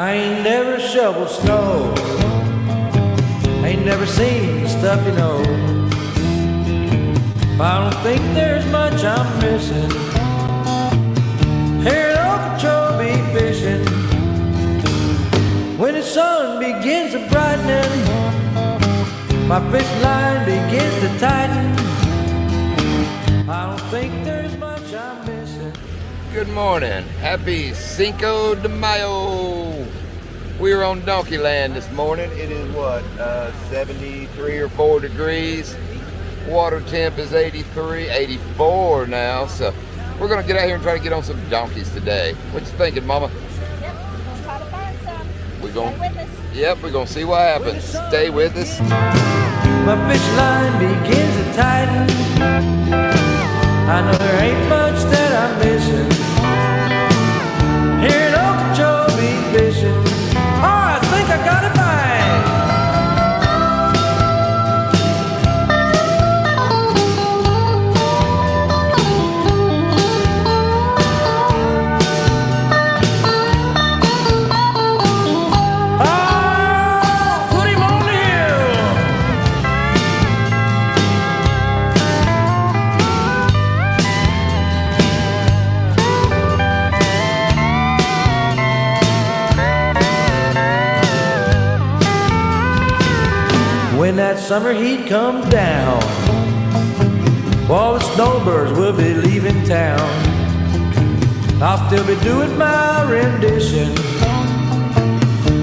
I ain't never shoveled snow, ain't never seen the stuff, you know. I don't think there's much I'm missing here at Okeechobee fishing. When the sun begins to brighten, my fishing line begins to tighten. I don't think there's much I'm missing. Good morning. Happy Cinco de Mayo. We are on Donkey Land this morning. It is what, 73 or 4 degrees. Water temp is 83, 84 now. So we're going to get out here and try to get on some donkeys today. What you thinking, Mama? Yep, we'll try to find some. Stay with us. Yep, we're going to see what happens. Stay with us. My fish line begins to tighten. I know there ain't much that I'm missing here at Okeechobee fishing. Oh, I think I got it back. When that summer heat comes down, all the snowbirds will be leaving town. I'll still be doing my rendition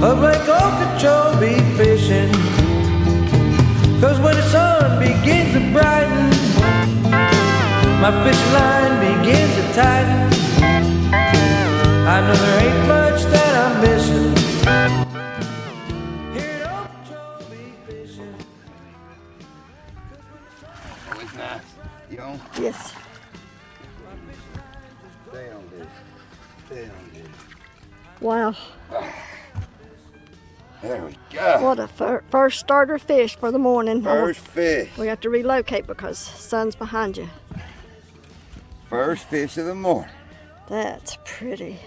of Lake Okeechobee fishing. 'Cause when the sun begins to brighten, my fishing line begins to tighten. I know there ain't much that I'm missing. Yes. Stay on this. Stay on this. Wow. There we go. What a first starter fish for the morning. First fish. We have to relocate because sun's behind you. First fish of the morning. That's pretty.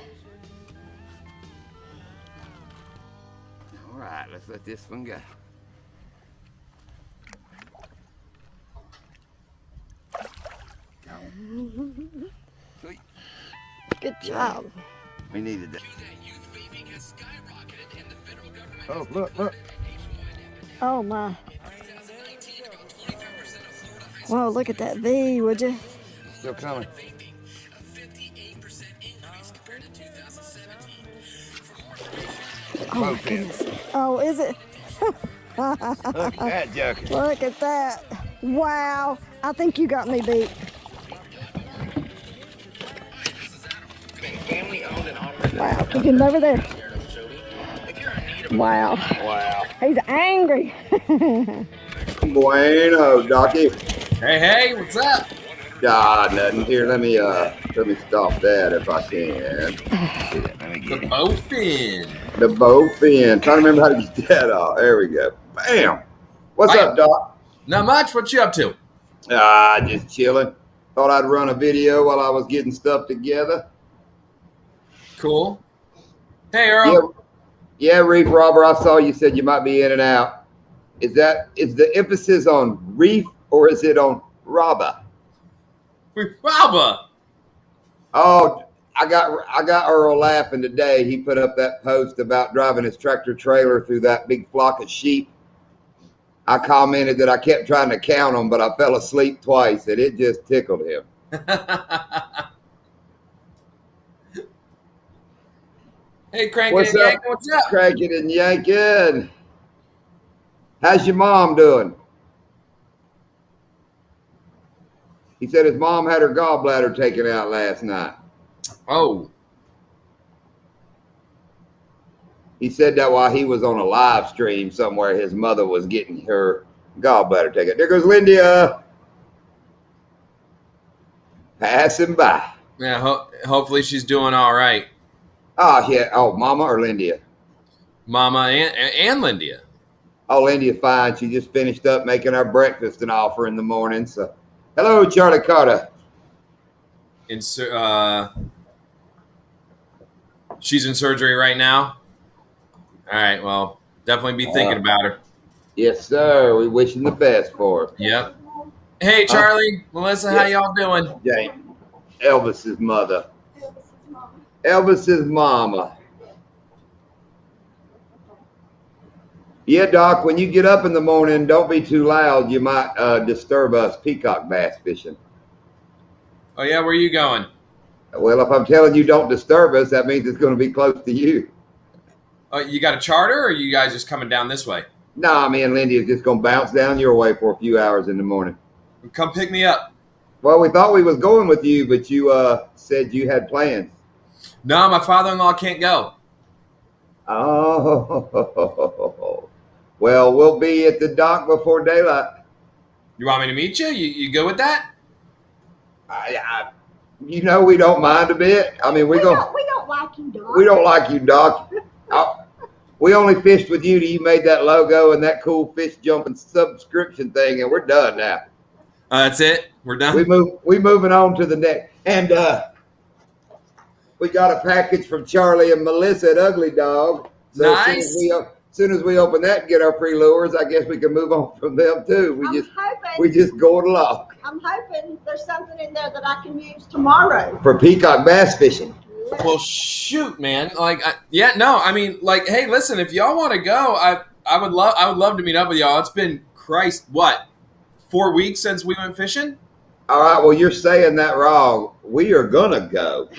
All right, let's let this one go. Sweet. Good job. We needed that. Oh, look. Oh my. Whoa, look at that V, would you? Still coming. Oh my goodness. Oh, is it? Look at that joker. Look at that. Wow. I think you got me beat. Wow, keep him over there. Wow. Wow. He's angry. Bueno, Docky. Hey, what's up? Nothing. Here, let me stop that if I can. Let me The bowfin. the bowfin. Trying to remember how to get that off. There we go. Bam. What's up, Doc? Not much. What you up to? Just chilling. Thought I'd run a video while I was getting stuff together. Cool. Hey, Earl. Yeah, Reef Robber, I saw you said you might be in and out. Is the emphasis on reef or is it on robber? Robber. Oh, I got Earl laughing today. He put up that post about driving his tractor trailer through that big flock of sheep. I commented that I kept trying to count them, but I fell asleep twice, and it just tickled him. Hey, Crankin' and Yankin', what's up? Crankin' and Yankin'. How's your mom doing? He said his mom had her gallbladder taken out last night. Oh. He said that while he was on a live stream somewhere, his mother was getting her gallbladder taken. There goes Lindia. Passing by. Yeah, hopefully she's doing all right. Oh, yeah. Oh, Mama or Lindia? Mama and Lindia. Oh, Lindia, fine. She just finished up making our breakfast and all for in the morning. So, hello, Charlie Carter. She's in surgery right now. All right. Well, definitely be thinking about her. Yes, sir. We wishing the best for her. Yep. Hey, Charlie, Melissa, how y'all doing? Jane, Elvis's mother. Elvis's mama. Yeah, Doc, when you get up in the morning, don't be too loud. You might disturb us peacock bass fishing. Oh, yeah, where are you going? Well, if I'm telling you don't disturb us, that means it's going to be close to you. Oh, you got a charter, or are you guys just coming down this way? Nah, me and Lindy is just going to bounce down your way for a few hours in the morning. Come pick me up. Well, we thought we was going with you, but you said you had plans. No, my father-in-law can't go. Oh, well, we'll be at the dock before daylight. You want me to meet you? You good with that? You know we don't mind a bit. I mean, we don't like you, Doc. We don't like you, Doc. We only fished with you till you made that logo and that cool fish jumping subscription thing, and we're done now. That's it. We're done. We moving on to the next, and we got a package from Charlie and Melissa at Ugly Dog. So nice. As soon as we open that and get our free lures, I guess we can move on from them too. We just going along. I'm hoping there's something in there that I can use tomorrow for peacock bass fishing. Well, shoot, man. I mean, hey, listen, if y'all want to go, I would love to meet up with y'all. It's been 4 weeks since we went fishing. All right, well, you're saying that wrong. We are gonna go.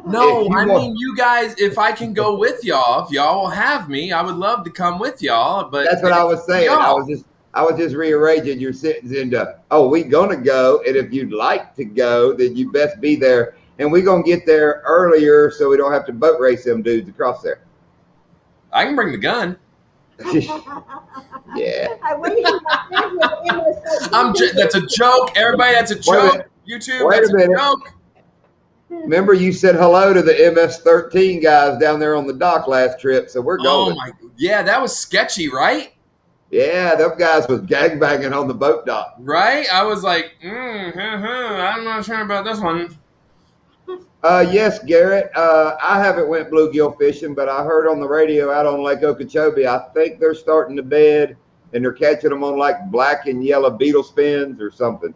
No, I mean, you guys, if I can go with y'all, if y'all will have me, I would love to come with y'all. But that's what I was saying. I was just rearranging your sentence into, we gonna go, and if you'd like to go, then you best be there. And we're gonna get there earlier so we don't have to boat race them dudes across there. I can bring the gun. Yeah. That's a joke. Everybody, that's a joke. YouTube, Wait that's a joke. Remember, you said hello to the MS-13 guys down there on the dock last trip, so we're going. Yeah, that was sketchy, right? Yeah, them guys was gangbanging on the boat dock. Right? I was like, I'm not sure about this one. Yes, Garrett. I haven't went bluegill fishing, but I heard on the radio out on Lake Okeechobee, I think they're starting to bed and they're catching them on like black and yellow beetle spins or something.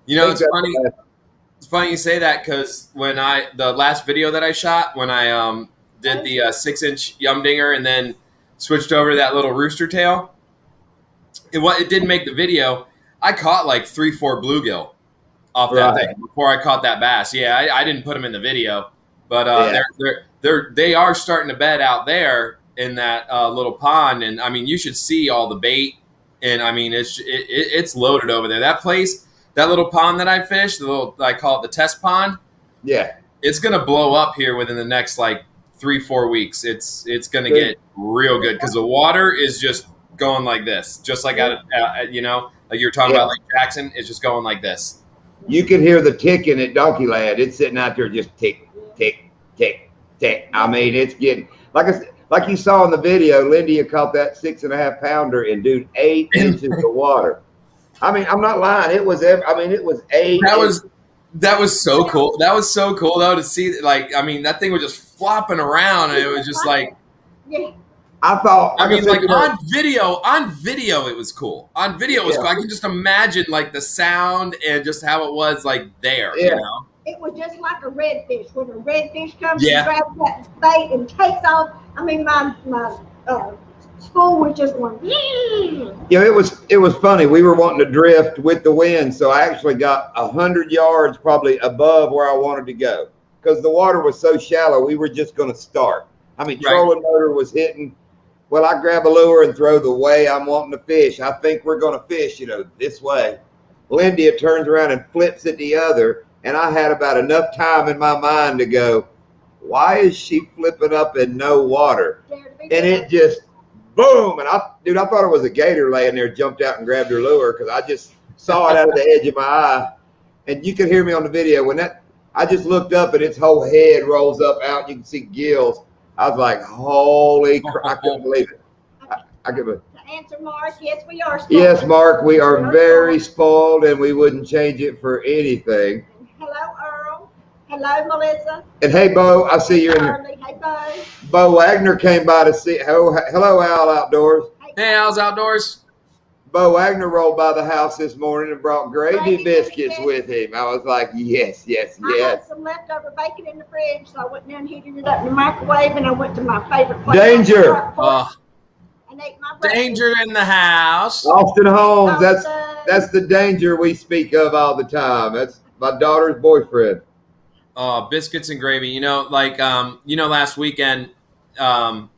You know, it's funny. It's funny you say that because when the last video that I shot, when I did the 6-inch yum dinger and then switched over to that little rooster tail, it didn't make the video. I caught like 3-4 bluegill off that thing before I caught that bass. Yeah, I didn't put them in the video, but they are starting to bed out there in that little pond, and I mean you should see all the bait, and I mean it's loaded over there. That place, that little pond that I fished, I call it the test pond. Yeah, it's gonna blow up here within the next 3-4 weeks. It's gonna get real good because the water is just going like this, just like like you were talking about Lake Jackson. It's just going like this. You can hear the ticking at Donkeyland. It's sitting out there just tick, tick, tick, tick. I mean, it's getting like you saw in the video. Lindy caught that 6.5 pounder and 8 inches of water. I mean, I'm not lying. It was 8. That was so cool. That was so cool though to see. That thing was just flopping around, and it was just I thought. On video, it was cool. On video, it was cool. I can just imagine the sound and just how it was there. Yeah. You know? It was just like a redfish. When a redfish comes and grabs that bait and takes off, I mean, my spool was just going. Yeah, it was funny. We were wanting to drift with the wind, so I actually got 100 yards probably above where I wanted to go because the water was so shallow. We were just going to start. I mean, trolling motor was hitting. Well, I grab a lure and throw the way I'm wanting to fish. I think we're going to fish, this way. Lindy turns around and flips it the other, and I had about enough time in my mind to go, why is she flipping up in no water? And it just, boom, and I thought it was a gator laying there, jumped out and grabbed her lure because I just saw it out of the edge of my eye. And you can hear me on the video. I just looked up and its whole head rolls up out. You can see gills. I was like, holy crap, I couldn't believe it. I give it. To answer Mark, yes, we are spoiled. Yes, Mark, we are very spoiled, and we wouldn't change it for anything. Hello, Earl. Hello, Melissa. And hey, Bo, I see you in here. Charlie. Hey, Bo. Bo Wagner came by to see. Hello, Al Outdoors. Hey, Al's Outdoors. Bo Wagner rolled by the house this morning and brought gravy biscuits with him. I was like, yes. I had some leftover bacon in the fridge, so I went down and heated it up in the microwave, and I went to my favorite place. Danger! And ate my breakfast. Danger in the house. Austin Holmes, that's the danger we speak of all the time. That's my daughter's boyfriend. Oh, biscuits and gravy. You know, like last weekend, Jen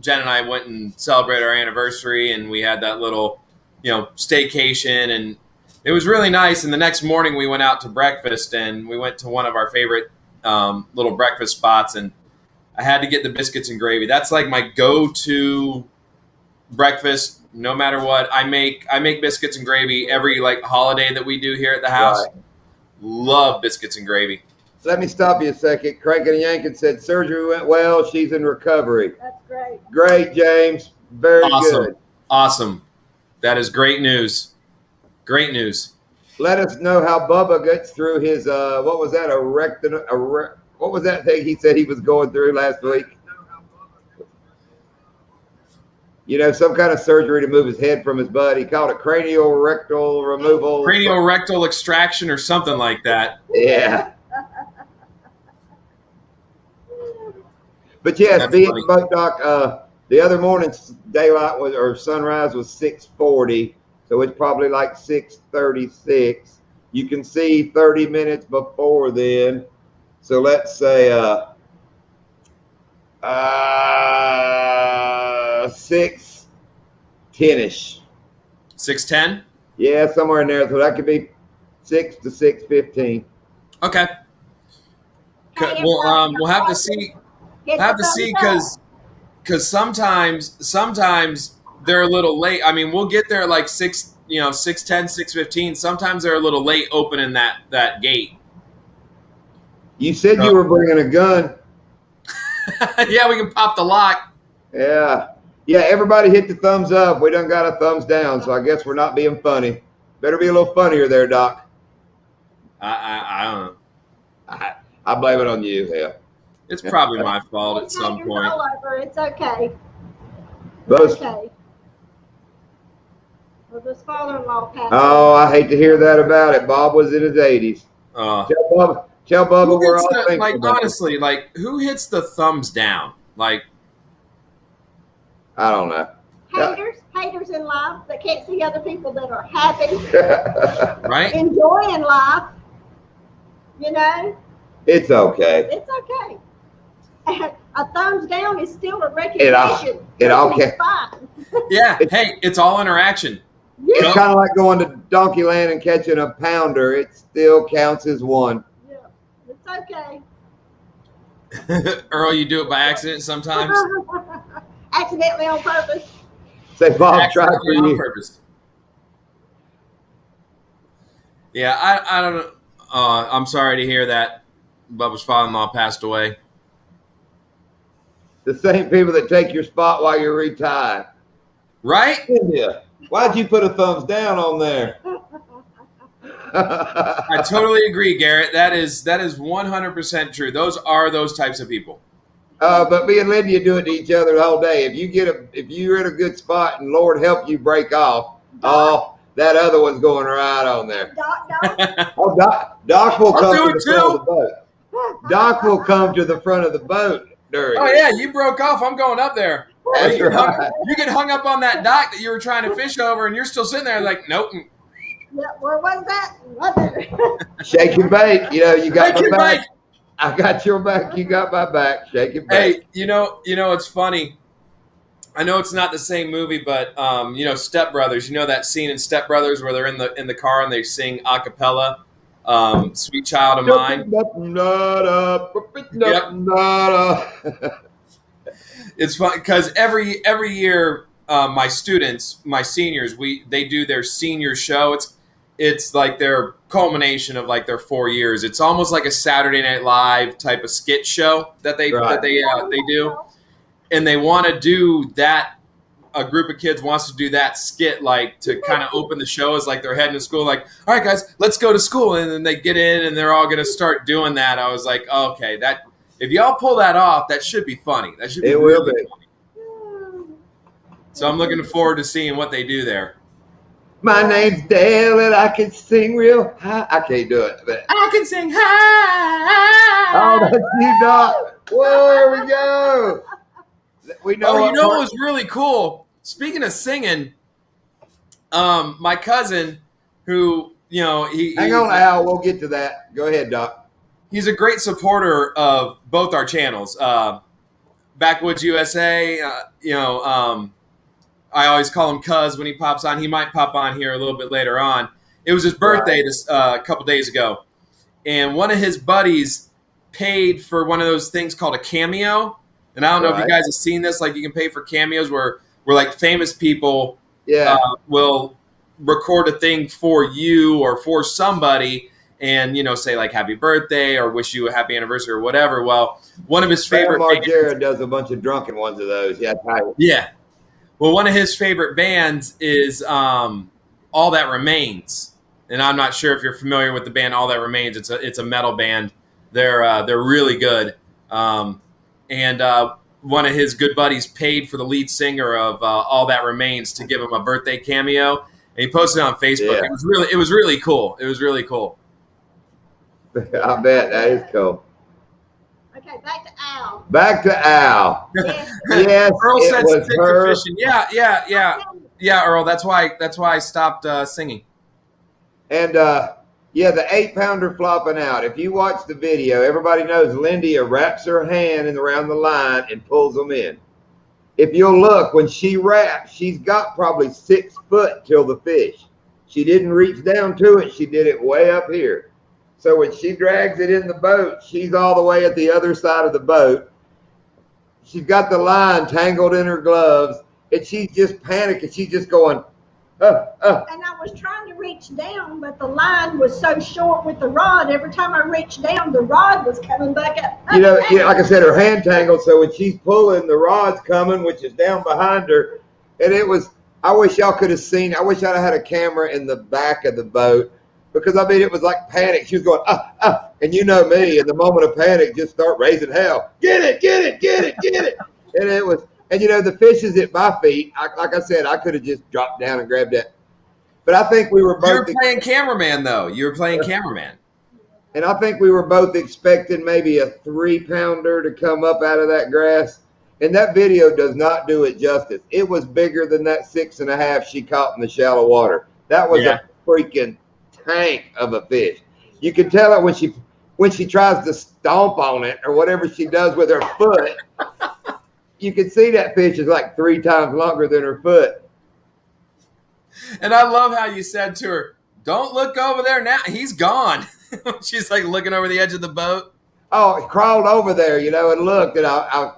and I went and celebrated our anniversary, and we had that little, staycation, and it was really nice. And the next morning, we went out to breakfast, and we went to one of our favorite little breakfast spots, and I had to get the biscuits and gravy. That's like my go-to breakfast, no matter what. I make biscuits and gravy every holiday that we do here at the house. Right. Love biscuits and gravy. Let me stop you a second. Crank and Yankin said surgery went well. She's in recovery. That's great. Great, James. Very good. Awesome. That is great news. Great news. Let us know how Bubba gets through his what was that? What was that thing he said he was going through last week? Some kind of surgery to move his head from his butt. He called it cranial rectal removal. Cranial rectal extraction or something like that. Yeah. But yes, being Boat Dock, the other morning's sunrise was 6:40, so it's probably like 6:36. You can see 30 minutes before then. So let's say 6:10ish. 6:10? Yeah, somewhere in there. So that could be 6 to 6:15. Okay. We'll have to see. Because sometimes they're a little late. I mean, we'll get there like 6:10, 6:15. Sometimes they're a little late opening that gate. You said you were bringing a gun. Yeah, we can pop the lock. Yeah. Everybody hit the thumbs up. We done got a thumbs down, so I guess we're not being funny. Better be a little funnier there, Doc. I don't know. I blame it on you. Yeah. It's probably my fault at some point. All over. It's okay. Okay. Well, this father-in-law passed. Oh, I hate to hear that about it. Bob was in his 80s. Tell Bubba we're all thankful. Honestly, who hits the thumbs down? I don't know. Haters in life that can't see other people that are happy, right? Enjoying life. It's okay. It's okay. A thumbs down is still a recognition. It all can. Yeah. Hey, it's all interaction. Yeah. It's kind of like going to Donkey Land and catching a pounder. It still counts as one. Yeah, it's okay. Earl, you do it by accident sometimes. Accidentally on purpose. Say, Bob, try for you. On purpose. Yeah, I don't know. I'm sorry to hear that Bubba's father-in-law passed away. The same people that take your spot while you're retired. Right? Yeah. Why'd you put a thumbs down on there? I totally agree, Garrett. That is 100% true. Those are those types of people. But me and Lydia do it to each other the whole day. If you're in a good spot and Lord help you break off, that other one's going right on there. Doc will come to the front of the boat. Doc will come to the front of the boat during. Oh yeah, you broke off. I'm going up there. That's right. You get hung up on that dock that you were trying to fish over, and you're still sitting there like, nope. Yeah, where was that? Shake and bake. You got my back. I got your back. You got my back. Shake and bake. Hey, it's funny. I know it's not the same movie, but Step Brothers. You know that scene in Step Brothers where they're in the car and they sing a cappella, "Sweet Child of Mine." Yep. It's fun because every year, my seniors, they do their senior show. It's like their culmination of their 4 years. It's almost like a Saturday Night Live type of skit show that they do, and they want to do that a group of kids wants to do that skit, like to kind of open the show as like they're heading to school, like, all right, guys, let's go to school. And then they get in and they're all going to start doing that. I was like, okay, that if y'all pull that off, that should be funny. That should be really funny. So I'm looking forward to seeing what they do there. My name's Dale and I can sing real high. I can't do it, but I can sing high. Oh, that's you, Doc. Whoa, there we go. We know. Oh, you know what was really cool? Speaking of singing, my cousin, who hang on, Al. We'll get to that. Go ahead, Doc. He's a great supporter of both our channels. Backwoods USA. I always call him Cuz when he pops on. He might pop on here a little bit later on. It was his birthday this a couple days ago, and one of his buddies paid for one of those things called a cameo. And I don't know if you guys have seen this. Like, you can pay for cameos where like famous people will record a thing for you or for somebody, and say like happy birthday or wish you a happy anniversary or whatever. Well, one of his favorite bands, Jared does a bunch of drunken ones of those. Yeah. Well, one of his favorite bands is All That Remains, and I'm not sure if you're familiar with the band All That Remains. It's a metal band. They're really good. And one of his good buddies paid for the lead singer of All That Remains to give him a birthday cameo, and he posted it on Facebook. Yeah. It was really cool. It was really cool. I bet that is cool. Okay, back to Al. Back to Al. Yes, Earl it said was her. Fishing. Yeah, Earl. That's why I stopped singing. And the 8-pounder flopping out. If you watch the video, everybody knows Lindy wraps her hand around the line and pulls them in. If you'll look, when she wraps, she's got probably 6 foot till the fish. She didn't reach down to it. She did it way up here. So when she drags it in the boat, she's all the way at the other side of the boat. She's got the line tangled in her gloves, and she's just panicking. She's just going, And I was trying to reach down, but the line was so short with the rod. Every time I reached down, the rod was coming back up. Like I said, her hand tangled. So when she's pulling, the rod's coming, which is down behind her. And it was, I wish y'all could have seen. I wish I'd have had a camera in the back of the boat, because it was like panic. She was going, and you know me, in the moment of panic, just start raising hell. Get it. And it was, and the fish is at my feet. Like I said, I could have just dropped down and grabbed that. But I think we were both. You were playing cameraman, though. You were playing cameraman. And I think we were both expecting maybe a 3-pounder to come up out of that grass. And that video does not do it justice. It was bigger than that 6.5 she caught in the shallow water. That was a freaking tank of a fish. You can tell it when she tries to stomp on it or whatever she does with her foot. You can see that fish is like 3 times longer than her foot. And I love how you said to her, "Don't look over there now. He's gone." She's like looking over the edge of the boat. Oh, it crawled over there, and looked, and I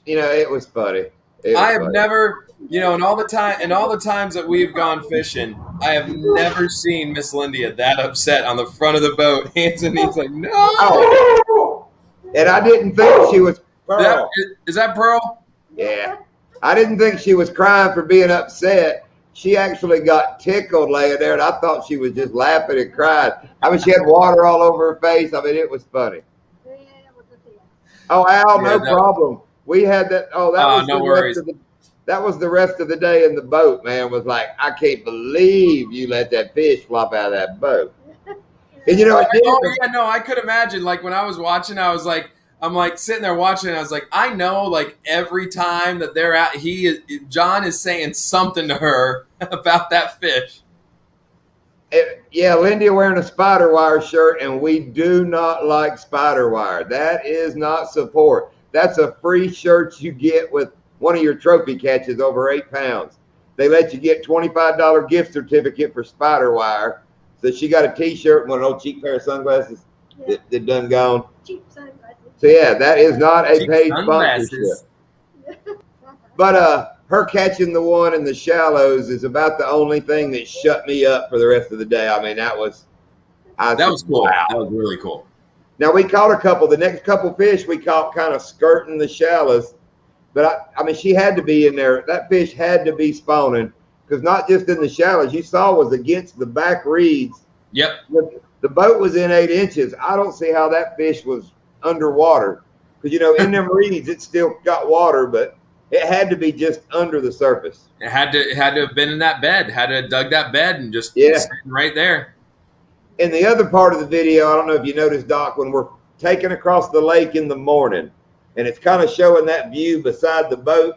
it was funny. I have never, in all the times that we've gone fishing, I have never seen Miss Lindy that upset on the front of the boat, hands and knees, like, no. Oh. And I didn't think she was Pearl. Is that Pearl? Yeah. I didn't think she was crying for being upset. She actually got tickled laying there, and I thought she was just laughing and crying. She had water all over her face. It was funny. Oh, Al, no problem. We had that. Oh, that was no worries. That was the rest of the day in the boat, man. Was like, I can't believe you let that fish flop out of that boat. And I could imagine. Like, when I was watching, I'm like sitting there watching, and I was like, I know, like, every time that they're out, John is saying something to her about that fish. Lindy wearing a spider wire shirt, and we do not like spider wire. That is not support. That's a free shirt you get with one of your trophy catches over 8 pounds. They let you get $25 gift certificate for spider wire. So she got a T-shirt and one old cheap pair of sunglasses that done gone. Cheap sunglasses. So that is not a paid sponsorship. But her catching the one in the shallows is about the only thing that shut me up for the rest of the day. That was cool. Wow. That was really cool. Now we caught a couple. The next couple fish we caught kind of skirting the shallows. But I mean, she had to be in there. That fish had to be spawning because not just in the shallows. You saw was against the back reeds. Yep. The boat was in 8 inches. I don't see how that fish was underwater because, you know, in them reeds, it still got water, but it had to be just under the surface. It had to have been in that bed. Had to have dug that bed and just sitting right there. In the other part of the video, I don't know if you noticed, Doc, when we're taking across the lake in the morning, and it's kind of showing that view beside the boat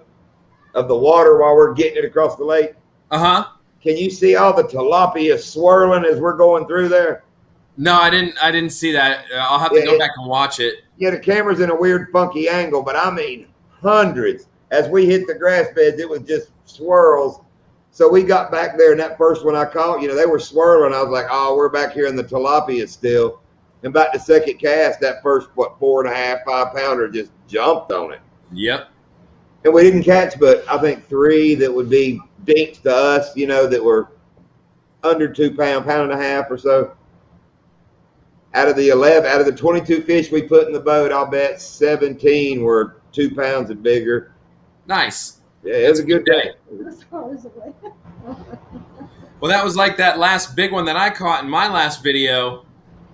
of the water while we're getting it across the lake. Uh-huh. Can you see all the tilapia swirling as we're going through there? No, I didn't see that. I'll have to go back and watch it. Yeah, the camera's in a weird, funky angle, but I mean hundreds. As we hit the grass beds, it was just swirls. So we got back there, and that first one I caught, you know, they were swirling. I was like, oh, we're back here in the tilapia still. And about the second cast, that first, 4.5, 5 pounder just jumped on it. Yep. And we didn't catch, but I think 3 that would be dinks to us, you know, that were under 2 pound, 1.5 pounds or so. Out of the 22 fish we put in the boat, I'll bet 17 were 2 pounds and bigger. Nice. Yeah, it was a good day. Well, that was like that last big one that I caught in my last video.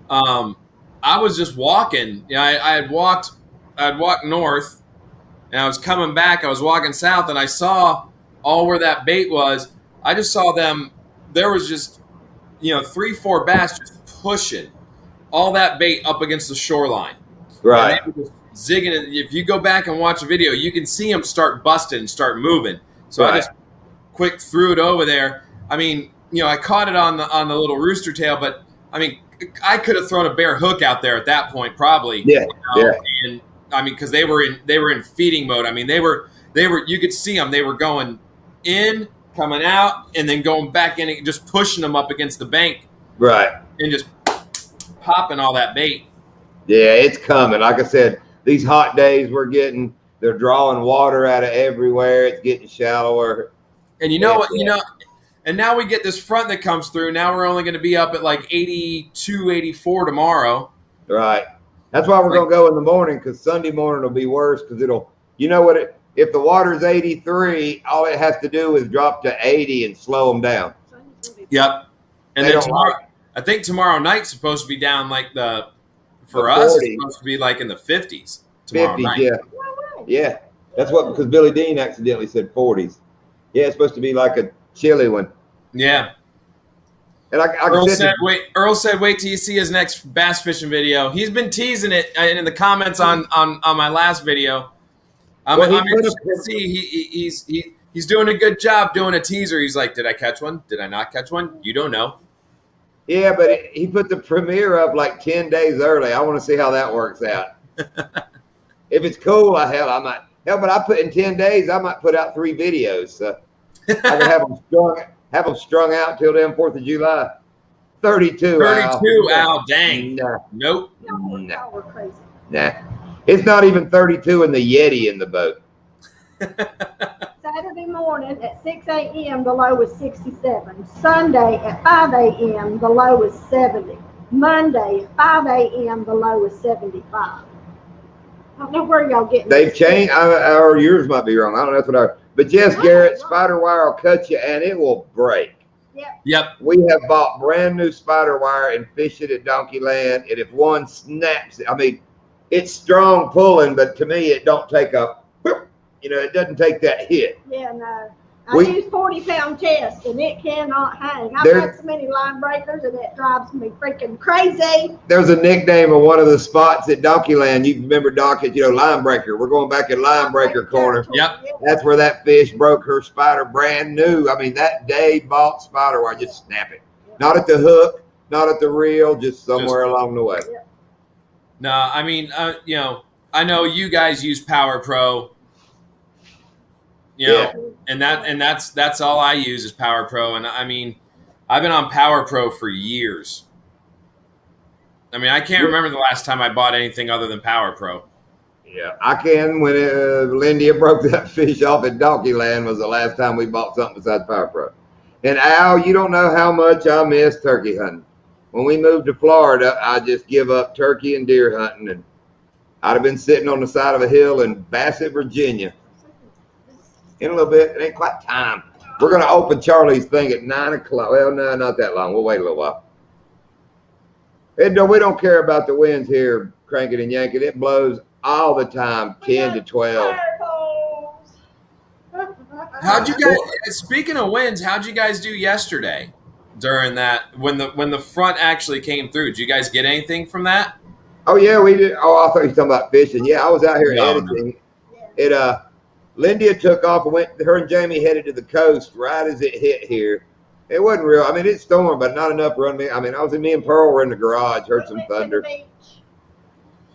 I was just walking. You know, I had walked north, and I was coming back. I was walking south, and I saw all where that bait was. I just saw them. There was just, you know, 3-4 bass just pushing all that bait up against the shoreline. Right. And they were just zigging it. If you go back and watch the video, you can see them start busting and start moving. So I just quick threw it over there. I mean, you know, I caught it on the little rooster tail, but I mean, I could have thrown a bare hook out there at that point, probably. Yeah. You know? And I mean, because they were in feeding mode. I mean, they were. You could see them. They were going in, coming out, and then going back in, and just pushing them up against the bank. Right. And just popping all that bait. Yeah, it's coming. Like I said, these hot days we're getting, they're drawing water out of everywhere. It's getting shallower. And you know what? You know. And now we get this front that comes through. Now we're only going to be up at like 82, 84 tomorrow. Right. That's why we're going to go in the morning, because Sunday morning will be worse because it'll, you know what, if the water's 83, all it has to do is drop to 80 and slow them down. Yep. And then tomorrow, I think tomorrow night's supposed to be down like for us, it's supposed to be like in the 50s tomorrow 50s, night. Yeah. Yeah. That's what, because Billy Dean accidentally said 40s. Yeah, it's supposed to be like a chilly one. Yeah. And Earl said, wait till you see his next bass fishing video. He's been teasing it in the comments on my last video. I'm interested to see. He's doing a good job doing a teaser. He's like, did I catch one? Did I not catch one? You don't know. Yeah, but he put the premiere up like 10 days early. I want to see how that works out. If it's cool, I might. Hell, but I put in 10 days, I might put out 3 videos. So I can have them strung out till then 4th of July. 32. 32, Al. Dang. Nah. Nope. Y'all were crazy. Nah. It's not even 32 in the Yeti in the boat. Saturday morning at 6 a.m. the low was 67. Sunday at 5 a.m. the low was 70. Monday at 5 a.m. the low was 75. I don't know where y'all getting. They've changed. Or yours might be wrong. I don't know. That's what I. But yes, Garrett, spider wire will cut you and it will break. Yep. We have bought brand new spider wire and fished it at Donkey Land. And if one snaps, I mean, it's strong pulling, but to me, it don't take it doesn't take that hit. Yeah, no. I use 40-pound chest and it cannot hang. I've had so many line breakers and it drives me freaking crazy. There's a nickname of one of the spots at Donkey Land. You remember Doc at, line breaker. We're going back at line breaker corner. Yep. That's where that fish broke her spider brand new. I mean, that day bought spider wire, just snap it. Not at the hook, not at the reel, just somewhere along the way. Yeah. No, I mean, I know you guys use Power Pro. And that's all I use is Power Pro. And I mean, I've been on Power Pro for years. I mean, I can't remember the last time I bought anything other than Power Pro. Yeah, I can. When Lindia broke that fish off at Donkey Land was the last time we bought something besides Power Pro. And Al, you don't know how much I miss turkey hunting. When we moved to Florida, I just give up turkey and deer hunting, and I'd have been sitting on the side of a hill in Bassett, Virginia, in a little bit. It ain't quite time. We're going to open Charlie's thing at 9 o'clock. Well, no, not that long. We'll wait a little while. We don't care about the winds here, cranking and yanking. It blows all the time, 10 to 12. How'd you guys? Speaking of winds, how'd you guys do yesterday during that when the front actually came through? Did you guys get anything from that? Oh yeah, we did. Oh, I thought you were talking about fishing. Yeah, I was out here editing. It Lindia took off and went. Her and Jamie headed to the coast right as it hit here. It wasn't real. I mean, it stormed, but not enough to run me. I mean, me and Pearl were in the garage, heard some thunder.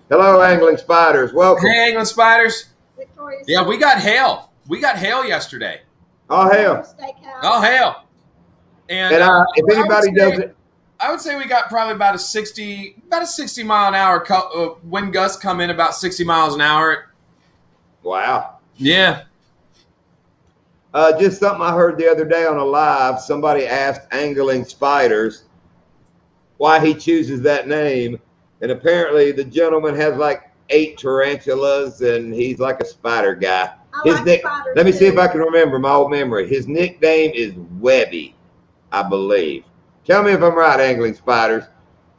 Hello, angling spiders. Welcome. Hey, angling spiders. Yeah, we got hail. We got hail yesterday. Oh hell. Oh hail. And if anybody does it, I would say we got probably about a 60 mile an hour wind gusts come in about 60 miles an hour. Wow. Yeah. Just something I heard the other day on a live. Somebody asked Angling Spiders why he chooses that name. And apparently the gentleman has like 8 tarantulas and he's like a spider guy. Let me see if I can remember my old memory. His nickname is Webby, I believe. Tell me if I'm right, Angling Spiders.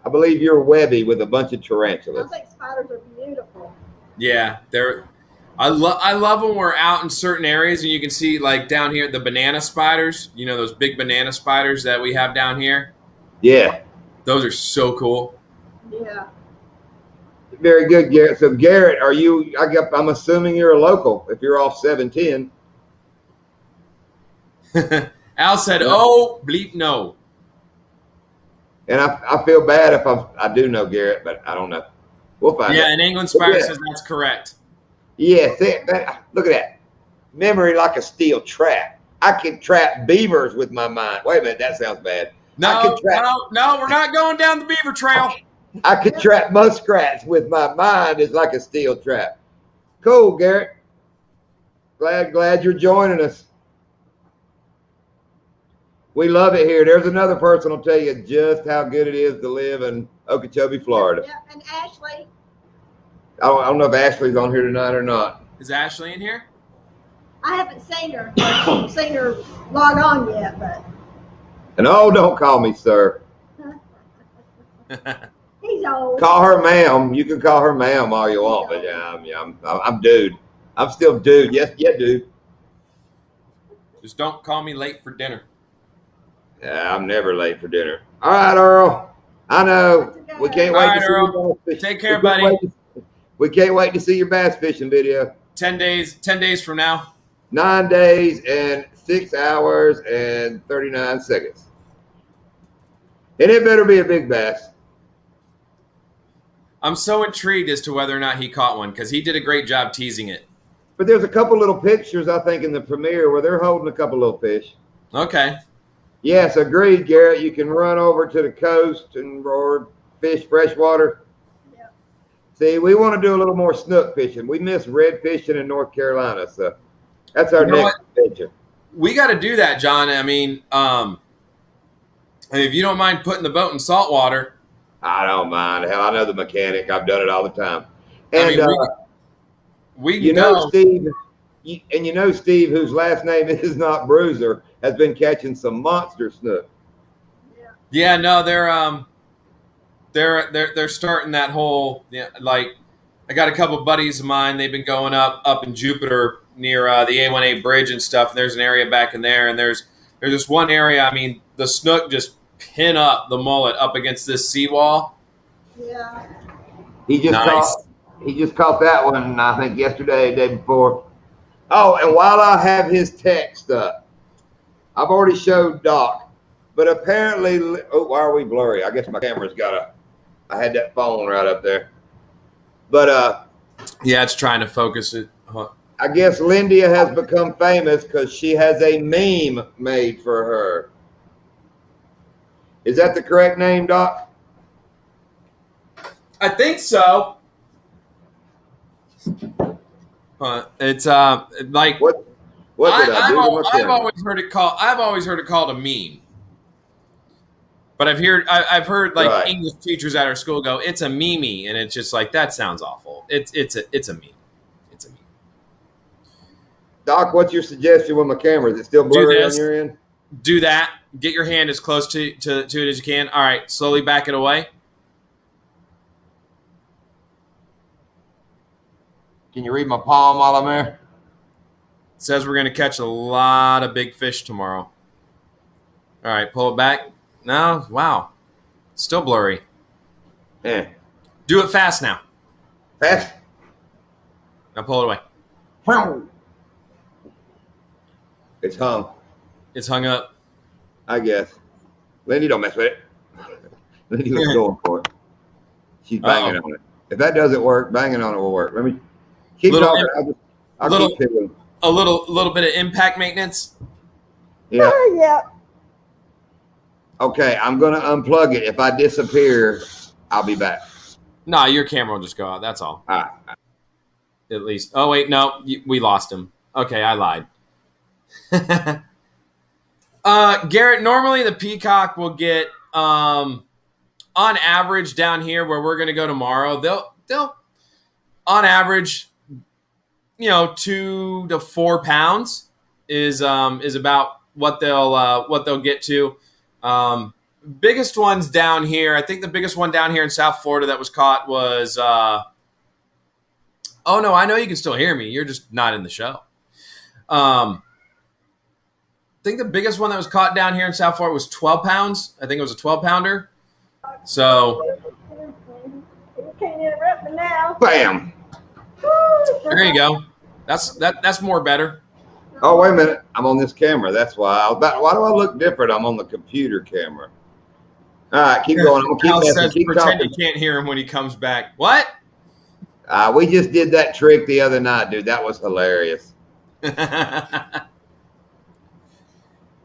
I believe you're Webby with a bunch of tarantulas. I think spiders are beautiful. Yeah, I love when we're out in certain areas and you can see like down here the banana spiders. You know those big banana spiders that we have down here. Yeah, those are so cool. Yeah. Very good, Garrett. So Garrett, I'm assuming you're a local if you're off 710. Al said, "Oh, bleep no." And I feel bad if I do know Garrett, but I don't know. We'll find out. Yeah, and England Spider says that's correct. Yeah, look at that. Memory like a steel trap. I can trap beavers with my mind. Wait a minute, that sounds bad. No, we're not going down the beaver trail. I could trap muskrats with my mind. It's like a steel trap. Cool, Garrett. Glad you're joining us. We love it here. There's another person will tell you just how good it is to live in Okeechobee, Florida. Yeah, and Ashley. I don't know if Ashley's on here tonight or not. Is Ashley in here? I haven't seen her. Log on yet, but. And don't call me sir. He's old. Call her ma'am. You can call her ma'am all you want, but I'm dude. I'm still dude. Yes, yeah, dude. Just don't call me late for dinner. Yeah, I'm never late for dinner. All right, Earl. I know. We can't wait to see your bass fishing. Take care, buddy. We can't wait to see your bass fishing video. 10 days from now. 9 days and 6 hours and 39 seconds. And it better be a big bass. I'm so intrigued as to whether or not he caught one because he did a great job teasing it. But there's a couple little pictures, I think, in the premiere where they're holding a couple little fish. Okay. Yes, agreed, Garrett. You can run over to the coast or fish freshwater. Yeah. See, we want to do a little more snook fishing. We miss red fishing in North Carolina, so that's our next adventure. We got to do that, John. I mean, if you don't mind putting the boat in salt water. I don't mind. Hell, I know the mechanic. I've done it all the time. And we can go. Steve, Steve, whose last name is not Bruiser, has been catching some monster snook. Yeah, no, they're starting that whole like I got a couple of buddies of mine. They've been going up in Jupiter near the A1A bridge and stuff. And there's an area back in there, and there's this one area. I mean, the snook just pin up the mullet up against this seawall. Yeah. He just caught that one, I think, yesterday, the day before. Oh, and while I have his text up, I've already showed Doc, but apparently, why are we blurry? I guess my camera's I had that phone right up there. But yeah, it's trying to focus it. I guess Lindia has become famous because she has a meme made for her. Is that the correct name, Doc? I think so. It's like what did I do? I've always heard it called a meme. But I've heard like right. English teachers at our school go, it's a meme, and it's just like that sounds awful. It's a meme. It's a meme. Doc, what's your suggestion with my camera? Is it still blurry on your end? Do that. Get your hand as close to it as you can. All right, slowly back it away. Can you read my palm while I'm there? It says we're going to catch a lot of big fish tomorrow. All right, pull it back. No, wow. Still blurry. Yeah. Do it fast now. Fast? Now pull it away. It's hung. It's hung up. I guess. Lindy, don't mess with it. Lindy was going for it. She's banging on it. If that doesn't work, banging on it will work. Let me keep talking. I'll keep fiddling. A little bit of impact maintenance. Yeah. Yeah. Okay, I'm going to unplug it. If I disappear, I'll be back. No, your camera will just go out. That's all. All right. At least. Oh, wait, no. We lost him. Okay, I lied. Garrett, normally the peacock will get, on average down here where we're going to go tomorrow, they'll on average, 2 to 4 pounds is about what they'll get to. Biggest ones down here, I think the biggest one down here in South Florida that was caught was, oh no, I know you can still hear me. You're just not in the show. I think the biggest one that was caught down here in South Florida was 12 pounds. I think it was a 12-pounder. So You can't interrupt me now. Bam. there you go. That's more better. Oh, wait a minute. I'm on this camera. That's why. Why do I look different? I'm on the computer camera. All right, keep going. I'm Al going to says keep pretend talking. you can't hear him when he comes back. What? We just did that trick the other night, dude. That was hilarious.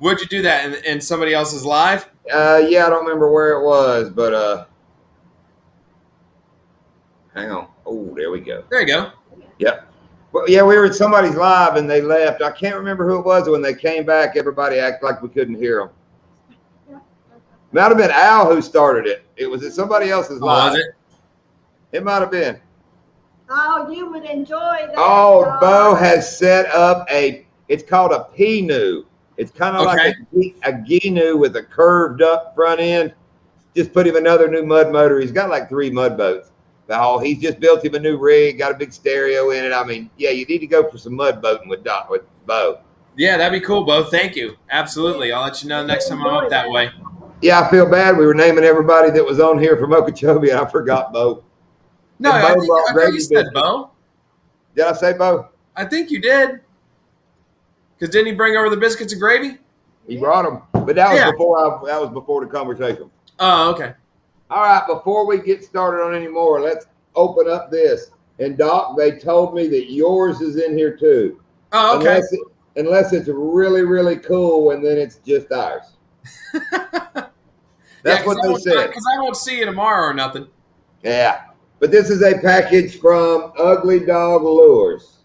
Would you do that in somebody else's live? Yeah, I don't remember where it was, but hang on. Oh, there we go. There you go. Yep. Well, yeah, we were at somebody's live and they left. I can't remember who it was. When they came back, everybody acted like we couldn't hear them. Might have been Al who started it. It was at somebody else's live. Was it? It might have been. Oh, you would enjoy that. Oh, Bo has set up it's called a P-new. It's kind of like a Genu with a curved up front end. Just put him another new mud motor. He's got like 3 mud boats. Oh, he's just built him a new rig, got a big stereo in it. I mean, yeah, you need to go for some mud boating with Bo. Yeah, that'd be cool, Bo. Thank you. Absolutely. I'll let you know next time I'm up that way. Yeah, I feel bad. We were naming everybody that was on here from Okeechobee, and I forgot Bo. No, I think you said Bo. Did I say Bo? I think you did. Because didn't he bring over the biscuits and gravy? He brought them, but that was before the conversation. Oh, okay. All right, before we get started on any more, let's open up this. And Doc, they told me that yours is in here too. Oh, okay. Unless it's really, really cool, and then it's just ours. That's what they said. Because I won't see you tomorrow or nothing. Yeah. But this is a package from Ugly Dog Lures.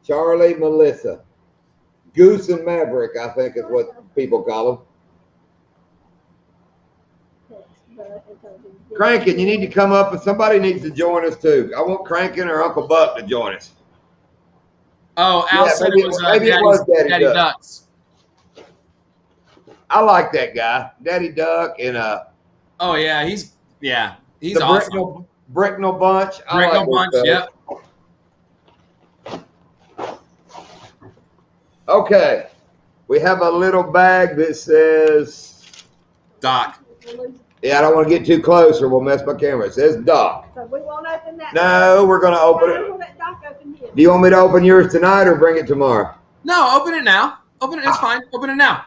Charlie, Melissa. Goose and Maverick, I think is what people call them. Crankin', you need to come up and somebody needs to join us too. I want Crankin' or Uncle Buck to join us. Oh, Al said it was Daddy Ducks. I like that guy, Daddy Duck, and oh yeah, he's awesome. Bricknell Bunch. Bricknell Bunch, yep. Okay, we have a little bag that says Doc. Yeah, I don't want to get too close or we'll mess my camera. It says Doc. So we won't open that. No, we're going to open it. We'll let Doc open his. Do you want me to open yours tonight or bring it tomorrow? No, open it now. Open it. It's fine. Open it now.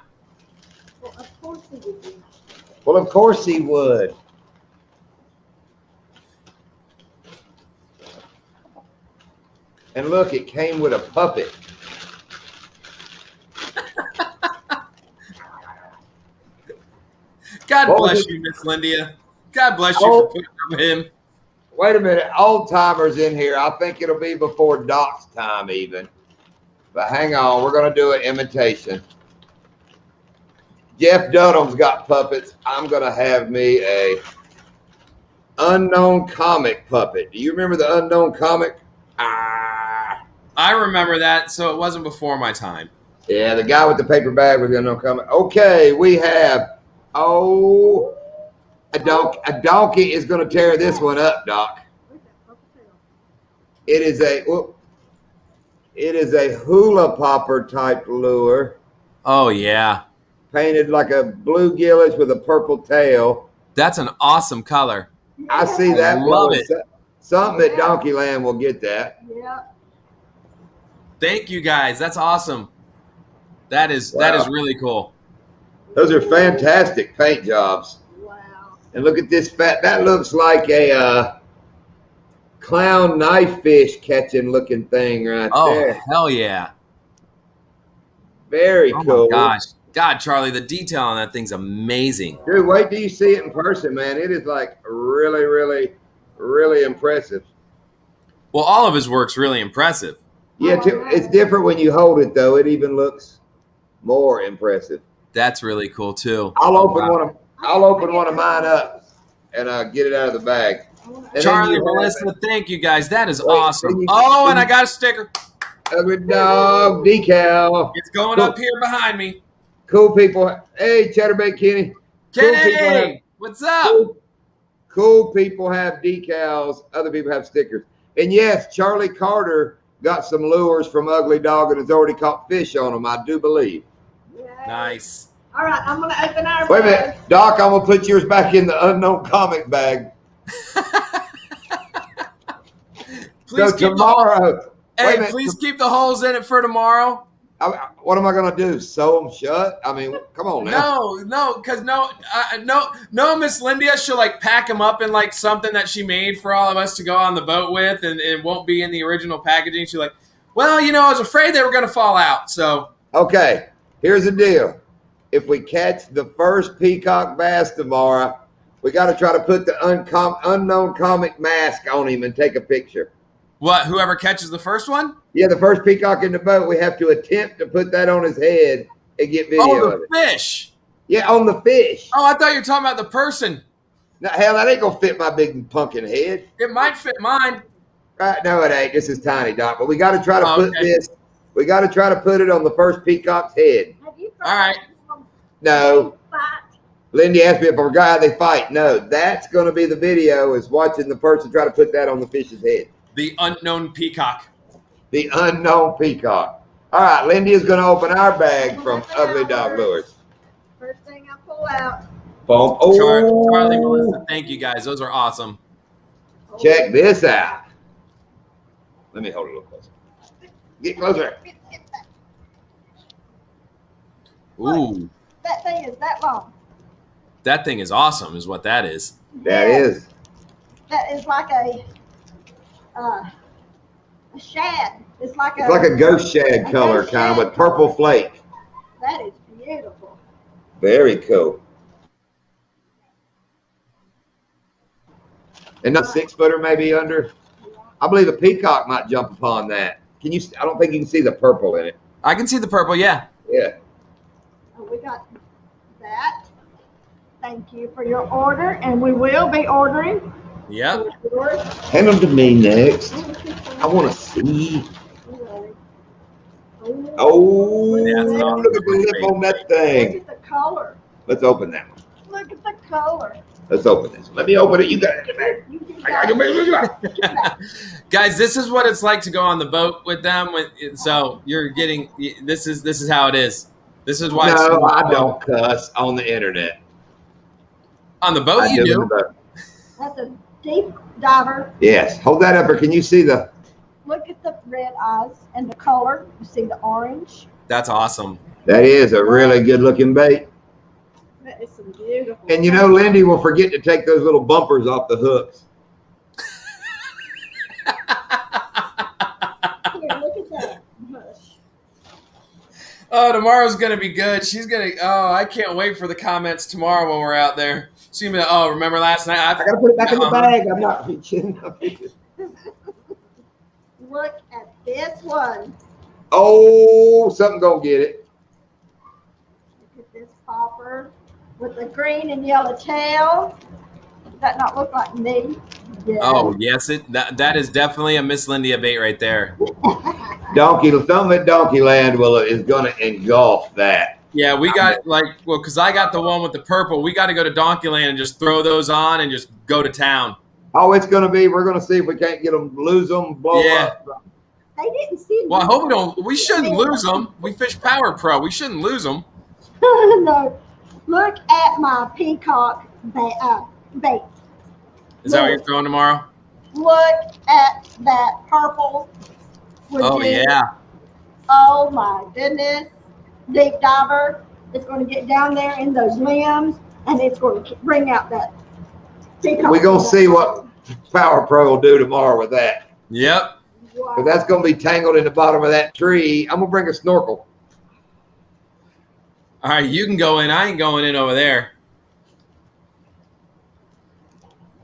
Well, of course he would do. Well, of course he would. And look, it came with a puppet. God bless you, Miss Lindia. God bless you for putting up with him. Wait a minute. Old timers in here. I think it'll be before Doc's time even. But hang on. We're going to do an imitation. Jeff Dunham's got puppets. I'm going to have me a unknown comic puppet. Do you remember the unknown comic? I I remember that, so it wasn't before my time. Yeah, the guy with the paper bag was gonna come. Okay, we have a donkey is gonna tear this one up, Doc. It is a hula popper type lure, Oh yeah, painted like a bluegillish with a purple tail. that's an awesome color. I see that. I love it. Something at Donkeyland will get that. Yeah. Thank you guys. That's awesome. That is really cool. Those are fantastic paint jobs. Wow. And look at this that looks like a clown knife fish catching looking thing right Oh there. hell yeah. Very Oh cool. my gosh. God, Charlie, the detail on that thing's amazing. Dude, wait till you see it in person, man. It is like really, really, really impressive. Well, all of his work's really impressive. Yeah, it's different when you hold it though. It even looks more impressive. That's really cool too. I'll Oh, open wow. one of mine up and get it out of the bag. And then Charlie, you have Melissa, thank you guys. That is Wait, awesome. then you- Oh, and I got a sticker. Ugly dog decal. It's going Cool. up here behind me. Cool people. Hey, Chatterbait Kenny. Kenny, what's up? Cool people have decals. Other people have stickers. And yes, Charlie Carter got some lures from Ugly Dog and has already caught fish on them, I do believe. Yay. Nice. All right, I'm going to open our Wait a bag. minute. Doc, I'm going to put yours back in the unknown comic bag. Please So keep tomorrow. Wait a hey, minute. please keep the holes in it for tomorrow. What am I going to do? Sew them shut? I mean, come on now. Because no, Miss Lindia, she'll like pack them up in like something that she made for all of us to go on the boat with, and it won't be in the original packaging. She's like, well, I was afraid they were going to fall out. So Okay, here's the deal. If we catch the first peacock bass tomorrow, we got to try to put the unknown comic mask on him and take a picture. what? Whoever catches the first one? Yeah, the first peacock in the boat, we have to attempt to put that on his head and get video Oh, of the it. fish. Yeah, on the fish. Oh, I thought you were talking about the person. Now, hell, that ain't gonna fit my big pumpkin head. It might fit mine. Right? No, it ain't. This is tiny, Doc. But we got to try to put okay. this. We got to try to put it on the first peacock's head. Have you All right. No, Fight. Lindy asked me if I forgot how they fight. No, that's going to be the video. Is watching the person try to put that on the fish's head. The unknown peacock. The unknown peacock. All right, Lindy is going to open our bag from Ugly Dog Lures. First thing I pull out. Boom. Oh, Charlie, Melissa, thank you guys. Those are awesome. check this out. Let me hold it a little closer. Get closer. Ooh, That thing is that long. that thing is awesome, is what that is. That is. That is like a shad. It's like It's like a ghost shad color, ghost kind of shad with purple color. flake. That is beautiful. Very cool. And a 6-footer maybe under. I believe a peacock might jump upon that. Can you? I don't think you can see the purple in it. I can see the purple, yeah. Yeah. Oh, we got that. Thank you for your order, and we will be ordering. Yep. Hand them to me next. I want to see. Oh, Yeah, it's awesome. look at the lip on that Look thing. at the color. Let's open that one. Look at the color. Let's open this. Let me open it. You got it. You can I got it. Guys, this is what it's like to go on the boat with them. So you're getting this is how it is. This is why. No, I don't cuss on the internet. On the boat, I you do do. on the boat. That's a deep diver. Yes. Hold that up, or can you see the? Look at the red eyes and the color. You see the orange. That's awesome. That is a really good looking bait. That is some beautiful. And you know, Lindy will forget to take those little bumpers off the hooks. Here, look at that. Hush. Oh, tomorrow's gonna be good. She's gonna. Oh, I can't wait for the comments tomorrow when we're out there. She's gonna be like, oh, remember last night? I gotta put it back in the bag. I'm not reaching. Look at this one. Oh, something gonna get it. Look at this popper with the green and yellow tail. Does that not look like me? Yeah. Oh yes, that is definitely a Miss Lindia bait right there. Something at Donkey Land is going to engulf that. Yeah, we got because I got the one with the purple. We got to go to Donkeyland and just throw those on and just go to town. Oh, it's going to be. We're going to see if we can't get them, lose them, blow up. They didn't see. Well, I hope we don't. We shouldn't lose them. We fish Power Pro. We shouldn't lose them. No, look at my peacock bait. Is that what you're throwing tomorrow? Look at that purple. Oh yeah. Oh my goodness. Deep diver. It's going to get down there in those limbs, and it's going to bring out that peacock. We're going to see what Power Pro will do tomorrow with that. Yep. Wow. But that's going to be tangled in the bottom of that tree. I'm going to bring a snorkel. All right, you can go in. I ain't going in over there.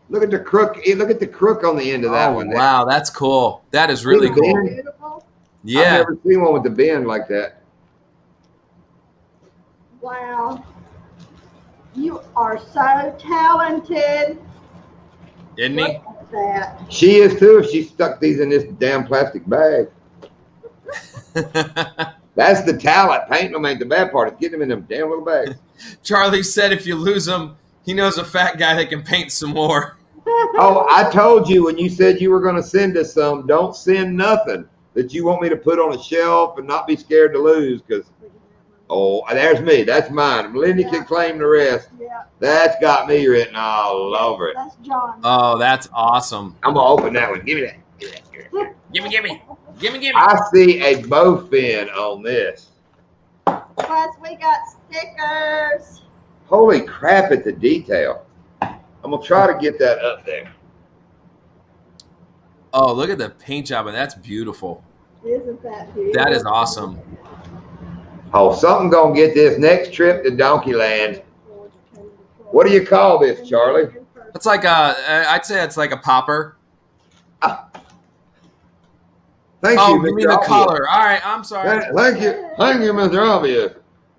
Look at the crook. Look at the crook on the end of that one. Wow, that's cool. That is really cool. Beautiful. Yeah. I've never seen one with the bend like that. Wow. You are so talented. Isn't he? Look at that. She is too if she stuck these in this damn plastic bag. That's the talent. Painting them ain't the bad part. It's getting them in them damn little bags. Charlie said if you lose them, he knows a fat guy that can paint some more. Oh, I told you when you said you were going to send us some, don't send nothing that you want me to put on a shelf and not be scared to lose because, oh, there's me. That's mine. Lindy can claim the rest. Yeah. That's got me written all over it. That's John. Oh, that's awesome. I'm going to open that one. Give me that. Give me that. Give me that. Gimme. I see a bowfin on this. Plus, we got stickers. Holy crap at the detail. I'm going to try to get that up there. Oh, look at the paint job. That's beautiful. Isn't that beautiful? That is awesome. Oh, something going to get this next trip to Donkey Land. What do you call this, Charlie? It's like I'd say it's like a popper. Thank Oh, you, you Mr. mean the Obvious. color. All right, I'm sorry. Thank you, Mr. Obvious.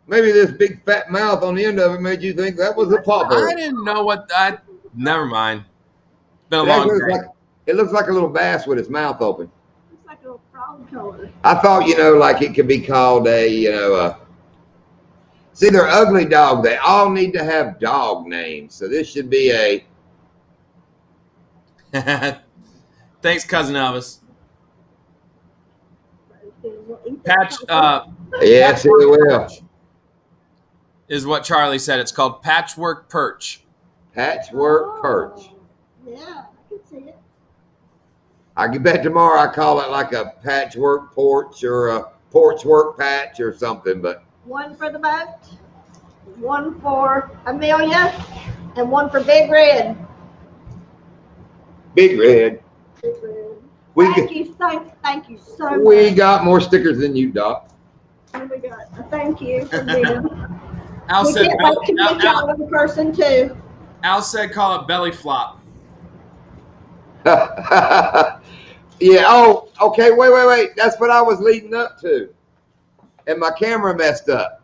Maybe this big fat mouth on the end of it made you think that was a popper. I didn't know what that. Never mind. It's been a long day. It looks like a little bass with its mouth open. It's like a little frog color. I thought, like it could be called a, see, they're ugly dog. They all need to have dog names. So this should be a. Thanks, cousin Elvis. Patch. Yes, it will. Is what Charlie said. It's called patchwork perch. Patchwork perch. Yeah, I can see it. I bet tomorrow I call it like a patchwork porch or a porch work patch or something. But One for the boat, one for Amelia, and one for Big Red. Big Red. Big Red. We Thank you so much. We got more stickers than you, Doc. And we got a thank you for them. Al We said, can't wait to meet y'all in person too. Al said call it belly flop. Yeah. Oh, okay. Wait. That's what I was leading up to. And my camera messed up.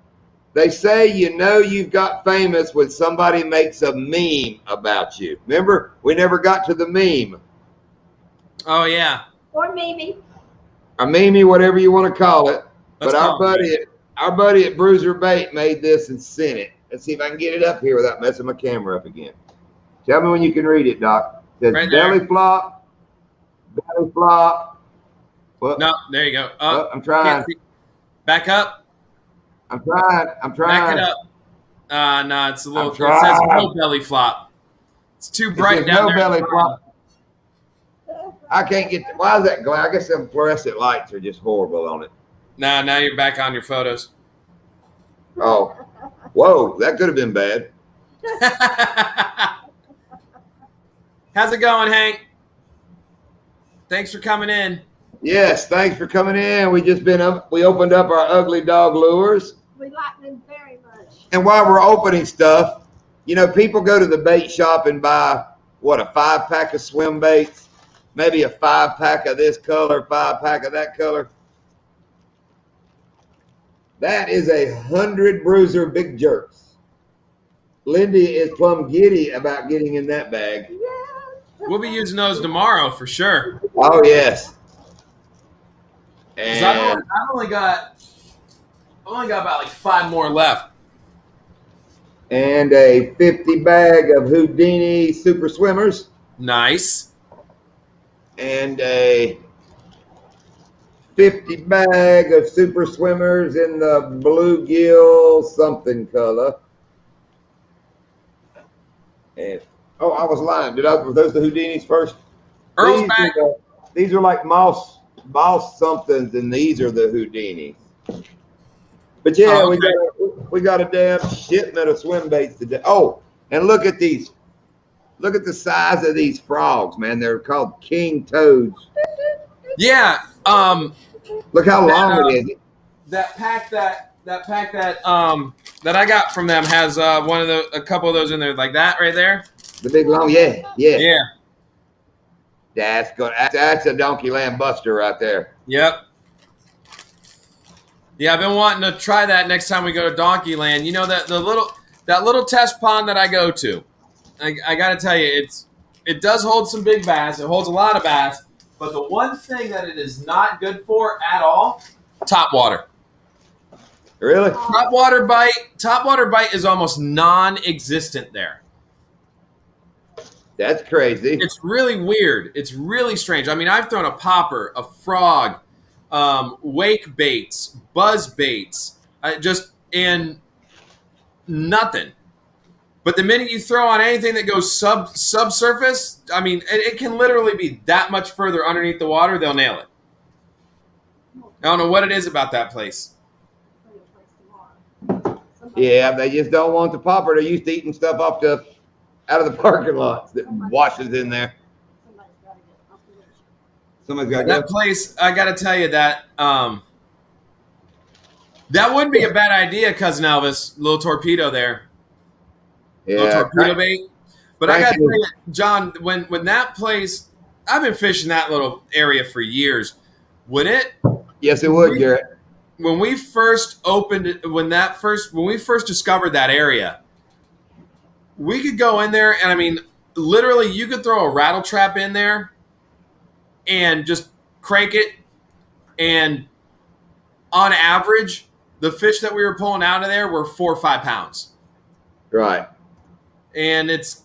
They say you've got famous when somebody makes a meme about you. Remember, we never got to the meme. Oh yeah. Or Mimi. A meme, whatever you want to call it. Let's But call it our buddy at Bruiser Bait made this and sent it. Let's see if I can get it up here without messing my camera up again. Tell me when you can read it, Doc. It says Right there. belly flop. Well, No, there you go. well, I'm trying. Can't see. Back up. I'm trying. Back it up. No, it's a little. I'm It says trying. no belly flop. It's too bright It says down no there. belly flop. I can't get. Why is that glare? I guess them fluorescent lights are just horrible on it. Nah, now you're back on your photos. Oh, whoa, that could have been bad. How's it going, Hank? Thanks for coming in. Yes, thanks for coming in. We opened up our ugly dog lures, We like them very much. and while we're opening stuff, people go to the bait shop and buy what, a 5-pack of swim baits, maybe a 5-pack of this color, 5-pack of that color. That is 100 Bruiser Big Jerks. Lindy is plumb giddy about getting in that bag. Yes. We'll be using those tomorrow for sure. Oh, yes. 'Cause And I've only got about like 5 more left. a 50 bag of Houdini Super Swimmers, Nice. and a 50 bag of Super Swimmers in the bluegill something color. And I was lying. Were those the Houdinis first? Earl's These back. these are like mouse somethings, and these are the Houdinis. But yeah, Oh, okay. we got a damn shipment of swim baits today. Oh, and look at these. Look at the size of these frogs, man. They're called king toads. Yeah. Look how long it is. That pack that I got from them has a couple of those in there, like that right there. The big long, yeah. Yeah. That's good. That's a donkey land buster right there. Yep. Yeah, I've been wanting to try that next time we go to Donkey Land. You know that little test pond that I go to. I got to tell you, it does hold some big bass. It holds a lot of bass, but the one thing that it is not good for at all, top water. Really? Top water bite is almost non-existent there. That's crazy. It's really weird. It's really strange. I mean, I've thrown a popper, a frog, wake baits, buzz baits, and nothing. But the minute you throw on anything that goes subsurface, I mean, it can literally be that much further underneath the water, they'll nail it. I don't know what it is about that place. Yeah, they just don't want the popper. They're used to eating stuff out of the parking lots that washes in there. Somebody's got to That place, I got to tell you that that wouldn't be a bad idea, Cousin Elvis. Little torpedo there. Little torpedo bait. But I got to tell you, John, when that place, I've been fishing that little area for years. Yes, it would, Garrett. When we first when we first discovered that area, we could go in there, and I mean, literally, you could throw a rattle trap in there and just crank it, and on average, the fish that we were pulling out of there were 4 or 5 pounds. Right. And it's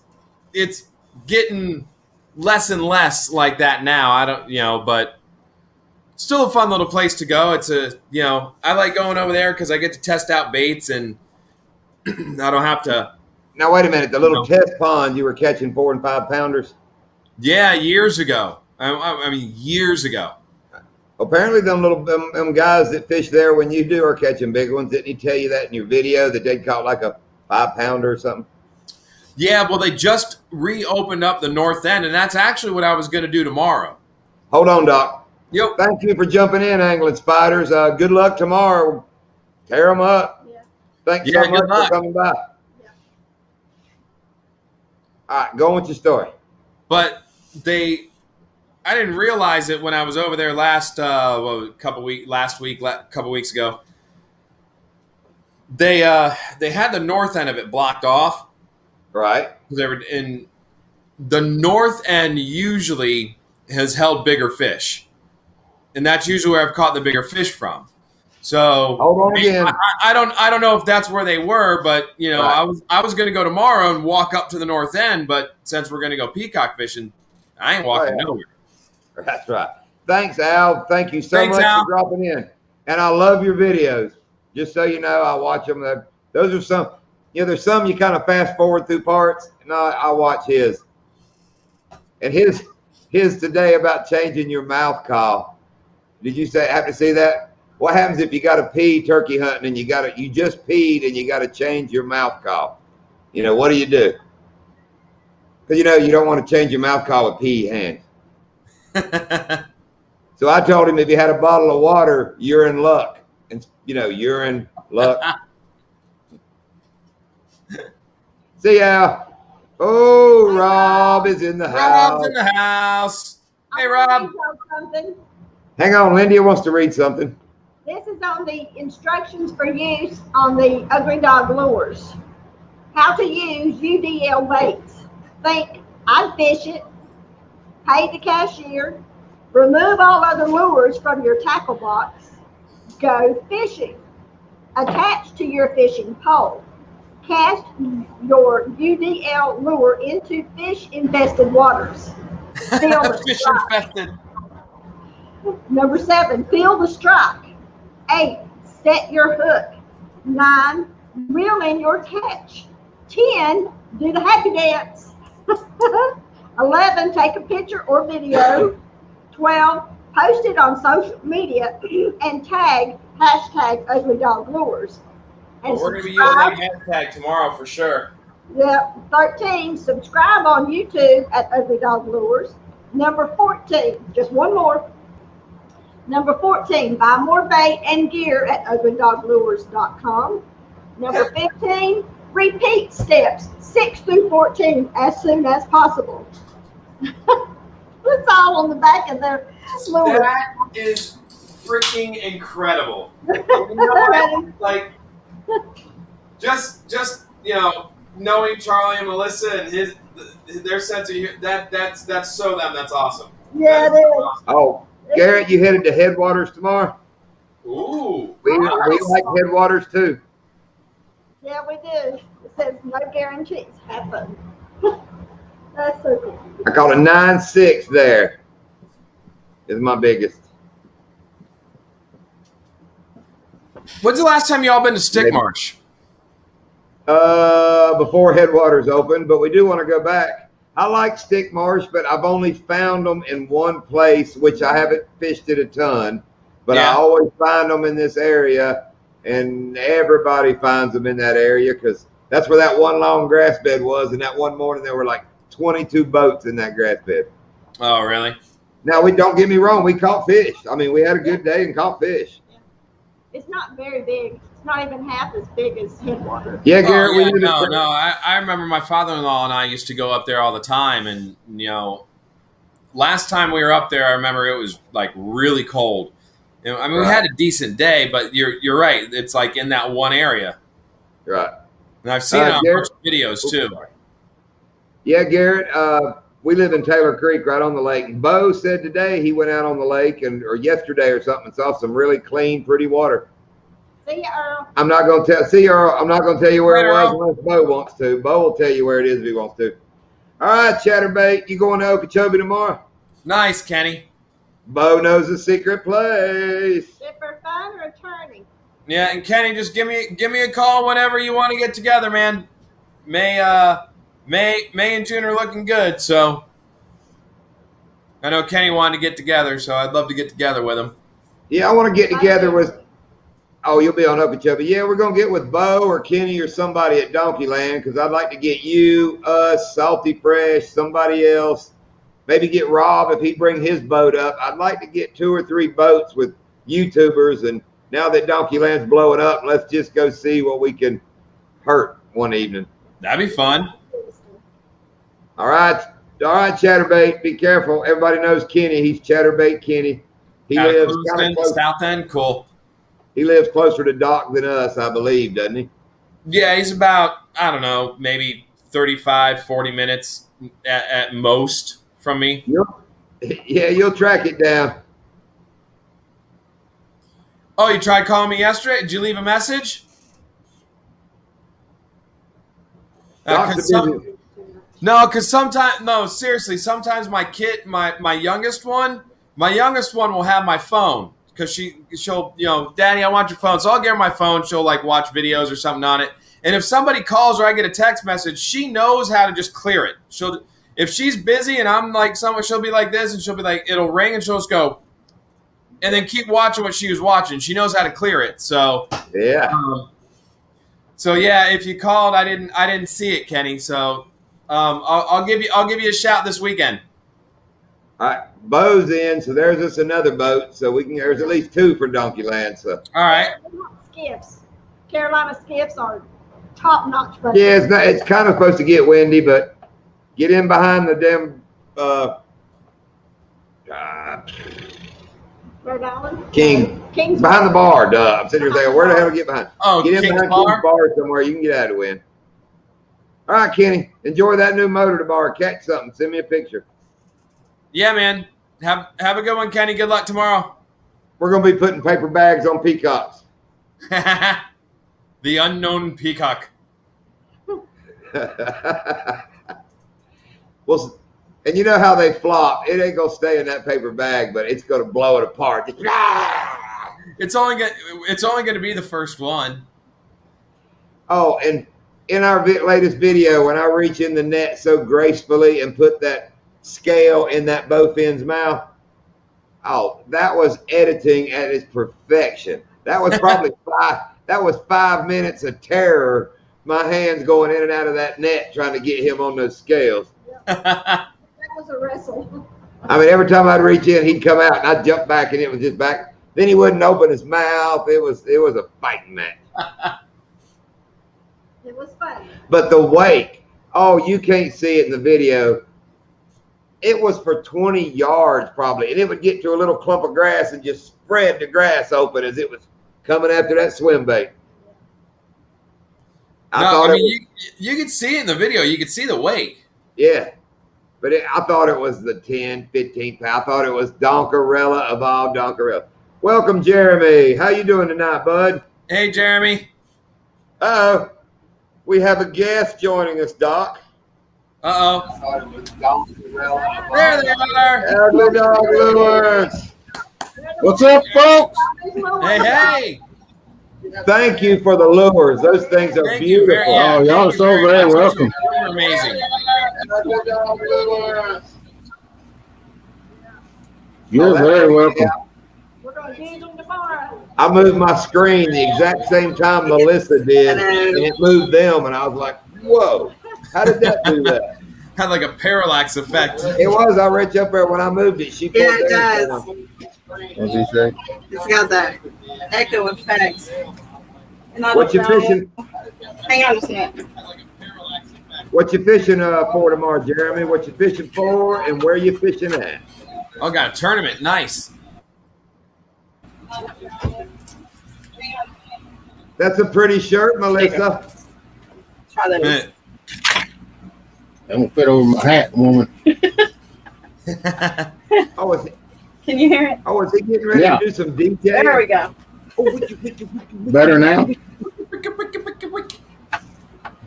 getting less and less like that now. I don't, but still a fun little place to go. It's I like going over there because I get to test out baits, and I don't have to. Now wait a minute. The little test pond you were catching 4 and 5 pounders. Yeah, years ago. I mean, years ago. Apparently, them guys that fish there when you do are catching big ones. Didn't he tell you that in your video that they caught like a 5 pounder or something? Yeah, well, they just reopened up the north end, and that's actually what I was going to do tomorrow. Hold on, Doc. Yep. Thank you for jumping in, Angling Spiders. Good luck tomorrow. Tear them up. Yeah. Thanks so much for coming by. Yeah. All right, go on with your story. But I didn't realize it when I was over there last couple weeks ago. They had the north end of it blocked off. Right. Because they were in the north end usually has held bigger fish, and that's usually where I've caught the bigger fish from. So hold on again. I don't know if that's where they were, but right. I was going to go tomorrow and walk up to the north end, but since we're going to go peacock fishing, I ain't walking nowhere. That's right. Thanks, Al. Thank you so much Al. for dropping in. And I love your videos. Just so you know, I watch them. Those are some. There's some you kind of fast forward through parts, and I watch his. And his today about changing your mouth call. Did you happen to see that? What happens if you got to pee turkey hunting and you just peed and you got to change your mouth call? What do you do? Because you don't want to change your mouth call with pee hands. So I told him if you had a bottle of water, you're in luck. And you're in luck. See ya. Oh, Rob is in the house. Rob's in the house. Hey, Rob. Hang on, Lindy wants to read something. This is on the instructions for use on the Ugly Dog lures. How to use UDL baits. Think, I'd fish it, pay the cashier, Remove all other lures from your tackle box. Go fishing. Attached to your fishing pole. Cast your UDL lure into fish-infested waters. Feel the Fish strike. infested. Number 7, feel the strike. 8, set your hook. 9, reel in your catch. 10, do the happy dance. 11, take a picture or video. 12, post it on social media and tag hashtag ugly dog lures. And Well, we're going to be using that hashtag tomorrow for sure. Yep. 13, subscribe on YouTube at Ugly Dog Lures. Number 14, just one more. Number 14, buy more bait and gear at uglydoglures.com. Number 15, repeat steps 6 through 14 as soon as possible. It's all on the back of their lure. That is freaking incredible. You know what? Like, just knowing Charlie and Melissa and their sense of humor, that's so them. That's awesome. Yeah, it is. Awesome. Oh, Garrett, you headed to Headwaters tomorrow? Ooh, We like Headwaters too. Yeah, we do. It says no guarantees. Have fun. That's so cool. I caught a 9.6 there. Is my biggest. When's the last time y'all been to Stick Maybe. Marsh? Before Headwaters opened, but we do want to go back. I like Stick Marsh, but I've only found them in one place, which I haven't fished it a ton, but I Yeah. always find them in this area, and everybody finds them in that area because that's where that one long grass bed was, and that one morning there were like 22 boats in that grass bed. Oh, really? Now, don't get me wrong, we caught fish. I mean, we had a good day and caught fish. It's not very big. It's not even half as big as Headwater. Yeah, Garrett, we did no. it. I remember my father-in-law and I used to go up there all the time, and last time we were up there, I remember it was like really cold. I mean, we had a decent day, but you're right. It's like in that one area, Right. and I've seen it on Garrett, videos too. Yeah, Garrett, we live in Taylor Creek right on the lake. Bo said today he went out on the lake or yesterday or something and saw some really clean, pretty water. See ya, Earl. I'm not going to tell. See, Earl, I'm not going to tell you where it was Earl. unless Bo wants to. Bo will tell you where it is if he wants to. All right, Chatterbait, you going to Okeechobee tomorrow? Nice, Kenny. Bo knows the secret place. If for fun or attorney. Yeah, and Kenny, just give me a call whenever you want to get together, man. May and June are looking good, so I know Kenny wanted to get together, so I'd love to get together with him. Yeah, I want to get together with. Oh, you'll be on Okeechobee. Yeah, we're going to get with Bo or Kenny or somebody at Donkeyland because I'd like to get you, us, Salty Fresh, somebody else. Maybe get Rob if he'd bring his boat up. I'd like to get 2 or 3 boats with YouTubers. And now that Donkeyland's blowing up, let's just go see what we can hurt one evening. That'd be fun. All right, Chatterbait. Be careful. Everybody knows Kenny. He's Chatterbait Kenny. He Out of lives kind Clewiston, of close. South End, cool. He lives closer to Doc than us, I believe, doesn't he? Yeah, he's about, I don't know, maybe 35, 40 minutes at most from me. You'll track it down. Oh, you tried calling me yesterday? Did you leave a message? Doc's a busy. No, seriously, sometimes my kid, my youngest one will have my phone because she'll, Daddy, I want your phone. So I'll give her my phone. She'll like watch videos or something on it. And if somebody calls or I get a text message, she knows how to just clear it. If she's busy and I'm like someone, she'll be like this and she'll be like, it'll ring and she'll just go, and then keep watching what she was watching. She knows how to clear it. So Yeah. So yeah, if you called, I didn't see it, Kenny. So I'll give you a shout this weekend. All right. Bo's in, so there's us another boat. So there's at least 2 for Donkeyland. So All right. Skiffs. Carolina skiffs are top-notch boats. yeah, it's kind of supposed to get windy, but get in behind the damn Rhode Island? King's behind the bar. Duh. I'm sitting here saying, where the hell to get behind? Oh, Get in King's behind Bar? King's Bar somewhere. You can get out of the wind. All right, Kenny. Enjoy that new motor tomorrow. Catch something. Send me a picture. Yeah, man. Have a good one, Kenny. Good luck tomorrow. We're going to be putting paper bags on peacocks. The unknown peacock. Well, and you know how they flop. It ain't going to stay in that paper bag, but it's going to blow it apart. It's only going to be the first one. Oh, and in our latest video, when I reach in the net so gracefully and put that scale in that bowfin's mouth, oh, that was editing at its perfection. That was probably 5 minutes of terror. My hands going in and out of that net trying to get him on those scales. That was a wrestle. I mean, every time I'd reach in, he'd come out, and I'd jump back, and it was just back. Then he wouldn't open his mouth. It was a fighting match. It was fun. But the wake, oh, you can't see it in the video. It was for 20 yards probably, and it would get to a little clump of grass and just spread the grass open as it was coming after that swim bait. You could see it in the video. You could see the wake. Yeah, but I thought it was the 10, 15 pound. I thought it was Donkerella of all Donkerella. Welcome, Jeremy. How you doing tonight, bud? Hey, Jeremy. Uh-oh. We have a guest joining us, Doc. Uh-oh. I thought it was Donkerella. There they are. Howdy, Dog Lewis. What's up, folks? Hey. Thank you for the lures. Those things are Thank you beautiful. Oh, y'all are so very welcome. You're amazing. You're very welcome. We're going to use them tomorrow. I moved my screen the exact same time Melissa did, and it moved them, and I was like, whoa, how did that do that? Had like a parallax effect. It was. I reached up there when I moved it. She pulled Yeah, it down. does. What's he say? It's got that echo effect. And I What you don't know- fishing? Hang on just a minute. What you fishing for tomorrow, Jeremy? What you fishing for, and where you fishing at? Oh, got a tournament. Nice. That's a pretty shirt, Melissa. Try that. Man. That won't fit over my hat, woman. Oh, is Can you hear it? he getting ready Yeah. to do some DJ? There we go. Better now?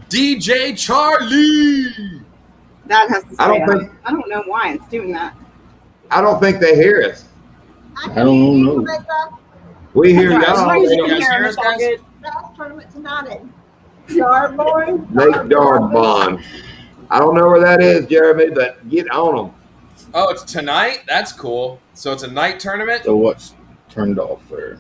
DJ Charlie. That has to stay I don't on. think- I don't know why it's doing that. I don't think they hear us. I don't know. We hear That's all right. As long y'all. as you You can guys hear hear it, us, it's all guys? good. Last tournament tonight at Darborn. Lake Darbon. I don't know where that is, Jeremy, but get on them. Oh, it's tonight? That's cool. So it's a night tournament? So what's turned off there?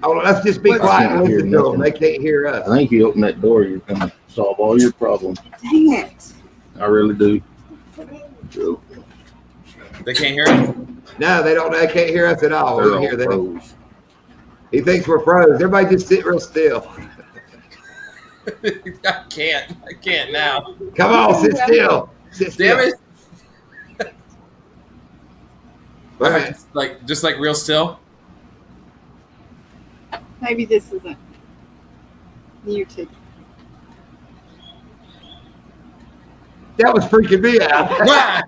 Oh, let's just be What? quiet and I can't listen hear to them. They nothing. can't hear us. I think you open that door, you're going to solve all your problems. Dang it. I really do. They can't hear it? No, they don't. They can't hear us at all. We They're don't all hear them. froze. He thinks we're froze. Everybody just sit real still. I can't now. Come on, sit still. Sit still. Damn it. All right. Just like real still. Maybe this isn't muted. That was freaking me out. Wah!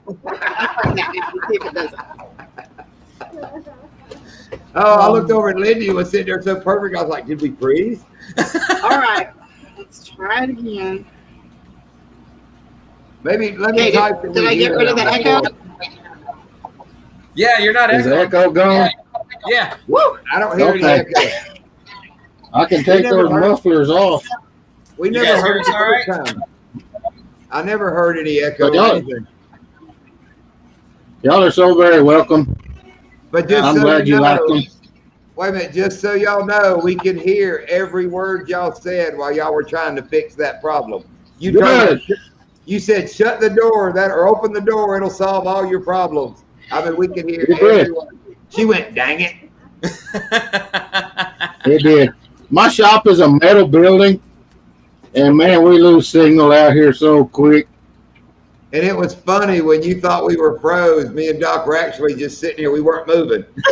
Now, see if it doesn't. Oh, I looked over at Lindy who was sitting there so perfect. I was like, did we freeze? All right. Let's try it again. Maybe let me Okay, type it. did I get rid of the echo? Yeah, you're not Is the echoing. echo gone? Yeah. Woo! I don't hear any Okay. echo. I can take never those heard- mufflers off. We You never guys hear heard us it the all right? first time. I never heard any echo. But or y'all- anything. Y'all are so very welcome. But just I'm so glad you know, like them. wait a minute, just so y'all know, we can hear every word y'all said while y'all were trying to fix that problem. You told Good. us, you said shut the door or open the door, it'll solve all your problems. I mean, we can hear You did. every word. She went, dang it. It did. My shop is a metal building, and man, we lose signal out here so quick. And it was funny when you thought we were froze. Me and Doc were actually just sitting here. We weren't moving. We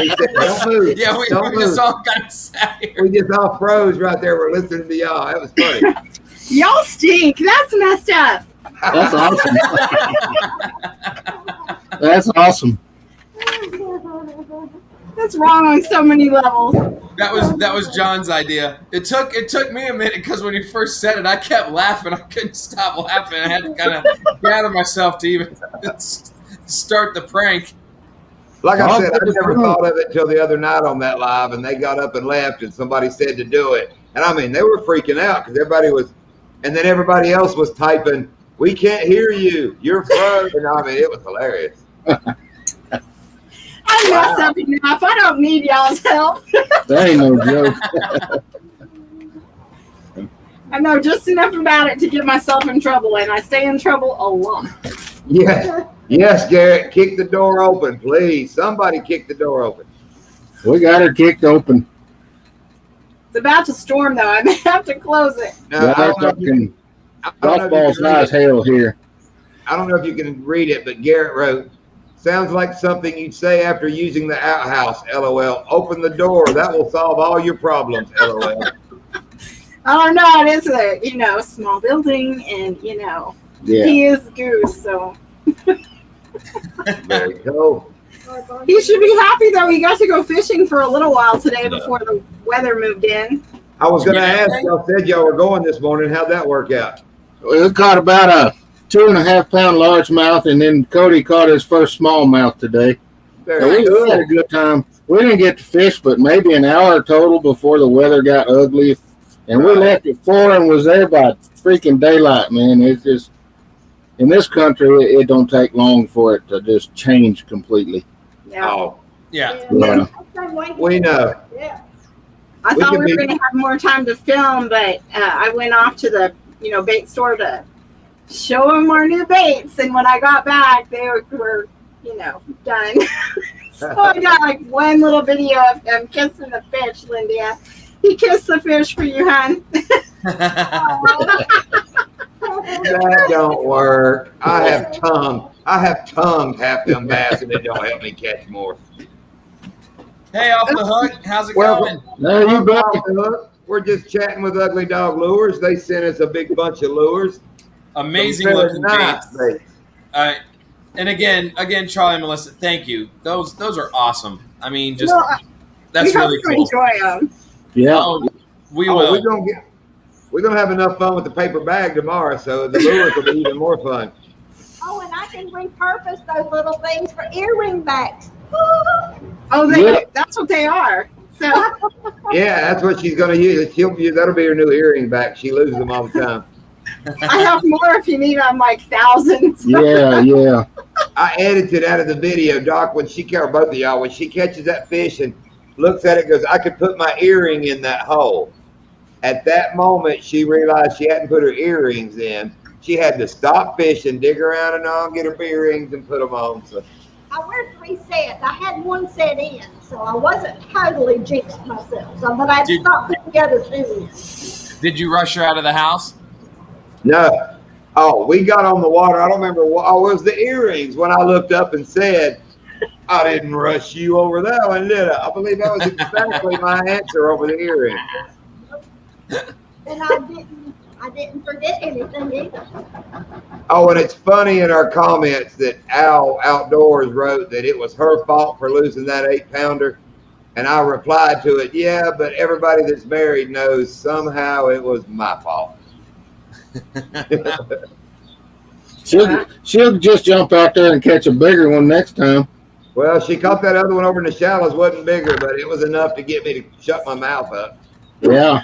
said, don't move. Yeah, we Don't just move. all got sat here. We just all froze right there. We're listening to y'all. That was funny. Y'all stink. That's messed up. That's awesome. That's awesome. That's wrong on so many levels. That was John's idea. It took me a minute because when he first said it, I kept laughing. I couldn't stop laughing. I had to kind of gather myself to even start the prank. Like I said, I never thought of it till the other night on that live, and they got up and left, and somebody said to do it. And I mean, they were freaking out because everybody was, and then everybody else was typing, "We can't hear you. You're frozen." I mean, it was hilarious. I mess up enough. I don't need y'all's help. That ain't no joke. I know just enough about it to get myself in trouble, and I stay in trouble a lot. Yes, yes, Garrett, kick the door open, please. Somebody kick the door open. We got her kicked open. It's about to storm, though. I may have to close it. No, I don't know if you- I don't know Golf if you ball's can read high as it. hell here. I don't know if you can read it, but Garrett wrote, "Sounds like something you'd say after using the outhouse, LOL. Open the door. That will solve all your problems, LOL." Oh, no, it is a, small building, and, Yeah. he is Goose, so. There you go. He should be happy, though. He got to go fishing for a little while today before the weather moved in. I was going to Yeah. ask, y'all said y'all were going this morning. How'd that work out? We caught about a 2.5 pound largemouth, and then Cody caught his first smallmouth today. Very So we good. had a good time. We didn't get to fish, but maybe an hour total before the weather got ugly. And we left at 4 and was there by freaking daylight, man. It's just, in this country, it don't take long for it to just change completely. Yeah. Oh, Yeah. Yeah. we know. Yeah. I We thought could we were be- going to have more time to film, but I went off to the, bait store to show them our new baits. And when I got back, they were done. So I got like one little video of him kissing the fish, Lindia. He kissed the fish for you, hon. That don't work. I have tongued half them bass, and it don't help me catch more. Hey, off the hook. How's it Well, going? No, you bet. We're just chatting with Ugly Dog Lures. They sent us a big bunch of lures. Amazing Some very looking nice baits. baits. And again, Charlie and Melissa, thank you. Those are awesome. I mean, just Well, that's we really hope you cool. enjoy them. Yeah. Oh, we Oh, will. we're gonna have enough fun with the paper bag tomorrow, so the lures will be even more fun. Oh, and I can repurpose those little things for earring backs. Oh, Yeah. that's what they are. So Yeah, that's what she's gonna use. That'll be her new earring back. She loses them all the time. I have more if you need them, like thousands. Yeah, yeah. I edited out of the video, Doc, when she both of y'all, when she catches that fish and looks at it, goes, "I could put my earring in that hole." At that moment, she realized she hadn't put her earrings in. She had to stop fishing, dig around and all, get her earrings and put them on. So I wear 3 sets. I had 1 set in, so I wasn't totally jinxed myself. So, but I Did- stopped putting the other 2 in. Did you rush her out of the house? no. Oh, we got on the water. I don't remember what. Oh, it was the earrings when I looked up and said, "I didn't rush you over that one, did I?" I believe that was exactly my answer over the earring. And I didn't forget anything either. Oh, and it's funny in our comments that Al Outdoors wrote that it was her fault for losing that 8-pounder. And I replied to it, "Yeah, but everybody that's married knows somehow it was my fault." She'll just jump out there and catch a bigger one next time. Well, she caught that other one over in the shallows, wasn't bigger, but it was enough to get me to shut my mouth up. Yeah.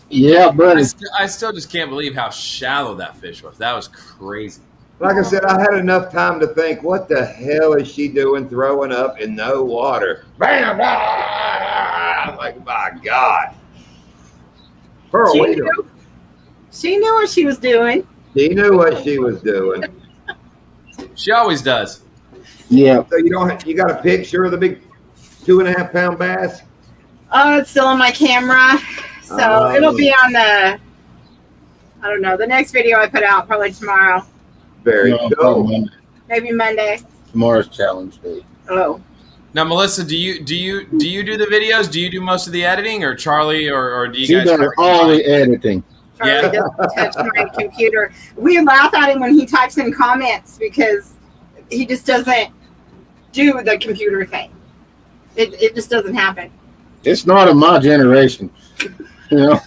Yeah, buddy. I still just can't believe how shallow that fish was. That was crazy. Like I said, I had enough time to think, what the hell is she doing throwing up in no water? Bam! Ah! I'm like, my God. Pearl, She what are you doing? knew. She knew what she was doing. She knew what she was doing. She always does. Yeah. So you got a picture of the big 2.5 pound bass? Oh, it's still on my camera. So Oh. it'll be on the next video I put out probably tomorrow, Very No, cool. Monday. maybe Monday. Tomorrow's challenge day. Oh, Now, Melissa, do you do the videos? Do you do most of the editing, or Charlie, or do you She guys? does all the editing. Charlie Yeah. doesn't touch my computer. We laugh at him when he types in comments because he just doesn't. do the computer thing. It just doesn't happen. It's not in my generation. You know.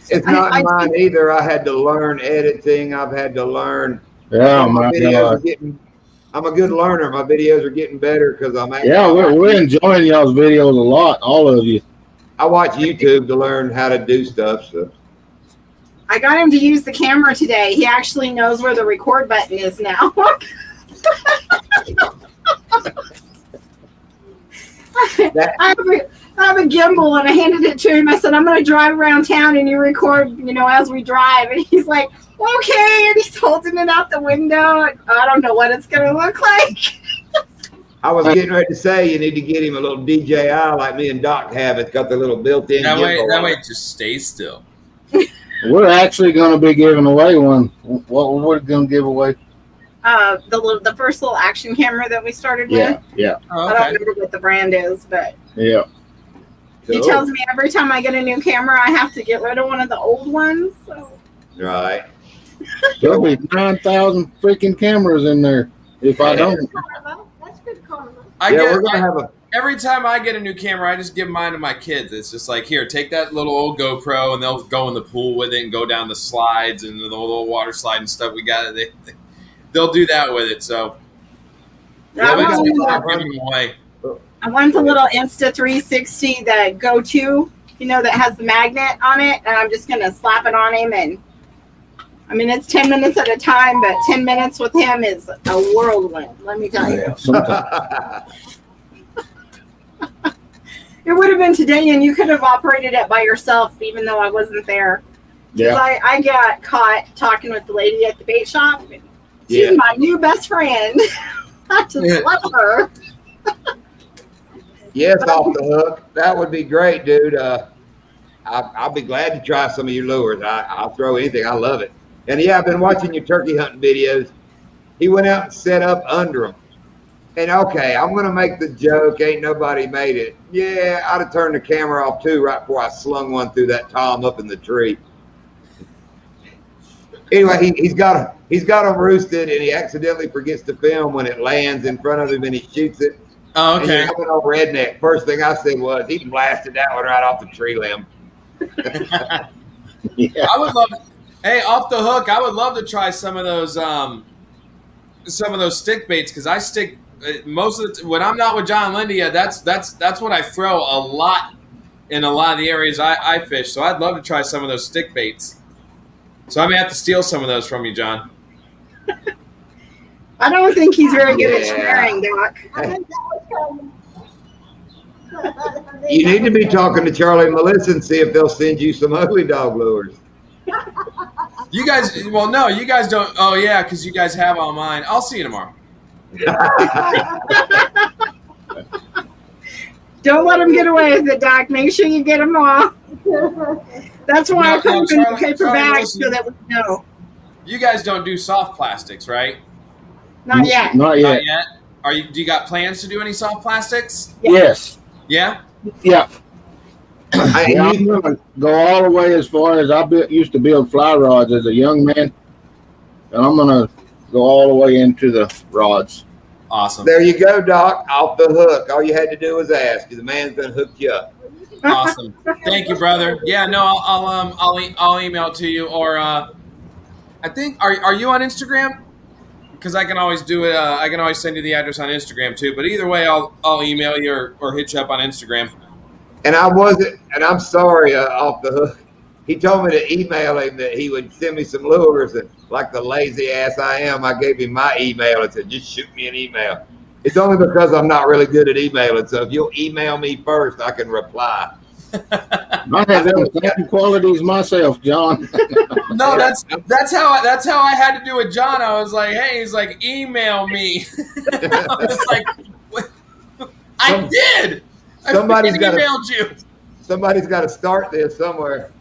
It's not mine either. I had to learn editing. I've had to learn. Yeah, my my videos God. are getting. I'm a good learner. My videos are getting better because I'm. Yeah, we're enjoying y'all's videos a lot, all of you. I watch YouTube to learn how to do stuff. So. I got him to use the camera today. He actually knows where the record button is now. I have a gimbal and I handed it to him. I said, I'm going to drive around town and you record, as we drive. And he's like, okay. And he's holding it out the window. And I don't know what it's going to look like. I was getting ready to say you need to get him a little DJI like me and Doc have. It's got the little built-in. That way it just stays still. We're actually going to be giving away one. What we're going to give away? The first little action camera that we started with. Yeah. Oh, I don't remember what the brand is, but Yeah. he tells me every time I get a new camera, I have to get rid of one of the old ones. So. Right. There'll be 9,000 freaking cameras in there if I don't. That's good karma. We're gonna have a. Every time I get a new camera, I just give mine to my kids. It's just like, here, take that little old GoPro, and they'll go in the pool with it and go down the slides and the little water slide and stuff we got. They'll do that with it. So I give want them away. the little Insta 360 that go-to, that has the magnet on it, and I'm just gonna slap it on him. And I mean, it's 10 minutes at a time, but 10 minutes with him is a whirlwind. Let me tell you. It would have been today, and you could have operated it by yourself, even though I wasn't there. Yeah. I got caught talking with the lady at the bait shop. She's my new best friend. I just love her. Yes, off the hook. That would be great, dude. I'll be glad to try some of your lures. I'll throw anything. I love it. And I've been watching your turkey hunting videos. He went out and set up under them. And okay, I'm going to make the joke. Ain't nobody made it. Yeah, I'd have turned the camera off too right before I slung one through that tom up in the tree. Anyway, he's got them roosted, and he accidentally forgets to film when it lands in front of him, and he shoots it. Oh, okay. And he's coming on redneck. First thing I said was he blasted that one right off the tree limb. Yeah. I would love. Hey, off the hook, I would love to try some of those stick baits because I stick most of the when I'm not with John Lindy. That's what I throw a lot in a lot of the areas I fish. So I'd love to try some of those stick baits. So I may have to steal some of those from you, John. I don't think he's very good at swearing, Doc. I think that was coming. You need to be talking to Charlie and Melissa and see if they'll send you some ugly dog lures. You guys, well, no, you guys don't. Oh, yeah, because you guys have all mine. I'll see you tomorrow. Don't let him get away with it, Doc. Make sure you get them all. That's why I put them in the paper bags so that we know. You guys don't do soft plastics, right? Not yet. Not yet. Not yet. Do you got plans to do any soft plastics? Yes. Yeah. Yeah. I'm going to go all the way as far as used to build fly rods as a young man, and I'm going to go all the way into the rods. Awesome. There you go, Doc. Off the hook. All you had to do was ask. The man's done hooked you up. Awesome. Thank you, brother. Yeah, no, I'll email it to you, or I think are you on Instagram? Because I can always do it. I can always send you the address on Instagram too. But either way, I'll email you or hit you up on Instagram. And I wasn't, and I'm sorry, off the hook. He told me to email him that he would send me some lures, and like the lazy ass I am, I gave him my email and said, just shoot me an email. It's only because I'm not really good at emailing. So if you'll email me first, I can reply. I have them same qualities myself, John. No, that's how I had to do with John. I was like, hey, he's like, email me. I was like, what? I did. Somebody's I got emailed you. Somebody's got to start this somewhere.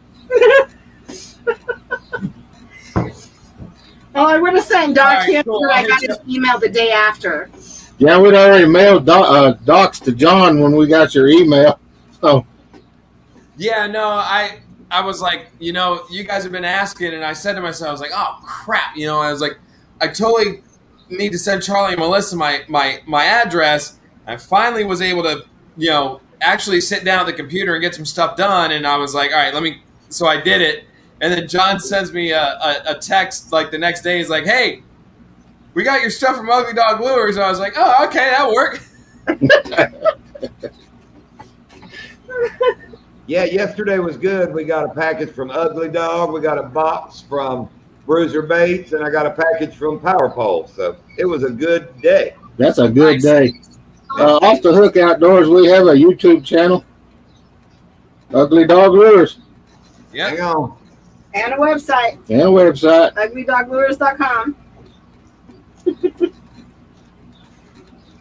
Well, I would have sent Doc All right, him, cool. but I got his email the day after. Yeah, we'd already mailed docs to John when we got your email. So Yeah, no, I was like, you guys have been asking, and I said to myself, I was like, oh crap, I was like, I totally need to send Charlie and Melissa my address. I finally was able to, actually sit down at the computer and get some stuff done. And I was like, all right, so I did it. And then John sends me a text like the next day. He's like, hey, we got your stuff from Ugly Dog Lures. And I was like, oh, okay, that'll work. Yeah, yesterday was good. We got a package from Ugly Dog. We got a box from Bruiser Baits, and I got a package from Power Pole. So it was a good day. That's a good Nice. day. Off the Hook Outdoors, we have a YouTube channel. Ugly Dog Lures. Hang Yeah. on. And a website, And a website. uglydoglures.com.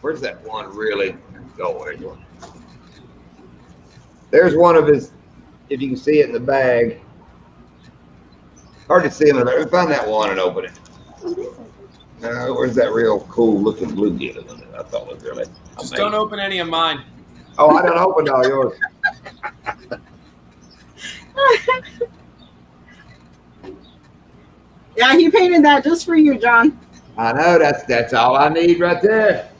Where's that one really? Oh, there's one. There's one of his, if you can see it in the bag. Hard to see him in there. Find that one and open it. Where's that real cool looking bluegill? I thought it was really. Just amazing. don't open any of mine. Oh, I done opened all yours. Yeah, he painted that just for you, John. I know, that's all I need right there.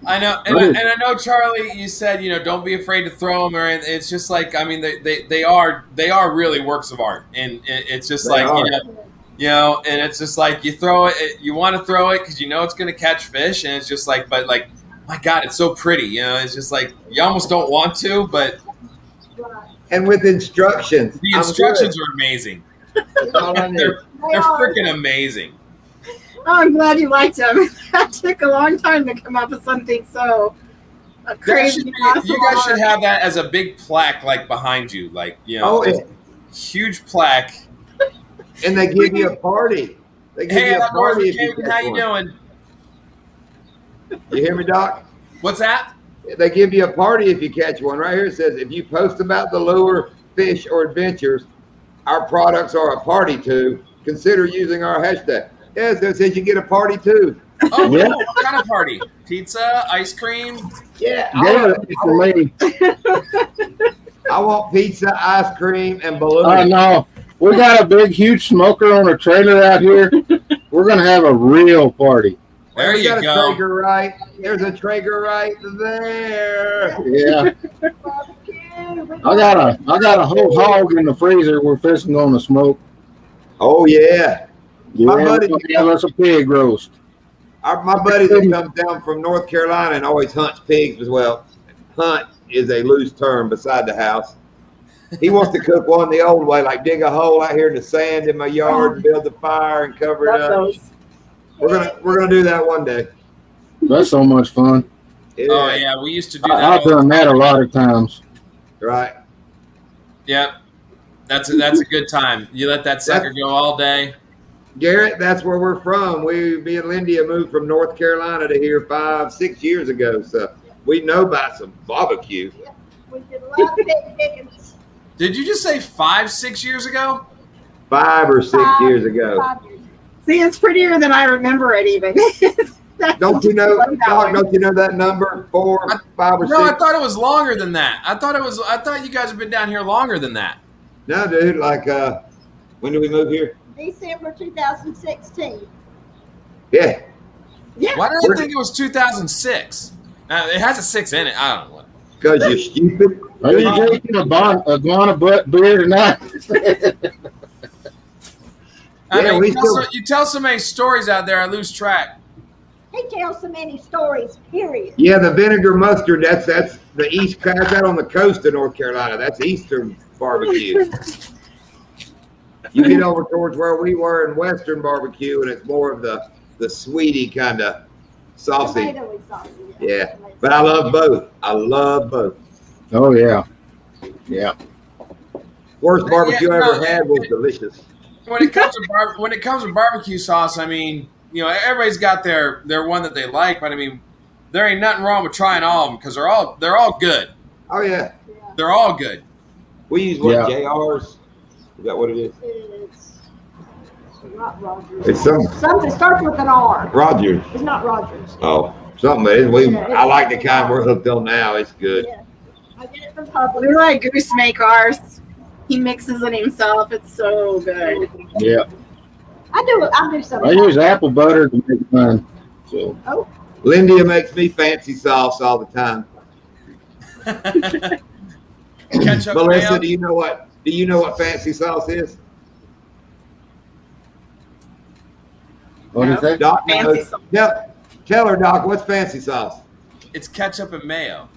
I know, and I know, Charlie. You said don't be afraid to throw them, or it's just like they are really works of art, and it's just They are. and it's just like you throw it, you want to throw it because it's going to catch fish, and it's just like, but like, my God, it's so pretty, it's just like you almost don't want to, but And with instructions. the instructions are amazing. That's all I need. They're freaking amazing. Oh, I'm glad you liked him. That took a long time to come up with something so That crazy. should be, awesome. you guys should have that as a big plaque, like behind you, like Oh, just huge plaque. and they give you a party. They give Hey, you a party if you Caden, catch how you one. doing? You hear me, Doc? What's that? They give you a party if you catch one. Right here it says, if you post about the lure, fish, or adventures our products are a party to, consider using our hashtag. Yes, it says you get a party too. Oh, Yeah. cool. What kind of party? Pizza, ice cream? Yeah, Yeah, for me. I want pizza, ice cream, and balloons. I know. We got a big, huge smoker on a trailer out here. We're going to have a real party. There We you got a go. Traeger right. There's a Traeger right there. Yeah. Barbecue. I got a whole hog in the freezer we're fixing on the smoke. Oh yeah. Yeah, My we're buddy- gonna have us a pig roast. My buddy that comes down from North Carolina and always hunts pigs as well. Hunt is a loose term beside the house. He wants to cook one the old way, like dig a hole out here in the sand in my yard and build the fire and cover it Love up. those. We're gonna do that one day. That's so much fun. Oh, yeah, we used to do that. I've all the done that a time. lot of times. Right. Yep. That's a good time. You let that sucker go all day. Garrett, that's where we're from. Me and Lindy moved from North Carolina to here 5-6 years ago. So we know about some barbecue. We did a lot of pig pickings. Did you just say 5-6 years ago? 5 or 6 years ago. 5 years. See, it's prettier than I remember it even. Don't you know, Love that Doc, one. don't you know that number? 4, 5 or 6? No, I thought it was longer than that. I thought you guys have been down here longer than that. No, dude, like, when did we move here? December 2016. Yeah. Yeah. Why did I think it was 2006? It has a 6 in it. I don't know. Because you're stupid. Are you drinking a guana butt beer tonight? I Yeah, mean, we still- you tell so many stories out there, I lose track. He tells so many stories, period. Yeah, the vinegar mustard, that's the east, that's out on the coast of North Carolina. That's Eastern barbecue. You get over towards where we were in Western barbecue, and it's more of the sweetie kind of saucy. Tomatoey sauce. Yeah, but I love both. I love both. Oh, yeah. Yeah. Worst barbecue I Yeah, ever had was delicious. When it comes to barbecue sauce, I mean, everybody's got their one that they like, but I mean, there ain't nothing wrong with trying all of them because they're all good. Oh yeah, They're all good. we use what, Yeah. JR's? Is that what it is? It's not Rogers. It's Something starts with an R. Rogers. It's not Rogers. Oh, something. I like the kind we're hooked on now. It's good. Yeah. I get it from We Publix. let Goose make ours. He mixes it himself. It's so good. Yeah. I do some. I use apple butter to make mine. So Lindia makes me fancy sauce all the time. Ketchup, Melissa, mayo. do you know what fancy sauce is? what is that? Doc Fancy knows. sauce. Tell her, Doc, what's fancy sauce? It's ketchup and mayo.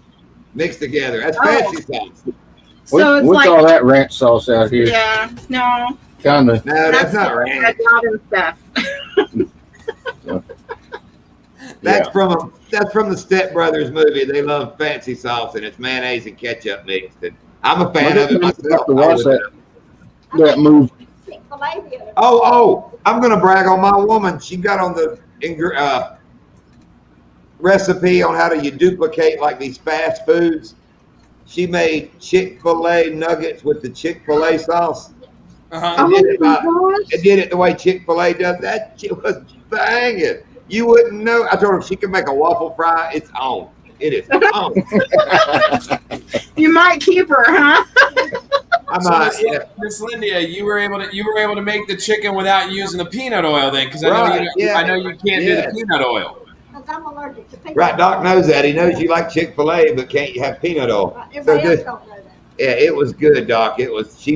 Mixed together. That's Oh. fancy sauce. So it's we like, call that ranch sauce out here. yeah, no, Kind of. No, that's not red ranch. dot and stuff. That's from the Step Brothers movie. They love fancy sauce, and it's mayonnaise and ketchup mixed. And I'm a fan of it myself. To watch that move. Chick-fil-A the other Oh, I'm gonna brag on my woman. She got on the recipe on how do you duplicate like these fast foods. She made Chick-fil-A nuggets with the Chick-fil-A sauce. Uh-huh. It did it the way Chick-fil-A does. That shit was banging. You wouldn't know. I told her she could make a waffle fry. It's on. It is on. You might keep her, huh? I'm So not. Miss Lindia, you were able to make the chicken without using the peanut oil then, because I know Right, yeah. I know you can't do the peanut oil. because I'm allergic to peanut. Right, Doc knows that. He knows you like Chick-fil-A, but can't you have peanut oil? Everybody So else good. don't know that. Yeah, it was good, Doc. It was. She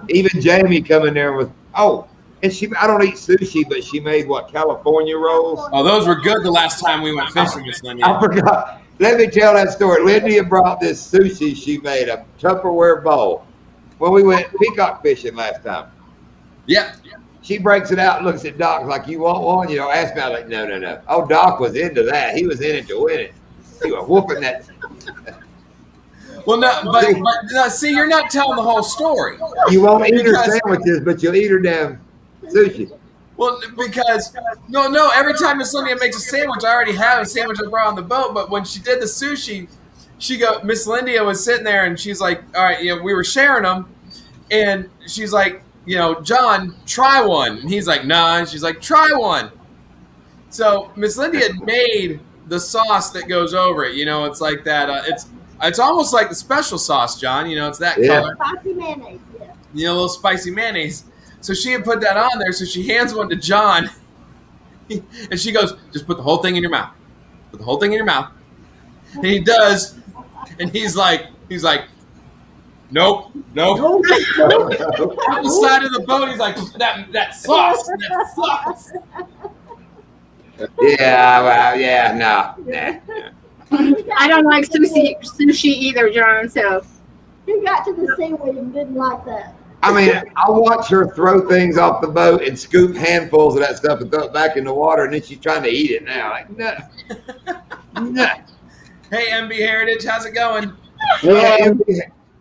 even Jamie coming there with. Oh, and I don't eat sushi, but she made what, California rolls? Oh, those were good the last time we went fishing, Miss Lindia. I forgot. Let me tell that story. Lydia brought this sushi she made, a Tupperware bowl, when we went peacock fishing last time. Yeah. She breaks it out and looks at Doc like, you want one? You know, ask me. I'm like, no. Oh, Doc was into that. He was in it to win it. He was whooping that. Well, no, but no, see, you're not telling the whole story. You won't eat her Because- sandwiches, but you'll eat her damn sushi. Well, because no. Every time Miss Lindia makes a sandwich, I already have a sandwich I brought on the boat. But when she did the sushi, Miss Lindia was sitting there and she's like, all right, we were sharing them, and she's like, John, try one, and he's like, nah, and she's like, try one. So Miss Lindia had made the sauce that goes over it. It's like that. It's almost like the special sauce, John. It's that color. Spicy mayonnaise, yeah. A little spicy mayonnaise. So she had put that on there. So she hands one to John, and she goes, "Just put the whole thing in your mouth. Put the whole thing in your mouth." And he does, and he's like, "Nope." On the side of the boat, he's like, "That sauce, that sauce." Yeah, well, yeah, no. I don't like sushi either, John. So Who got to the seaweed and didn't like that? I mean, I watch her throw things off the boat and scoop handfuls of that stuff and throw it back in the water, and then she's trying to eat it now. Like, no. Hey, MB Heritage, how's it going? Yeah,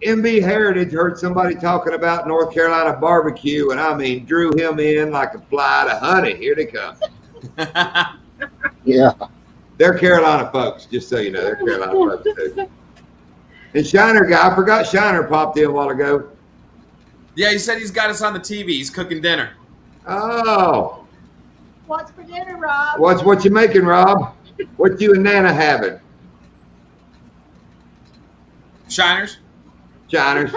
MB Heritage heard somebody talking about North Carolina barbecue, and I mean, drew him in like a fly to honey. Here they come. Yeah. They're Carolina folks, just so you know. They're Carolina folks, too. And Shiner guy, I forgot Shiner popped in a while ago. Yeah, he said he's got us on the TV. He's cooking dinner. Oh. What's for dinner, Rob? What you making, Rob? What you and Nana having? Shiners? Shiners.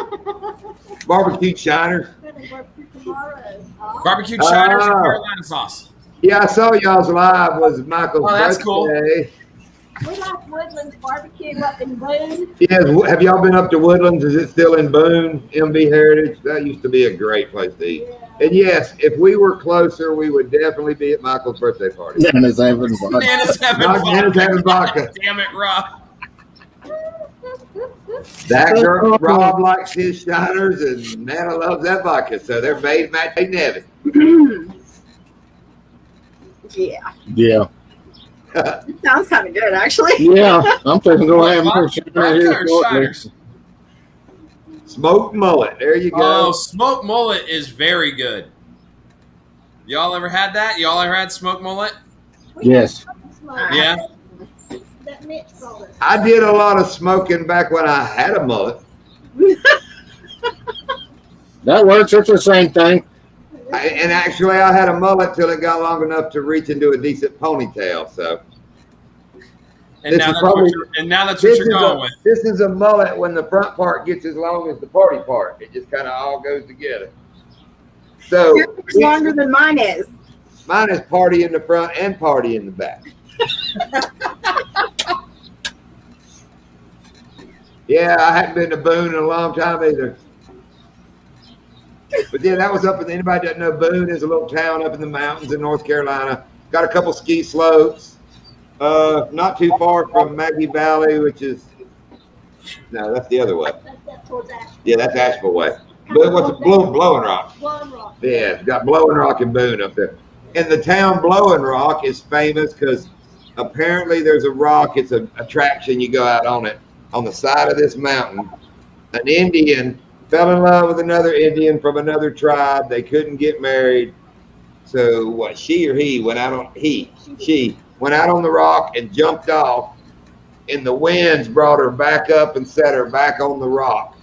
Barbecued shiners. Gonna work for tomorrow. Oh. Barbecued shiners and Carolina sauce. Yeah, I saw y'all's live was Michael's that's birthday. cool. We like Woodlands barbecue up in Boone. Yes, have y'all been up to Woodlands? Is it still in Boone, MB Heritage? That used to be a great place to eat. Yeah. And yes, if we were closer, we would definitely be at Michael's birthday party. Nana's having fun. Nana's having Nana's having vodka. Damn it, Rob. That girl, Rob likes his shiners, and Nana loves that vodka. So they're made match made in heaven. yeah, Yeah. it sounds kind of good actually. Yeah. I'm thinking go have more Vodka Shiner or here shortly. Shiners? Smoked mullet. There you go. Oh, smoked mullet is very good. Y'all ever had that? Y'all ever had smoked mullet? Yes. Yeah. That Mitch called us. I did a lot of smoking back when I had a mullet. That works. It's the same thing. And actually, I had a mullet till it got long enough to reach into a decent ponytail. So And This now is that's probably- what you're going with. This is a mullet when the front part gets as long as the party part. It just kind of all goes together. So Yours is longer than mine is. mine is party in the front and party in the back. Yeah, I hadn't been to Boone in a long time either. But yeah, that was up in, anybody doesn't know, Boone is a little town up in the mountains in North Carolina. Got a couple ski slopes. Not too far from Maggie Valley, which is, no, that's the other way. That's towards Asheville. Yeah, that's Asheville way. But what's it, Blowing Rock? Blowing Rock. Yeah, it's got Blowing Rock and Boone up there. And the town Blowing Rock is famous because apparently there's a rock, it's an attraction, you go out on it, on the side of this mountain. An Indian fell in love with another Indian from another tribe. They couldn't get married. So what, she went out on the rock and jumped off, and the winds brought her back up and set her back on the rock.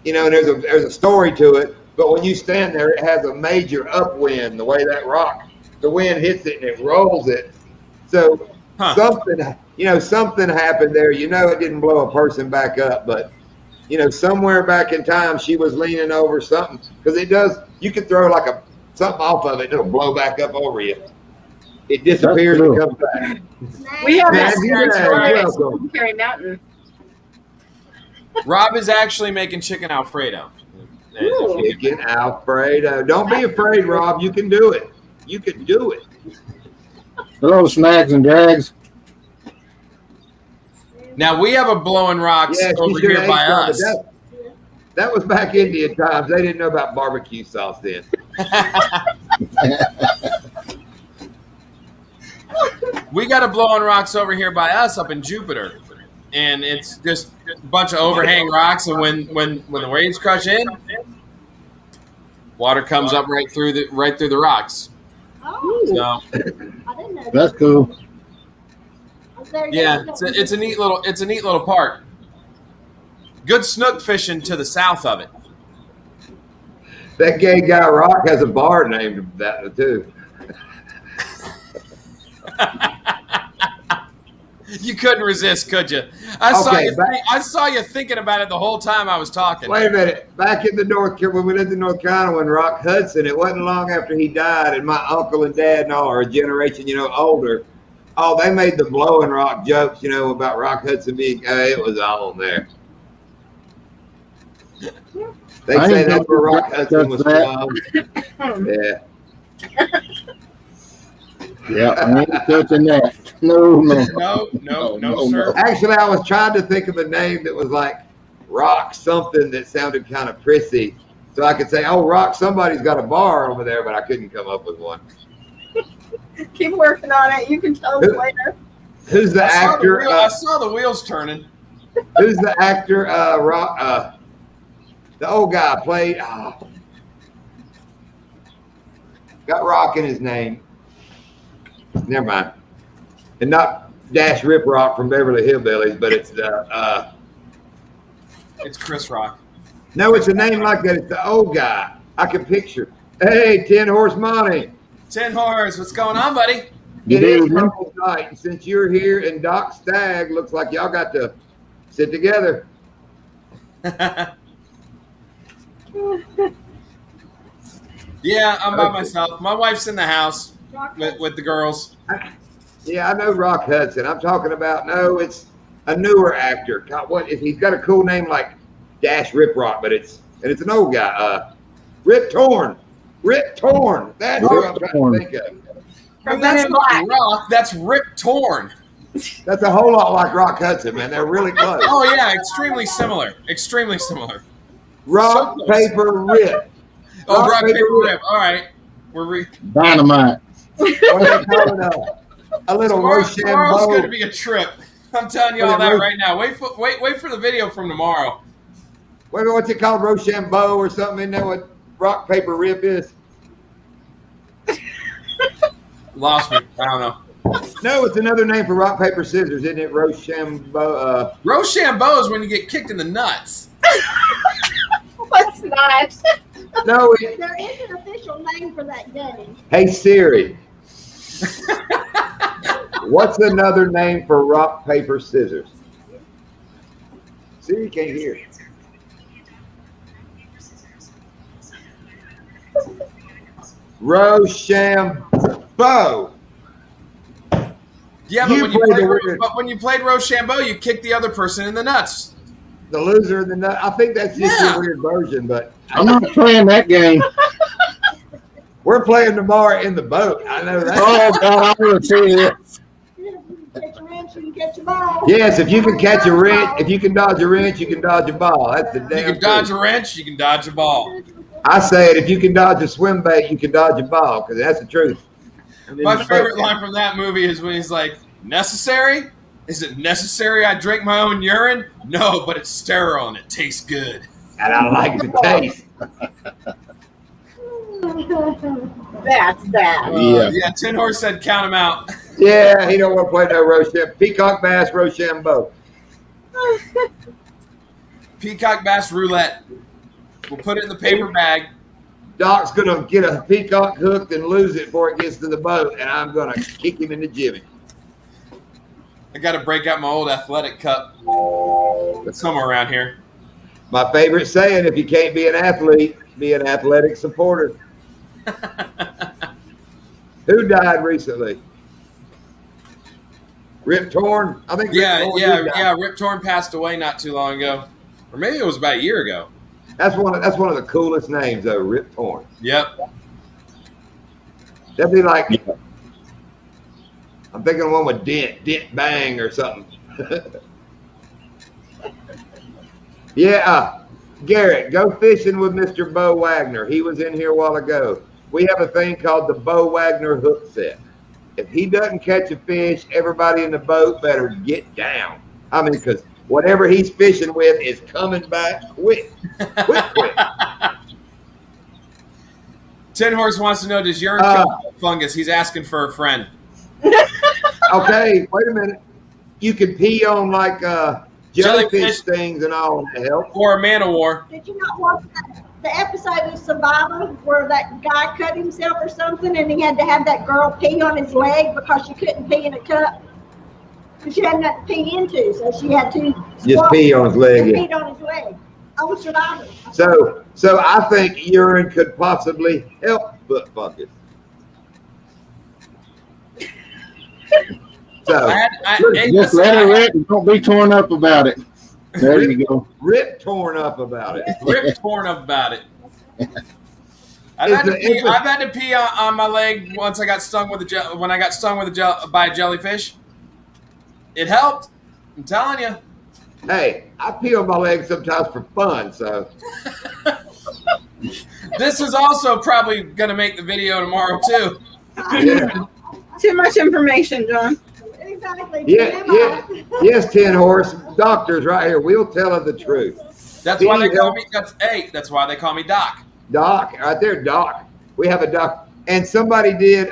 You know, and there's a story to it, but when you stand there, it has a major upwind, the way that rock, the wind hits it and it rolls it. So something happened there. You know, it didn't blow a person back up, but you know, somewhere back in time, she was leaning over something, because it does, you can throw like something off of it, it'll blow back up over you. It disappears and comes back. We have that Yeah, story at Carry Mountain. Rob is actually making chicken Alfredo. Ooh. Chicken Alfredo. Don't be afraid, Rob. You can do it. You can do it. Hello, snags and drags. Now we have a Blowing Rocks Yeah, over here by us. That was back Indian times. They didn't know about barbecue sauce then. We got a Blowing Rocks over here by us up in Jupiter, and it's just a bunch of overhang rocks. And when the waves crush in, water comes up right through the rocks. Oh, So I didn't know that. That's cool. yeah, it's a neat little park. Good snook fishing to the south of it. That gay guy Rock has a bar named that too. You couldn't resist, could you? I saw you thinking about it the whole time I was talking. Wait a minute. Back in the when we lived in North Carolina, when Rock Hudson, it wasn't long after he died, and my uncle and dad and all are a generation, older. Oh, they made the Blowing Rock jokes, about Rock Hudson being, it was all on there. They say that's where Rock Hudson was from. Yeah. Yeah, I ain't touching that. No, sir. Actually, I was trying to think of a name that was like Rock something that sounded kind of prissy. So I could say, oh, Rock, somebody's got a bar over there, but I couldn't come up with one. Keep working on it. You can tell us later. Who's the actor? I saw the wheels turning. Who's the actor? Rock. The old guy played. Got Rock in his name. Never mind. And not Dash Rip Rock from Beverly Hillbillies, but it's the. It's Chris Rock. No, it's a name like that. It's the old guy. I can picture. Hey, 10 Horse Monty. 10 Horse, what's going on, buddy? It is Purple night, and since you're here and Doc Stagg, looks like y'all got to sit together. Yeah, I'm by myself. My wife's in the house with the girls. Yeah, I know Rock Hudson. I'm talking about, no, it's a newer actor. God, what if he's got a cool name like Dash Rip Rock, but it's an old guy. Rip Torn. Rip Torn. That's who I'm trying to think of. That's not Rock. That's Rip Torn. That's a whole lot like Rock Hudson, man. They're really close. Oh yeah, extremely similar. Extremely similar. Rock, paper, rip. Oh, rock, paper, rip. All right, we're dynamite. What are they calling a little tomorrow's Rochambeau? going to be a trip. I'm telling you all that right now. Wait for the video from tomorrow. Wait, what's it called? Rochambeau or something? Isn't that what rock, paper, rip is? Lost me. I don't know. No, it's another name for rock, paper, scissors, isn't it? Rochambeau. Rochambeau is when you get kicked in the nuts. What's not? No, There is an official name for that game. Hey Siri. What's another name for rock, paper, scissors? Siri can't hear. Rochambeau. Yeah, but You when you, played played, the weird- but when you played Rochambeau, you kicked the other person in the nuts. The loser in the nut. I think that's just Yeah. a weird version, but I'm not playing that game. we're playing tomorrow in the boat. I know that. Oh God, I want to see it. Catch a wrench, you can catch a ball. Yes, if you can catch a wrench, if you can dodge a wrench, you can dodge a ball. That's the damn You can dodge truth. a wrench, you can dodge a ball. I say it, if you can dodge a swim bait, you can dodge a ball, because that's the truth. And then My the favorite boat- line from that movie is when he's like, necessary? Is it necessary I drink my own urine? No, but it's sterile and it tastes good. And I like the taste. That's bad. Yeah. Yeah, Tin Horse said count him out. Yeah, he don't want to play no Rochambeau. Peacock Bass Rochambeau. Peacock Bass Roulette. We'll put it in the paper bag. Doc's gonna get a peacock hooked and lose it before it gets to the boat, and I'm gonna kick him in the jimmy. I got to break out my old athletic cup. It's somewhere around here. My favorite saying: if you can't be an athlete, be an athletic supporter. Who died recently? Rip Torn. I think. Rip Torn did die. Rip Torn passed away not too long ago, or maybe it was about a year ago. That's one of the coolest names, though. Rip Torn. Yep. That'd be like. I'm thinking of one with Dent Bang or something. Yeah, Garrett, go fishing with Mr. Bo Wagner. He was in here a while ago. We have a thing called the Bo Wagner hook set. If he doesn't catch a fish, everybody in the boat better get down. I mean, because whatever he's fishing with is coming back quick. Quick. Tin Horse wants to know, does urine kill fungus? He's asking for a friend. Okay, wait a minute. You can pee on like jellyfish things and all that help. Or a man of war. Did you not watch the episode of Survivor where that guy cut himself or something and he had to have that girl pee on his leg because she couldn't pee in a cup? Because she had nothing to pee into, so she had to Just pee on his leg. and peed on his leg. On Survivor. So I think urine could possibly help foot fungus. So Just let it rip and don't be torn up about it. There you go. Rip torn up about it. Rip torn up about it. I've had to pee on my leg once I got stung with when I got stung with by a jellyfish. It helped. I'm telling you. Hey, I pee on my leg sometimes for fun, so. This is also probably going to make the video tomorrow, too. Yeah. Too much information, John. Exactly. Yes, Tin Horse. Doctors right here. We'll tell her the truth. That's why they call me. That's why they call me Doc. Doc, right there, Doc. We have a doc. And somebody did,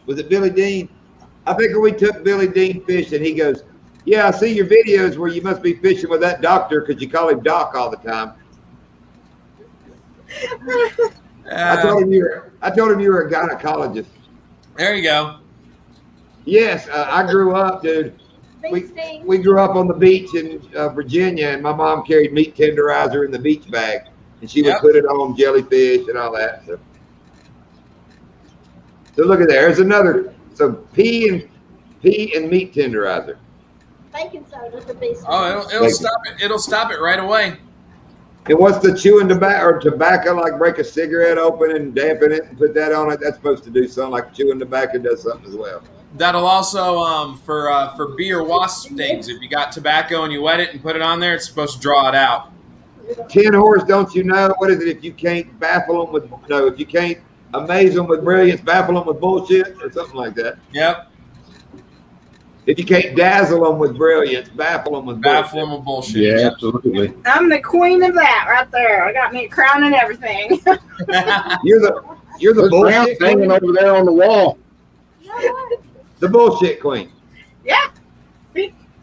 was it Billy Dean? I think we took Billy Dean fishing. He goes, yeah, I see your videos where you must be fishing with that doctor because you call him Doc all the time. I told him you were a gynecologist. There you go. Yes, I grew up, dude. We grew up on the beach in Virginia, and my mom carried meat tenderizer in the beach bag, and she would put it on jellyfish and all that. So look at there. There's another. So pea and meat tenderizer. Baking soda to be. Oh, it'll stop it. It'll stop it right away. And what's the chewing tobacco, like break a cigarette open and dampen it and put that on it? That's supposed to do something like chewing tobacco does something as well. That'll also for bee or wasp stings. If you got tobacco and you wet it and put it on there, it's supposed to draw it out. Tin Horse, don't you know? What is it? If you can't if you can't amaze them with brilliance, baffle them with bullshit or something like that. Yep. If you can't dazzle them with brilliance, baffle them with bullshit. Yeah, absolutely. I'm the queen of that right there. I got me a crown and everything. You're the bullshit queen. Hanging over there on the wall. The bullshit queen. Yeah.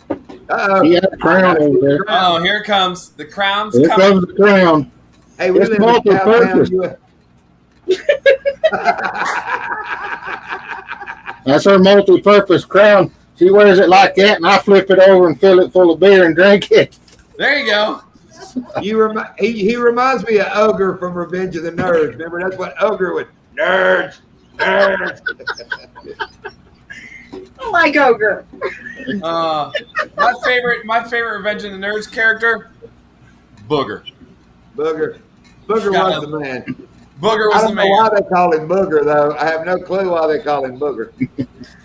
Uh-oh. He had a crown over there. Oh, here it comes. The crown's Here coming. comes the crown. Hey, we It's live in multi-purpose. Cowtown, That's her multi-purpose crown. She wears it like that, and I flip it over and fill it full of beer and drink it. There you go. He reminds me of Ogre from Revenge of the Nerds. Remember, that's what Ogre would. Nerds. I like Ogre. My favorite Revenge of the Nerds character, Booger. Booger was the man. Booger I was don't the know man. why they call him Booger, though. I have no clue why they call him Booger.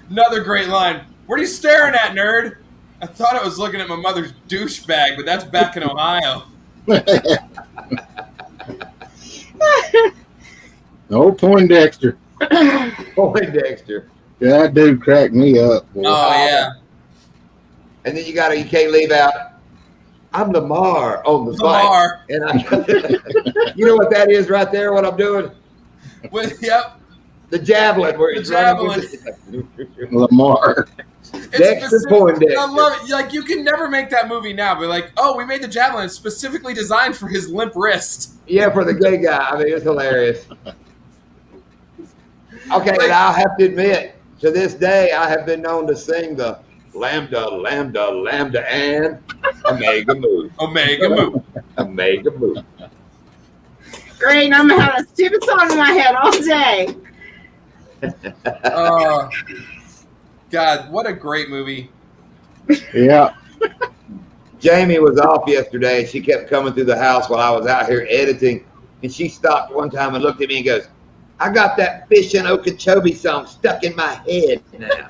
Another great line. What are you staring at, nerd? I thought I was looking at my mother's douchebag, but that's back in Ohio. Old Poindexter. Poindexter. That dude cracked me up. Boy. Oh, yeah. And then you can't leave out. I'm Lamar on the Lamar. bike. And you know what that is right there, what I'm doing? Yep. The javelin. Where it's javelin. Lamar. Dexter Poindexter. I love it. Like, you can never make that movie now, but like, oh, we made the javelin specifically designed for his limp wrist. Yeah, for the gay guy. I mean, it's hilarious. Okay, and I'll have to admit, to this day, I have been known to sing the Lambda, Lambda, Lambda, and Omega Mu. Omega Mu. Omega Mu. Great, I'm gonna have a stupid song in my head all day. God, what a great movie. Yeah. Jamie was off yesterday, and she kept coming through the house while I was out here editing, and she stopped one time and looked at me and goes, I got that Fish and Okeechobee song stuck in my head now.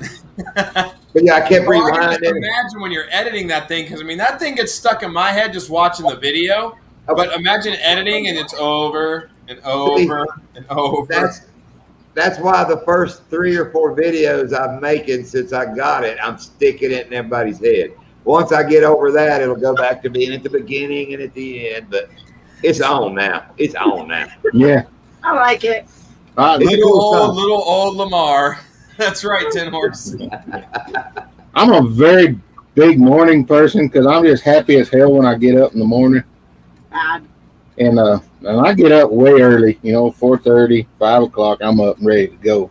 But yeah, I kept Well, I can just rewinding. imagine when you're editing that thing, because I mean, that thing gets stuck in my head just watching the video. But imagine editing and it's over and over and over. That's why the first 3 or 4 videos I'm making since I got it, I'm sticking it in everybody's head. Once I get over that, it'll go back to being at the beginning and at the end. But it's on now. It's on now. Yeah. I like it. Little old Lamar. That's right, Tin Horse. I'm a very big morning person because I'm just happy as hell when I get up in the morning. Bad. And I get up way early, 4:30, 5 o'clock. I'm up and ready to go.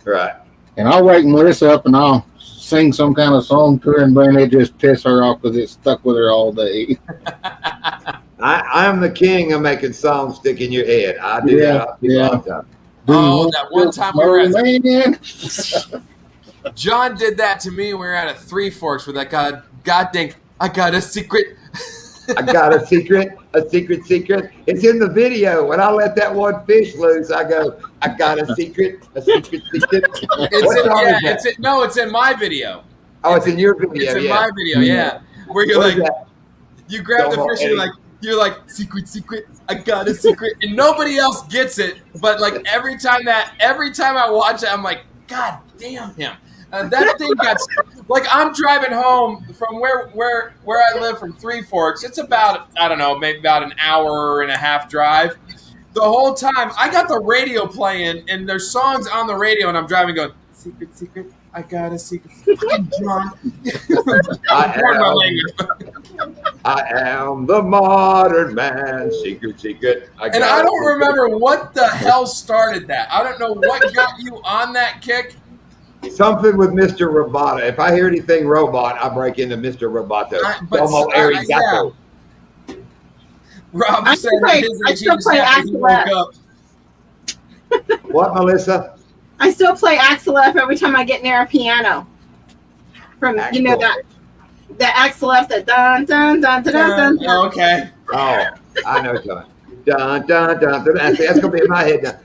Right. And I'll wake Melissa up and I'll sing some kind of song to her, and then it just piss her off because it's stuck with her all day. I'm the king of making songs stick in your head. I do that all the time. Oh, that one time we were at John did that to me when we were at a Three Forks with that God dang, I got a secret. I got a secret. It's in the video. When I let that one fish loose, I go, I got a secret. It's in my video. Oh, it's in your video. It's in my video, yeah. Where you're like, you grab the fish, and you're like, secret, I got a secret, and nobody else gets it. But like every time I watch it, I'm like, God damn him. That thing got like, I'm driving home from where I live from Three Forks. It's about, I don't know, maybe about an hour and a half drive. The whole time I got the radio playing, and there's songs on the radio, and I'm driving going, secret, I got a secret. John. I am the modern man. Secret. I don't remember what the hell started that. I don't know what got you on that kick. Something with Mr. Roboto. If I hear anything robot, I break into Mr. Roboto. Yeah. Rob said I still play Axel F. What, Melissa? I still play Axel F every time I get near a piano. From the Axel F, the dun dun dun dun dun dun. Okay. Oh, I know it's going. Dun dun dun dun. That's gonna be in my head now.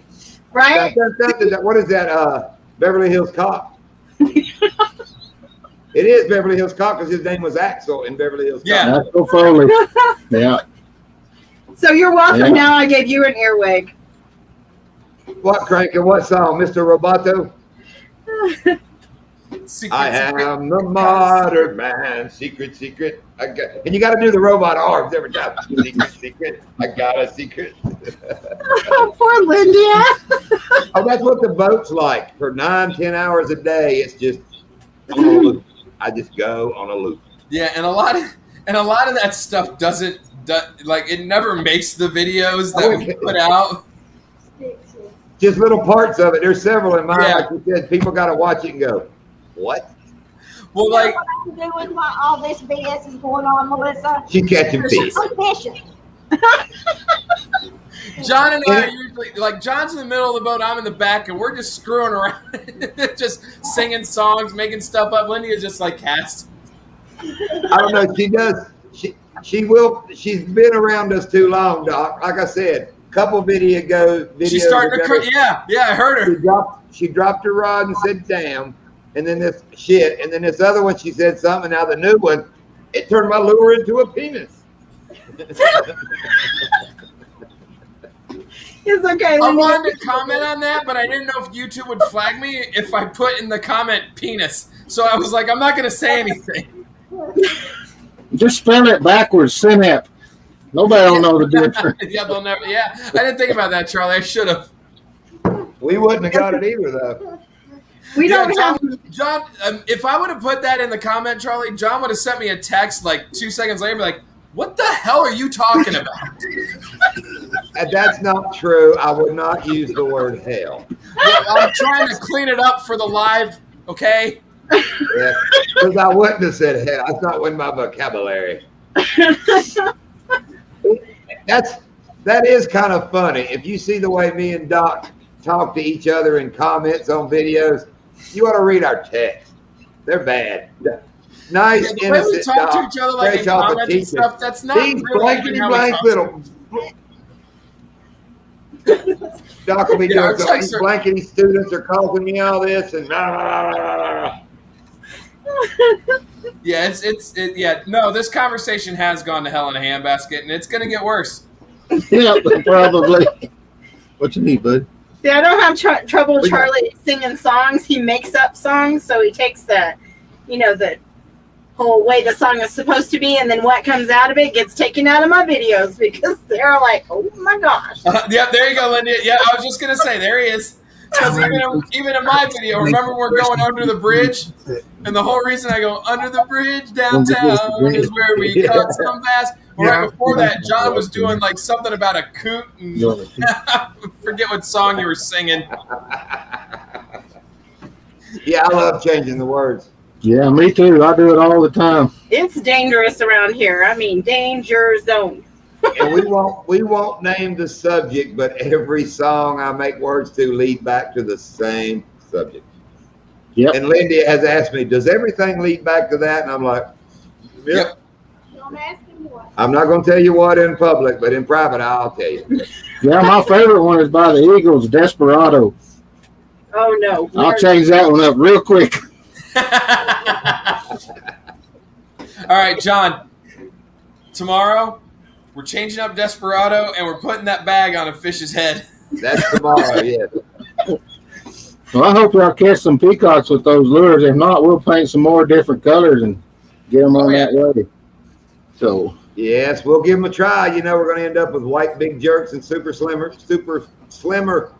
Right? Dun, dun, dun, dun. What is that? Beverly Hills Cop. It is Beverly Hills Cop because his name was Axel in Beverly Hills Cop. Yeah. Axel Foley. Yeah. So you're welcome. Now I gave you an earwig. What, Crank, and what song? Mr. Roboto? I am the modern man. Secret. And you got to do the robot arms every time. Secret. I got a secret. Oh, poor Lindia. Oh, that's what the boat's like. For 9-10 hours a day, it's just on a loop. I just go on a loop. Yeah, and a lot of that stuff doesn't it never makes the videos that we put out. Just little parts of it. There's several in mine. Yeah. Like you said, people got to watch it and go, what? Well, like, what I'm doing while all this BS is going on, Melissa? She's catching fish. I'm fishing. John and I are usually, like, John's in the middle of the boat, I'm in the back, and we're just screwing around, just singing songs, making stuff up. Lindy is just like cast. I don't know. She does. She will. She's been around us too long, Doc. Like I said, couple videos. She's starting to cook. Yeah, I heard her. She dropped her rod and said, "Damn!" And then this shit. And then this other one, she said something. Now the new one, it turned my lure into a penis. It's okay. I wanted to comment on that, but I didn't know if YouTube would flag me if I put in the comment penis. So I was like, I'm not going to say anything. Just spell it backwards, synap. Nobody will know the difference. Yeah, they'll never. Yeah, I didn't think about that, Charlie. I should have. We wouldn't have got it either, though. We don't have. John, if I would have put that in the comment, Charlie, John would have sent me a text like 2 seconds later, and be like, "What the hell are you talking about?" And that's not true. I would not use the word hell. Well, I'm trying to clean it up for the live. Okay. Yeah, because I wouldn't have said hell. That's not in my vocabulary. That is kind of funny. If you see the way me and Doc talk to each other in comments on videos, you ought to read our text. They're bad. Nice, Yeah, the way we innocent talk Doc. to each other like in comments and stuff, that's not These really even blankety how we blank talk. little. Doc will be Yeah, doing something. These text are- blankety students are causing me all this and blah, blah, blah, blah, blah. Yeah, yeah. No, this conversation has gone to hell in a handbasket, and it's gonna get worse. Yeah, probably. What you need, bud? See, I don't have trouble Charlie singing songs. He makes up songs, so he takes the whole way the song is supposed to be, and then what comes out of it gets taken out of my videos because they're like, oh my gosh. Yeah, there you go, Linda. Yeah, I was just gonna say, there he is. Because even in my video, remember we're going under the bridge, and the whole reason I go under the bridge downtown is where we caught some bass. Well, right before that, John was doing like something about a coot, and forget what song you were singing. Yeah, I love changing the words. Yeah, me too. I do it all the time. It's dangerous around here. I mean, danger zone. And we won't name the subject, but every song I make words to lead back to the same subject. Yep. And Lindy has asked me, does everything lead back to that? And I'm like, yep. Don't ask him what. I'm not going to tell you what in public, but in private, I'll tell you. Yeah, my favorite one is by the Eagles, Desperado. Oh no. I'll change that one up real quick. All right, John. Tomorrow, we're changing up Desperado, and we're putting that bag on a fish's head. That's tomorrow, yes. Well, I hope y'all catch some peacocks with those lures. If not, we'll paint some more different colors and get them on that way. So, Yes, we'll give them a try. You know, we're going to end up with white big jerks and super slimmer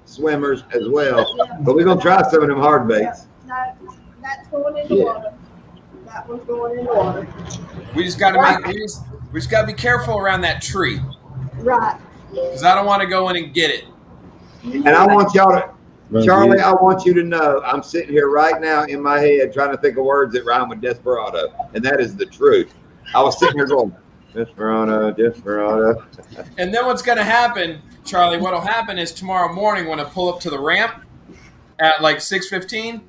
swimmers as well. But we're going to try some of them hard baits. No, that's going in the water. That one's going in the water. We just got to we just got to be careful around that tree, Right. because I don't want to go in and get it. And I want y'all to, Charlie, I want you to know, I'm sitting here right now in my head trying to think of words that rhyme with desperado. And that is the truth. I was sitting here going, desperado, desperado. And then what's going to happen, Charlie, what'll happen is tomorrow morning when I pull up to the ramp at like 6:15,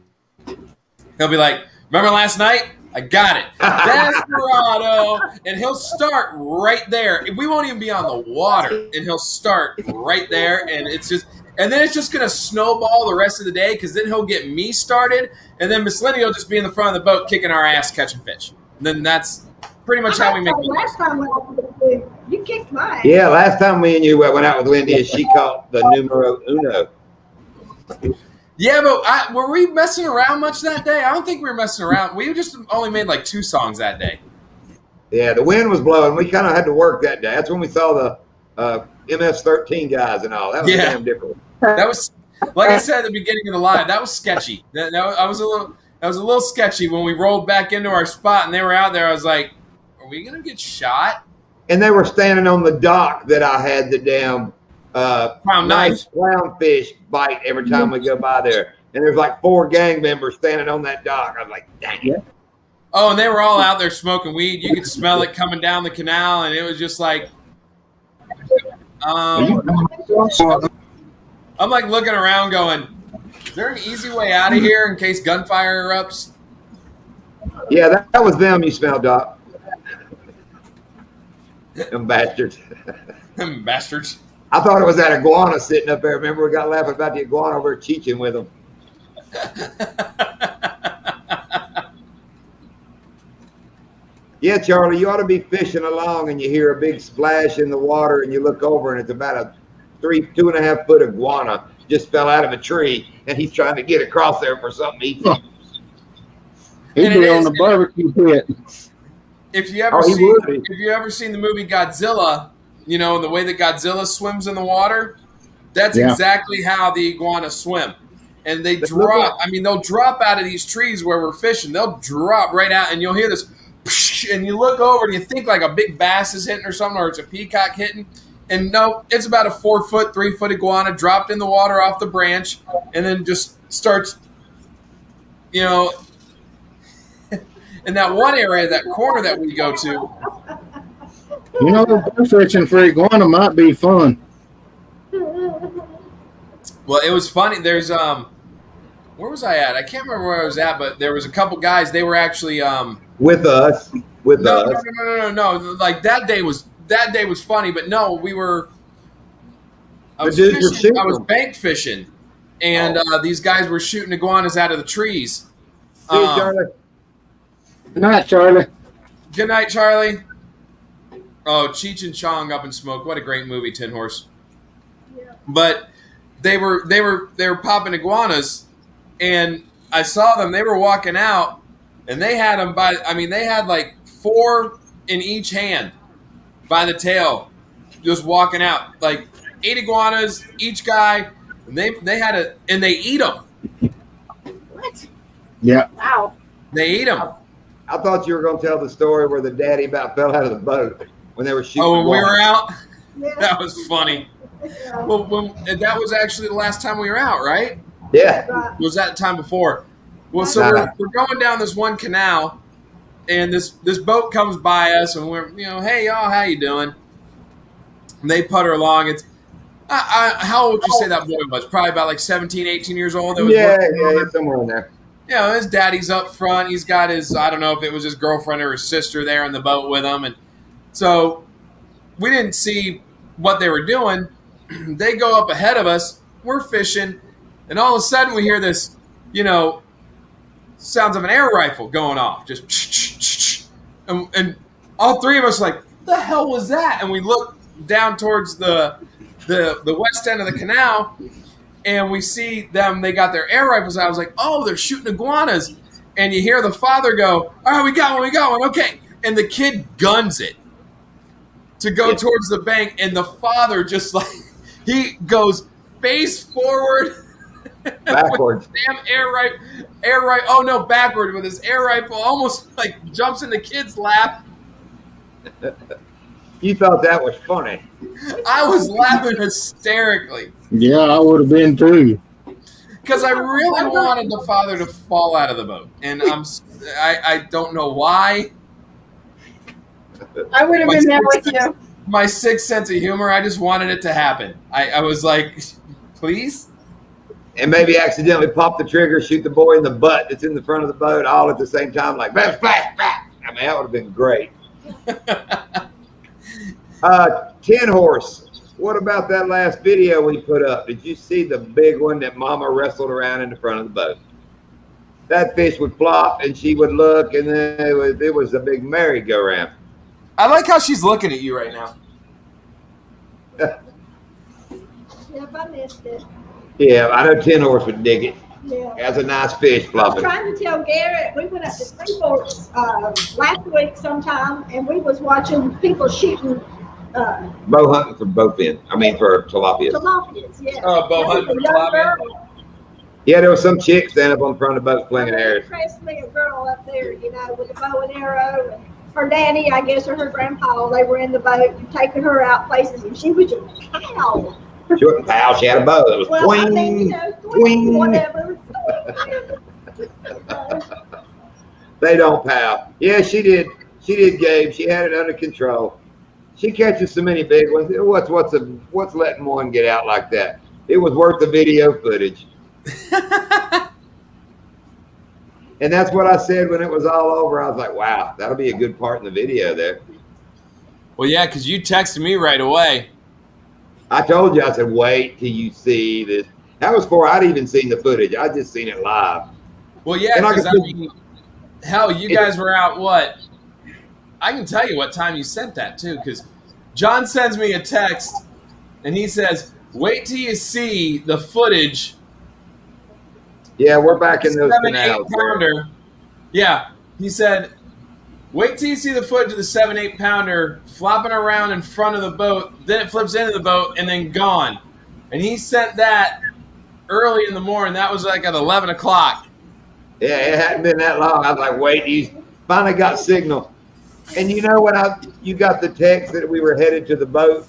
he'll be like, remember last night? I got it. Desperado. And he'll start right there. We won't even be on the water. And he'll start right there. And then it's just going to snowball the rest of the day, because then he'll get me started. And then Miss Lindy will just be in the front of the boat kicking our ass catching fish. And then that's pretty much how we make it. Last time we went to the food, you kicked my ass. Yeah, last time me and you went out with Lindy, she caught the numero uno. Yeah, but were we messing around much that day? I don't think we were messing around. We just only made like 2 songs that day. Yeah, the wind was blowing. We kind of had to work that day. That's when we saw the MS-13 guys and all. That was damn different. That was, like I said at the beginning of the live, that was sketchy. That was a little sketchy when we rolled back into our spot and they were out there. I was like, are we going to get shot? And they were standing on the dock that I had the damn nice clownfish bite every time we go by there. And there's like 4 gang members standing on that dock. I was like, dang it. Oh, and they were all out there smoking weed. You could smell it coming down the canal, and it was just like, I'm like looking around going, is there an easy way out of here in case gunfire erupts? Yeah, that was them you smelled, Doc. Them bastards. Them bastards. I thought it was that iguana sitting up there. Remember, we got laughing about the iguana over cheeching with them. Yeah, Charlie, you ought to be fishing along and you hear a big splash in the water and you look over and it's about a 2.5 foot iguana just fell out of a tree and he's trying to get across there for something to eat. He'd be on the barbecue pit. If you ever seen the movie Godzilla, you know, the way that Godzilla swims in the water, that's exactly how the iguanas swim. And they drop, I mean, they'll drop out of these trees where we're fishing. They'll drop right out and you'll hear this, and you look over and you think like a big bass is hitting or something, or it's a peacock hitting. And no, it's about a 4 foot, 3 foot iguana dropped in the water off the branch and then just starts, you know, in that one area, that corner that we go to. You know, bow fishing for iguana might be fun. Well, it was funny. There's where was I at? I can't remember where I was at, but there was a couple guys. They were actually with us. No. Like that day was funny, but no, we were. I was bank fishing, and these guys were shooting iguanas out of the trees. Charlie. Good night, Charlie. Good night, Charlie. Oh, Cheech and Chong Up in Smoke. What a great movie, Tin Horse. Yeah. But they were popping iguanas, and I saw them. They were walking out, and they had them they had like 4 in each hand by the tail, just walking out. Like 8 iguanas, each guy, and they eat them. What? Yeah. Wow. They eat them. I thought you were going to tell the story where the daddy about fell out of the boat when they were shooting. Oh, when we were out? Yeah. That was funny. Yeah. Well, that was actually the last time we were out, right? Yeah. Right. Was that the time before? Well, so we're going down this one canal, and this boat comes by us, and we're, you know, hey, y'all, how you doing? And they putter along. It's how old would you say that boy was? Probably about like 17, 18 years old. Yeah, somewhere in there. You know, his daddy's up front. He's got his, I don't know if it was his girlfriend or his sister there in the boat with him. And so we didn't see what they were doing. They go up ahead of us. We're fishing. And all of a sudden we hear this, you know, sounds of an air rifle going off. Just, and all 3 of us are like, the hell was that? And we look down towards the west end of the canal, and we see them, they got their air rifles out. I was like, oh, they're shooting iguanas. And you hear the father go, all right, we got one, okay. And the kid guns it to go towards the bank, and the father just like, he goes face forward. Backwards. Damn air rifle. Oh, no, backward with his air rifle, almost like jumps in the kid's lap. You thought that was funny. I was laughing hysterically. Yeah, I would have been too. Because I really wanted the father to fall out of the boat, and I don't know why. I would have been there with you. My sixth sense of humor, I just wanted it to happen. I was like, please? And maybe accidentally pop the trigger, shoot the boy in the butt that's in the front of the boat all at the same time, like, splash, splash. I mean, that would have been great. Tin Horse, what about that last video we put up? Did you see the big one that Mama wrestled around in the front of the boat? That fish would flop, and she would look, and then it was a big merry-go-round. I like how she's looking at you right now. Yep, I missed it. Yeah, I know Tin Horse would dig it. Yeah. That's a nice fish I was flopping. trying to tell Garrett, we went up to Three Forks last week sometime, and we was watching people shooting Bow hunting for bowfin. I mean, for tilapia. tilapias. Yeah. Oh, bow hunting for tilapia. Yeah, there was some chick standing up on the front of the boat flinging arrows. Impressed me, a girl up there, you know, with a bow and arrow. And her daddy, I guess, or her grandpa, they were in the boat taking her out places, and she was just pow. She wasn't pow, she had a bow. It was Well, I mean, you twing, know, twing. whatever. They don't, pal. Yeah, she did. She did, Gabe. She had it under control. She catches so many big ones. What's letting one get out like that? It was worth the video footage. And that's what I said when it was all over. I was like, wow, that'll be a good part in the video there. Well, yeah, because you texted me right away. I told you, I said, wait till you see this. That was before I'd even seen the footage. I just seen it live. Well, yeah, because I mean, hell, you guys were out what? I can tell you what time you sent that, too, because John sends me a text, and he says, wait till you see the footage. Yeah, we're back in those 7-8 pounder. Yeah, he said, wait till you see the footage of the 7-8 pounder flopping around in front of the boat, then it flips into the boat, and then gone. And he sent that early in the morning. That was like at 11 o'clock. Yeah, it hadn't been that long. I was like, wait, he's finally got signal. And you know when you got the text that we were headed to the boat?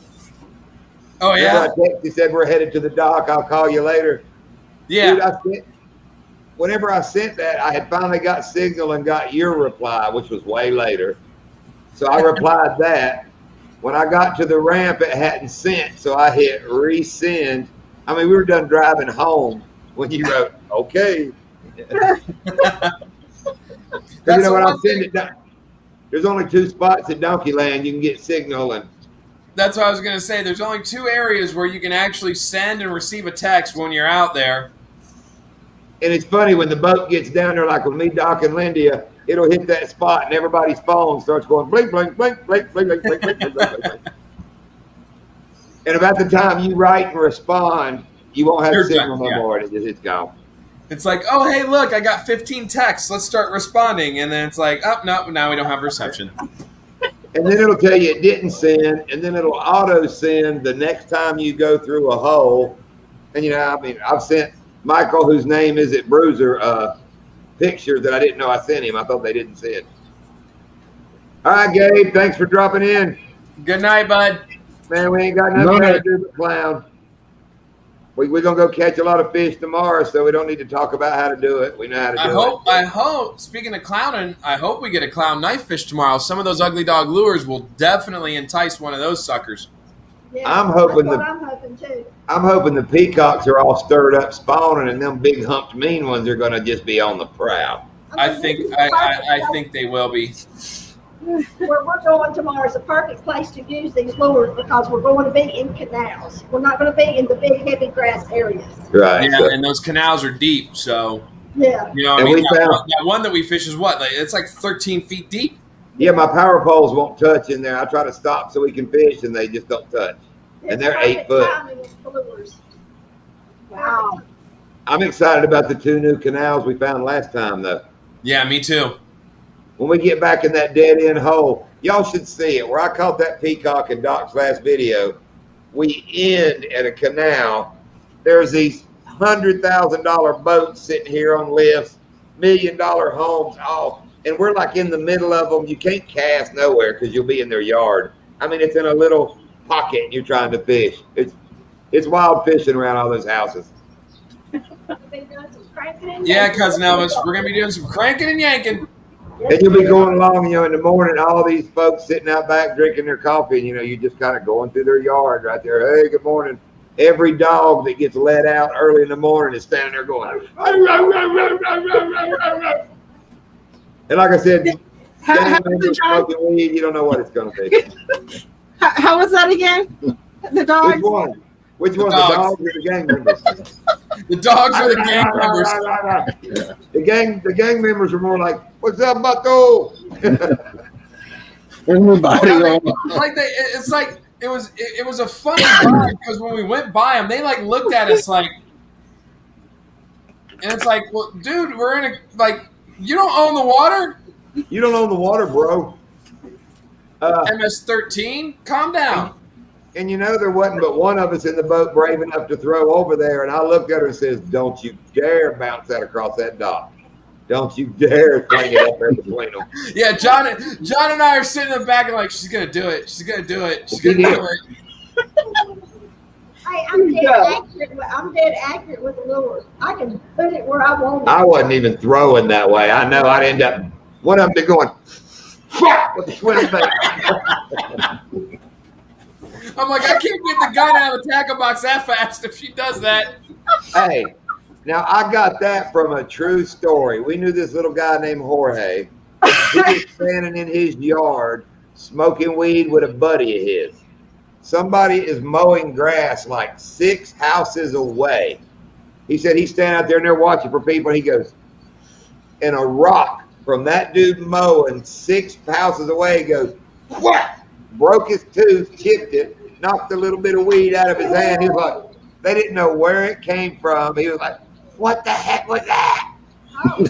Oh, yeah? He said, we're headed to the dock. I'll call you later. Yeah. Dude, whenever I sent that, I had finally got signal and got your reply, which was way later. So I replied that. When I got to the ramp, it hadn't sent, so I hit resend. I mean, we were done driving home when you wrote, okay. You know, when I send it down, there's only 2 spots at Donkey Land you can get signal. And that's what I was going to say. There's only 2 areas where you can actually send and receive a text when you're out there. And it's funny, when the boat gets down there, like with me, Doc, and Lindia, it'll hit that spot and everybody's phone starts going blink, blink, blink, blink, blink, blink, blink, blink, blink, blink, blink. And about the time you write and respond, you won't have signal no more, and it's gone. It's like, oh, hey, look, I got 15 texts. Let's start responding. And then it's like, oh, no, now we don't have reception. And then it'll tell you it didn't send, and then it'll auto send the next time you go through a hole. And, you know, I mean, I've sent Michael, whose name is at Bruiser, picture that I didn't know I sent him. I thought they didn't see it. All right, Gabe, thanks for dropping in. Good night, bud. Man, we ain't got nothing to do but clown. We're going to go catch a lot of fish tomorrow, so we don't need to talk about how to do it. We know how to do it. I hope, speaking of clowning, I hope we get a clown knife fish tomorrow. Some of those ugly dog lures will definitely entice one of those suckers. Yeah, I'm hoping I'm hoping too. I'm hoping the peacocks are all stirred up spawning, and them big humped mean ones are going to just be on the prowl. I think they will be. Where we're going tomorrow is a perfect place to use these lures because we're going to be in canals. We're not going to be in the big heavy grass areas. Right. Yeah, So, and those canals are deep, so Yeah. you know, I And mean, we found- that one that we fish is what? Like, it's like 13 feet deep. yeah, my power poles won't touch in there. I try to stop so we can fish, and they just don't touch. And they're It's 8 foot. timing with the lures. Wow. I'm excited about the 2 new canals we found last time, though. Yeah, me too. When we get back in that dead end hole, y'all should see it. Where I caught that peacock in Doc's last video, we end at a canal. There's these $100,000 boats sitting here on lifts, $1 million homes off, and we're like in the middle of them. You can't cast nowhere because you'll be in their yard. I mean, it's in a little pocket and you're trying to fish. It's wild fishing around all those houses. Yeah, Cousin Elvis, we're going to be doing some cranking and yanking. And you'll be going along, you know, in the morning, all these folks sitting out back drinking their coffee, and, you know, you just kind of going through their yard right there. Hey, good morning. Every dog that gets let out early in the morning is standing there going, and like I said, How smoking weed, you don't know what it's going to be. how was that again? The dogs? Which one? Which one? The dogs. dogs or the gang members? The dogs are the gang members. The gang members are more like, "What's up, Bato?" Everybody on. Like it's like it was a funny vibe because when we went by them, they like looked at us like, and it's like, well, dude, we're in a like, you don't own the water. You don't own the water, bro. MS-13, calm down. And you know, there wasn't but one of us in the boat brave enough to throw over there. And I looked at her and says, "Don't you dare bounce that across that dock. Don't you dare fling it up there between them." Yeah, John and I are sitting in the back and like, she's gonna do it. She's gonna do it. She's gonna do it. Hey, I'm dead accurate with the lure. I can put it where I want it. I wasn't even throwing that way. I know I'd end up One of them been going, fuck, with the twin face. I'm like, I can't get the gun out of the tackle box that fast if she does that. Hey, now I got that from a true story. We knew this little guy named Jorge. He was standing in his yard smoking weed with a buddy of his. Somebody is mowing grass like 6 houses away. He said he's standing out there and they're watching for people. And he goes, and a rock from that dude mowing 6 houses away goes, what? Broke his tooth, chipped it, knocked a little bit of weed out of his hand. He was like, they didn't know where it came from. He was like, what the heck was that? Oh,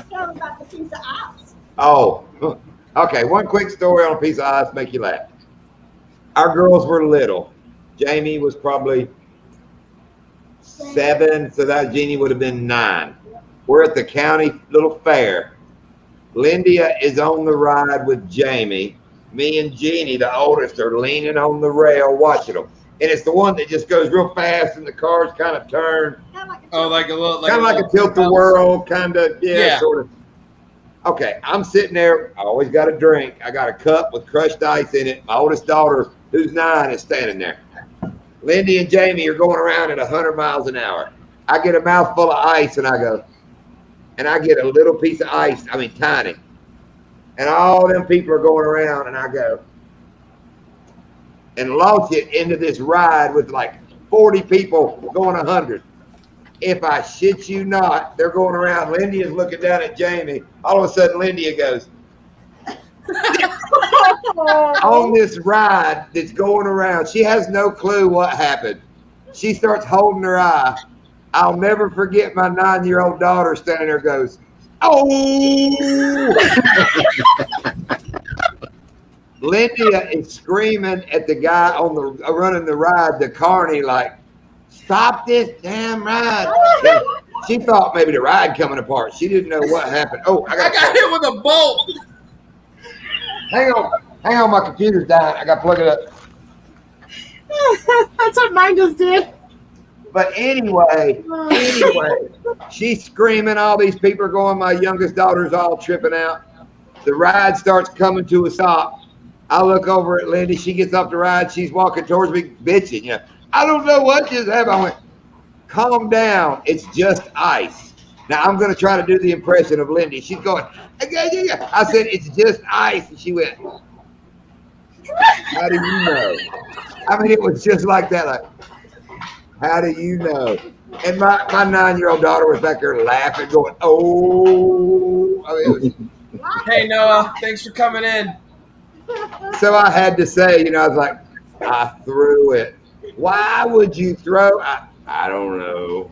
tell them about the piece of ice. Oh, okay. One quick story on a piece of ice make you laugh. Our girls were little. Jamie was probably 7, so that Jeannie would have been 9. We're at the county little fair. Lindia is on the ride with Jamie. Me and Jeannie, the oldest, are leaning on the rail watching them. And it's the one that just goes real fast and the cars kind of turn. Oh, like a little, Kind of like a tilt-a-whirl, kind of, Yeah. sort of. Okay, I'm sitting there. I always got a drink. I got a cup with crushed ice in it. My oldest daughter, who's 9, is standing there. Lindy and Jamie are going around at 100 miles an hour. I get a mouthful of ice and I go, and I get a little piece of ice, I mean tiny. And all them people are going around and I go, and launch it into this ride with like 40 people going 100. If I shit you not, they're going around. Lindy is looking down at Jamie. All of a sudden, Lindy goes, on this ride that's going around. She has no clue what happened. She starts holding her eye. I'll never forget my 9-year-old daughter standing there goes, oh! Lindia is screaming at the guy on the running the ride, the carny, like, stop this damn ride. She thought maybe the ride coming apart. She didn't know what happened. Oh, I got hit with a bolt. Hang on, my computer's dying. I got to plug it up. That's what mine just did. But anyway, she's screaming. All these people are going. My youngest daughter's all tripping out. The ride starts coming to a stop. I look over at Lindy. She gets off the ride. She's walking towards me, bitching. You know, I don't know what just happened. I went, calm down. It's just ice. Now I'm going to try to do the impression of Lindy. She's going, I said, it's just ice. And she went, how do you know? I mean, it was just like that. Like, how do you know? And my 9-year-old daughter was back there laughing, going, oh. I mean, Hey, Noah, thanks for coming in. so I had to say, I was like, I threw it. Why would you throw? I don't know.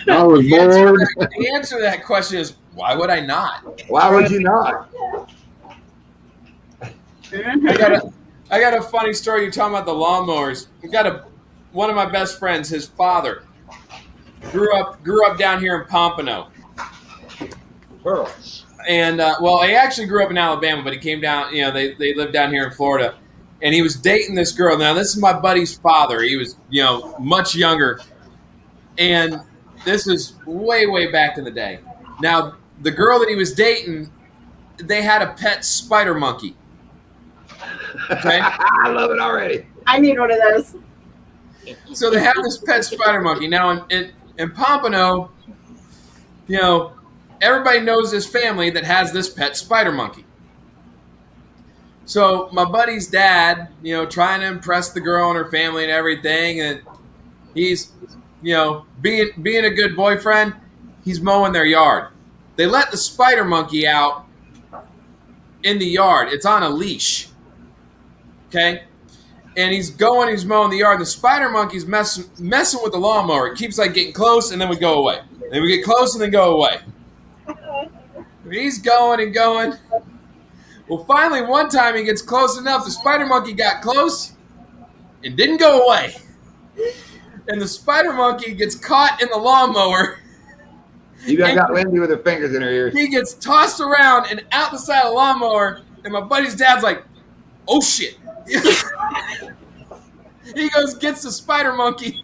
I was bored. The answer to that question is, why would I not? Why would you not? I got a funny story. You're talking about the lawnmowers. We got one of my best friends, his father, grew up down here in Pompano. Pearl. And, he actually grew up in Alabama, but he came down, they lived down here in Florida. And he was dating this girl. Now, this is my buddy's father. He was, much younger. And this is way, way back in the day. Now, the girl that he was dating, they had a pet spider monkey. Okay? I love it already. I need one of those. So they have this pet spider monkey. Now, in Pompano, everybody knows this family that has this pet spider monkey. So my buddy's dad, trying to impress the girl and her family and everything, and he's, being a good boyfriend, he's mowing their yard. They let the spider monkey out in the yard. It's on a leash. Okay? And he's mowing the yard. The spider monkey's messing with the lawnmower. It keeps getting close and then we go away. Then we get close and then go away. He's going and going. Well, finally, one time he gets close enough. The spider monkey got close and didn't go away. And the spider monkey gets caught in the lawnmower. You got Lindy with her fingers in her ears. He gets tossed around and out the side of the lawnmower. And my buddy's dad's like, oh, shit. He goes, gets the spider monkey.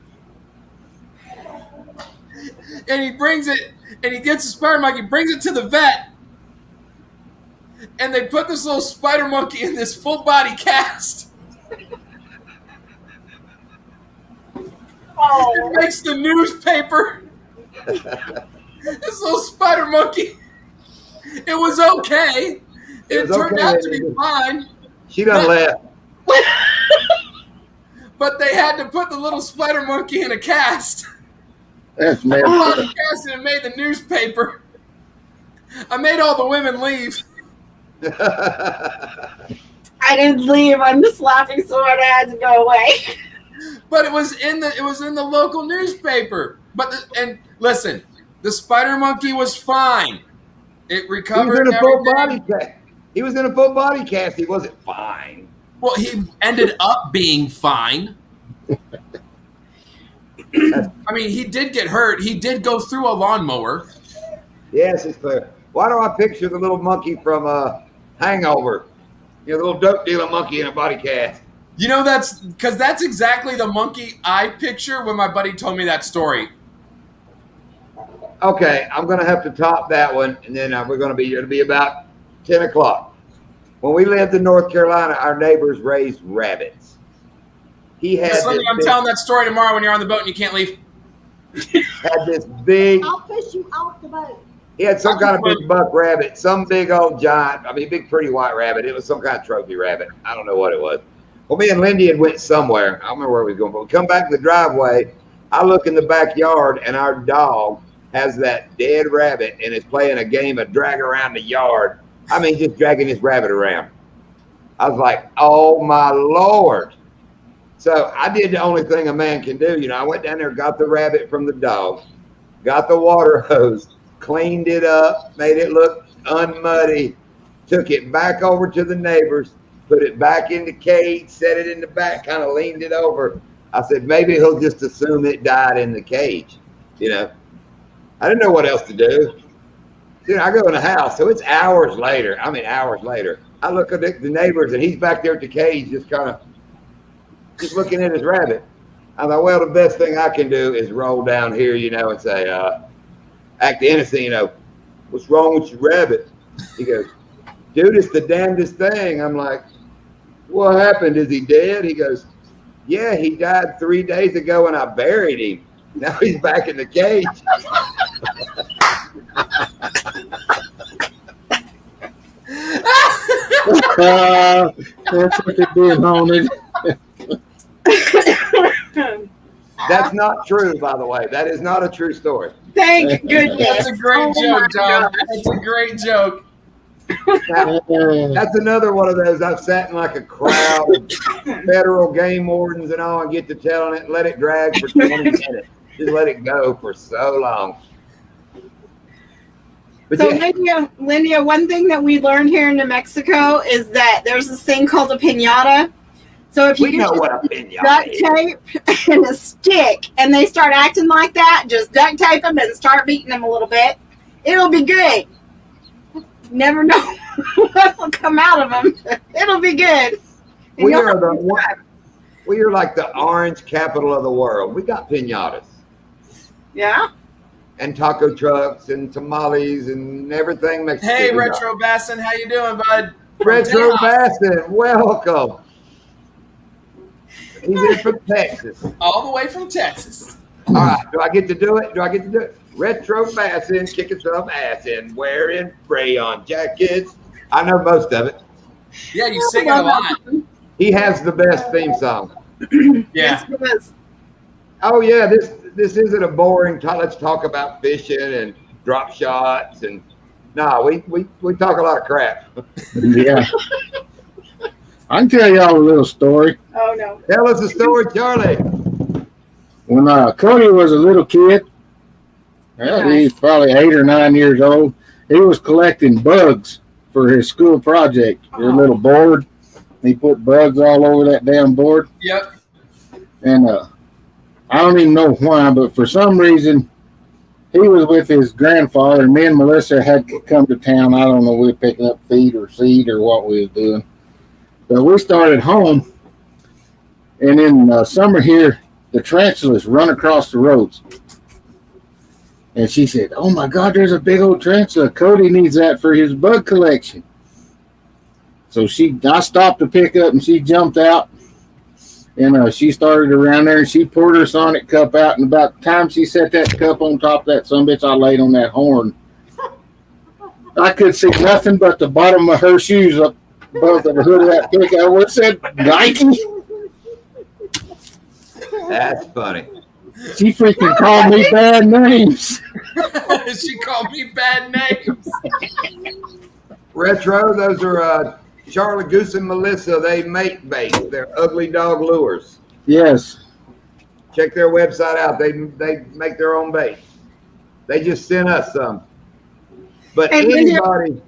And he brings it, and he gets the spider monkey, brings it to the vet. and they put this little spider monkey in this full body cast. Oh. It makes the newspaper. This little spider monkey. It was okay. It was turned okay. out to be fine. She done left. But they had to put the little spider monkey in a cast. That's I mad. bought the cast and it made the newspaper. I made all the women leave. I didn't leave. I'm just laughing so hard I had to go away. But it was in the local newspaper. And listen, the spider monkey was fine. It recovered. He was in a full body cast. He wasn't fine. Well, he ended up being fine. I mean, he did get hurt. He did go through a lawnmower. Yes, it's clear. Why do I picture the little monkey from Hangover? You know, the little dope dealer monkey in a body cast. You know, that's exactly the monkey I picture when my buddy told me that story. Okay, I'm going to have to top that one, and then it'll be about 10 o'clock. When we lived in North Carolina, our neighbors raised rabbits. He had I'm telling that story tomorrow when you're on the boat and you can't leave. Had this big. I'll push you off the boat. He had some kind of big buck rabbit, some big old giant. I mean, big pretty white rabbit. It was some kind of trophy rabbit. I don't know what it was. Well, me and Lindy had went somewhere. I don't remember where we was going, but we come back to the driveway. I look in the backyard, and our dog has that dead rabbit and is playing a game of drag around the yard. I mean, just dragging this rabbit around. I was like, oh, my Lord. So I did the only thing a man can do. You know, I went down there, got the rabbit from the dog, got the water hose, cleaned it up, made it look unmuddy, took it back over to the neighbors, put it back in the cage, set it in the back, kind of leaned it over. I said, maybe he'll just assume it died in the cage. You know, I didn't know what else to do. Dude, I go in the house, so it's hours later. I look at the neighbors, and he's back there at the cage, just looking at his rabbit. I thought, well, the best thing I can do is roll down here, you know, and say, act innocent, you know, what's wrong with your rabbit? He goes, dude, it's the damnedest thing. I'm like, what happened? Is he dead? He goes, yeah, he died 3 days ago, and I buried him. Now he's back in the cage. That's what they're being haunted. That's not true, by the way. That is not a true story. Thank goodness. That's a great joke, John. That's a great joke. That's another one of those. I've sat in like a crowd of federal game wardens and all and get to telling it and let it drag for 20 minutes. Just let it go for so long. But So, yeah, Lydia, one thing that we learned here in New Mexico is that there's this thing called a piñata. So if you we get know just what a piñata duct is. tape and a stick and they start acting like that, just duct tape them and start beating them a little bit, it'll be good. Never know what will come out of them. It'll be good. And We you'll are have a the good one. time. We are like the orange capital of the world. We got piñatas Yeah. and taco trucks and tamales and everything Mexican. Hey, Retro Bassin, how you doing, bud? Retro Texas. Bassin, welcome. He's in from Texas. All the way from Texas. All right, do I get to do it? Retro Bassin, kicking some ass in, wearing rayon jackets. I know most of it. Yeah, you sing it a lot. He has the best theme song. Yeah. Yes, it is. Oh yeah, this isn't a boring talk. Let's talk about fishing and drop shots and we talk a lot of crap. Yeah. I can tell y'all a little story. Oh, no. Tell us a story, Charlie. When Cody was a little kid, he's probably 8 or 9 years old, he was collecting bugs for his school project. His little board. He put bugs all over that damn board. Yep. And I don't even know why, but for some reason, he was with his grandfather, and me and Melissa had come to town. I don't know, we were picking up feed or seed or what we was doing. But we started home, and in summer here, the tarantulas run across the roads. And she said, oh, my God, there's a big old tarantula. Cody needs that for his bug collection. So I stopped to pick up, and she jumped out, and she started around there, and she poured her Sonic cup out, and about the time she set that cup on top of that sumbitch, I laid on that horn. I could see nothing but the bottom of her shoes up above the hood of that pickup. What said Nike? That's funny. She freaking called me bad names. She called me bad names. Retro, those are Charlie Goose and Melissa. They make baits. They're Ugly Dog Lures. Yes. Check their website out. They make their own baits. They just sent us some. But anybody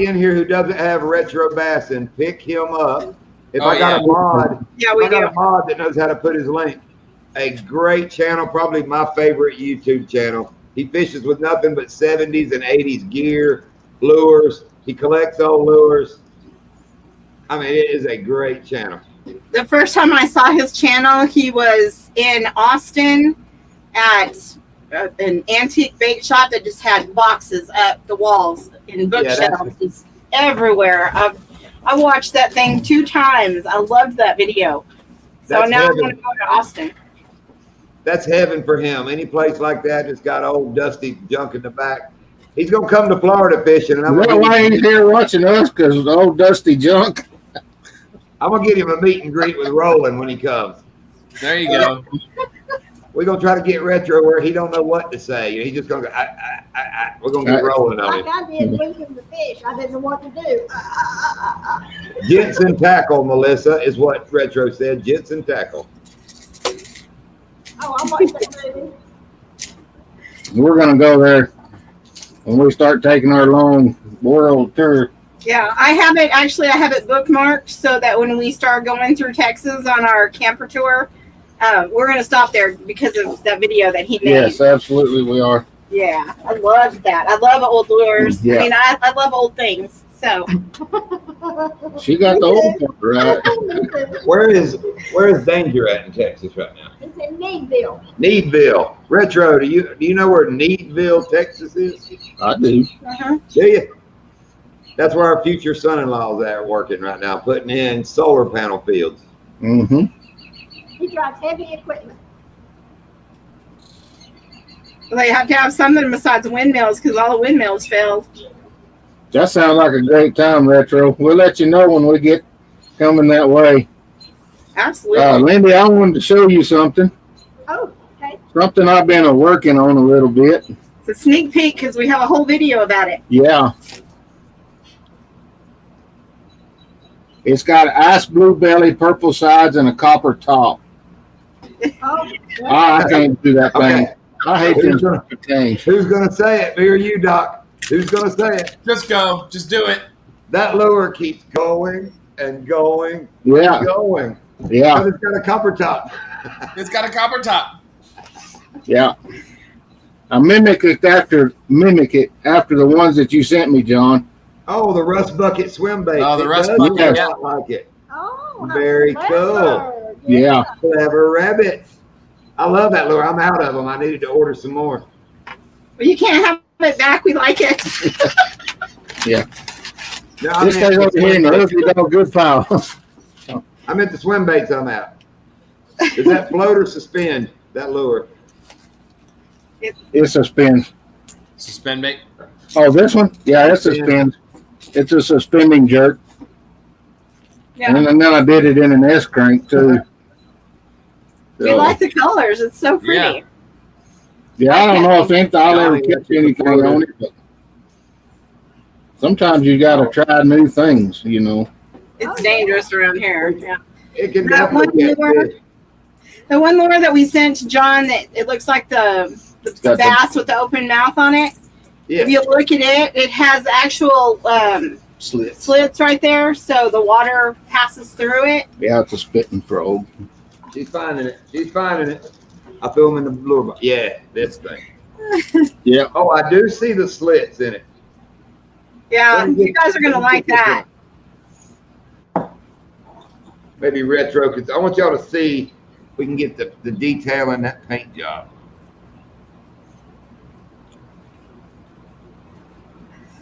in here who doesn't have Retro Bassin, pick him up. If I got a mod, a mod that knows how to put his link. A great channel, probably my favorite YouTube channel. He fishes with nothing but 70s and 80s gear, lures. He collects old lures. I mean, it is a great channel. The first time I saw his channel, he was in Austin at an antique bait shop that just had boxes up the walls and bookshelves just everywhere. I watched that thing 2 times. I loved that video. So now I'm going to go to Austin. That's heaven for him. Any place like that that's got old dusty junk in the back. He's going to come to Florida fishing. And why he's here watching us? Because of the old dusty junk. I'm going to get him a meet and greet with Roland when he comes. There you go. We're going to try to get Retro where he don't know what to say. He's just going to go, we're going to get rolling on Like him. I did losing the fish. I didn't know what to do. Jensen tackle, Melissa, is what Retro said. Jensen tackle. Oh, I watched that movie. We're going to go there when we start taking our long world tour. Yeah, I have it bookmarked so that when we start going through Texas on our camper tour, we're going to stop there because of that video that he made. Yes, absolutely we are. Yeah, I love that. I love old lures. Yeah. I mean, I love old things. So she got the old part right. Where is Danger at in Texas right now? It's in Needville. Needville. Retro, do you know where Needville, Texas is? I do. Do you? That's where our future son-in-law is at working right now, putting in solar panel fields. Mm-hmm. He drives heavy equipment. they have to have something besides windmills because all the windmills failed. That sounds like a great time, Retro. We'll let you know when we get coming that way. Absolutely. Lindy, I wanted to show you something. Oh, okay. Something I've been working on a little bit. It's a sneak peek because we have a whole video about it. Yeah. It's got ice blue belly, purple sides, and a copper top. Oh, I can't do that thing. Okay. I hate them things. Who's going to say it? Me or you, Doc? Who's going to say it? Just go. Just do it. That lure keeps going and going Yeah. and going. Yeah. Because it's got a copper top. It's got a copper top. Yeah. I mimic it after the ones that you sent me, John. Oh, the rust bucket swim bait. Oh, the It rust does bucket, look a yeah. lot like it. oh, how Very clever. Yeah. Clever rabbits. I love that lure. I'm out of them. I needed to order some more. But you can't have it back. We like it. Yeah. No, I This meant guy's the over here in swim the baits. Ugly Dog Good Pile. I meant the swim baits I'm out. Is that float or suspend, that lure? It's a spin. Suspend bait. Oh, this one? Yeah, it's a spin. It's a suspending jerk. Yeah. And then I did it in an S crank too. We like the colors. It's so pretty. Yeah, I don't know if I'll ever catch anything on it, but sometimes you got to try new things, you know. It's dangerous around here. Yeah. It can That definitely one get lure- fish. The one lure that we sent to John, that it looks like the got bass with the open mouth on it. Yeah. If you look at it, it has actual slits right there, so the water passes through it. Yeah, it's a spitting frog. She's finding it. She's finding it. I threw them in the lure box. Yeah, this thing. Yeah. Oh, I do see the slits in it. Yeah, you guys are gonna like that. Maybe retro, because I want y'all to see if we can get the detail in that paint job.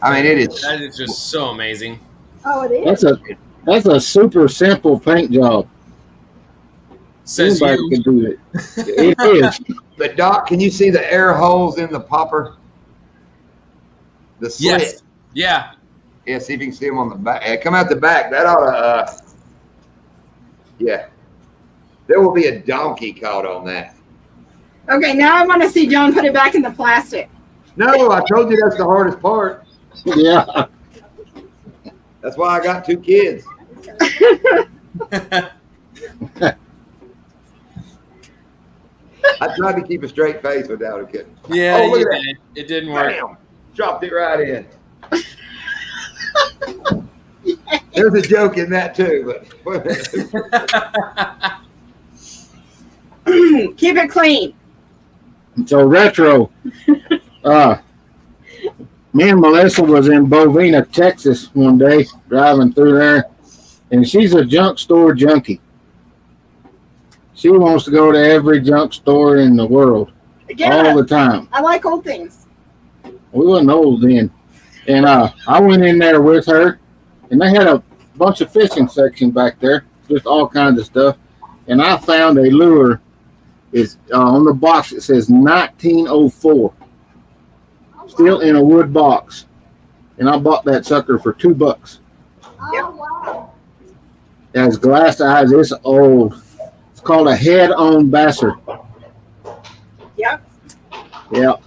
I mean, it is. That is just so amazing. Oh, it is. That's a super simple paint job. Says Anybody you. can do it. It is. But Doc, can you see the air holes in the popper? The slit. Yes. Yeah. Yeah, see if you can see them on the back. Yeah, come out the back. That ought to, yeah. There will be a donkey caught on that. Okay, now I want to see John put it back in the plastic. No, I told you that's the hardest part. Yeah. That's why I got 2 kids. I tried to keep a straight face without a kid. Yeah, Oh, look you at that. did. It didn't work. Bam! Dropped it right in. There's a joke in that too, but Keep it clean. So retro. Me and Melissa was in Bovina, Texas one day, driving through there, and she's a junk store junkie. She wants to go to every junk store in the world all the time. I like old things. We wasn't old then. And I went in there with her, and they had a bunch of fishing section back there, just all kinds of stuff. And I found a lure. It's on the box. It says 1904, still in a wood box. And I bought that sucker for $2. Oh, wow. It has glass eyes. It's old. It's called a head-on basser. Yep. Yep.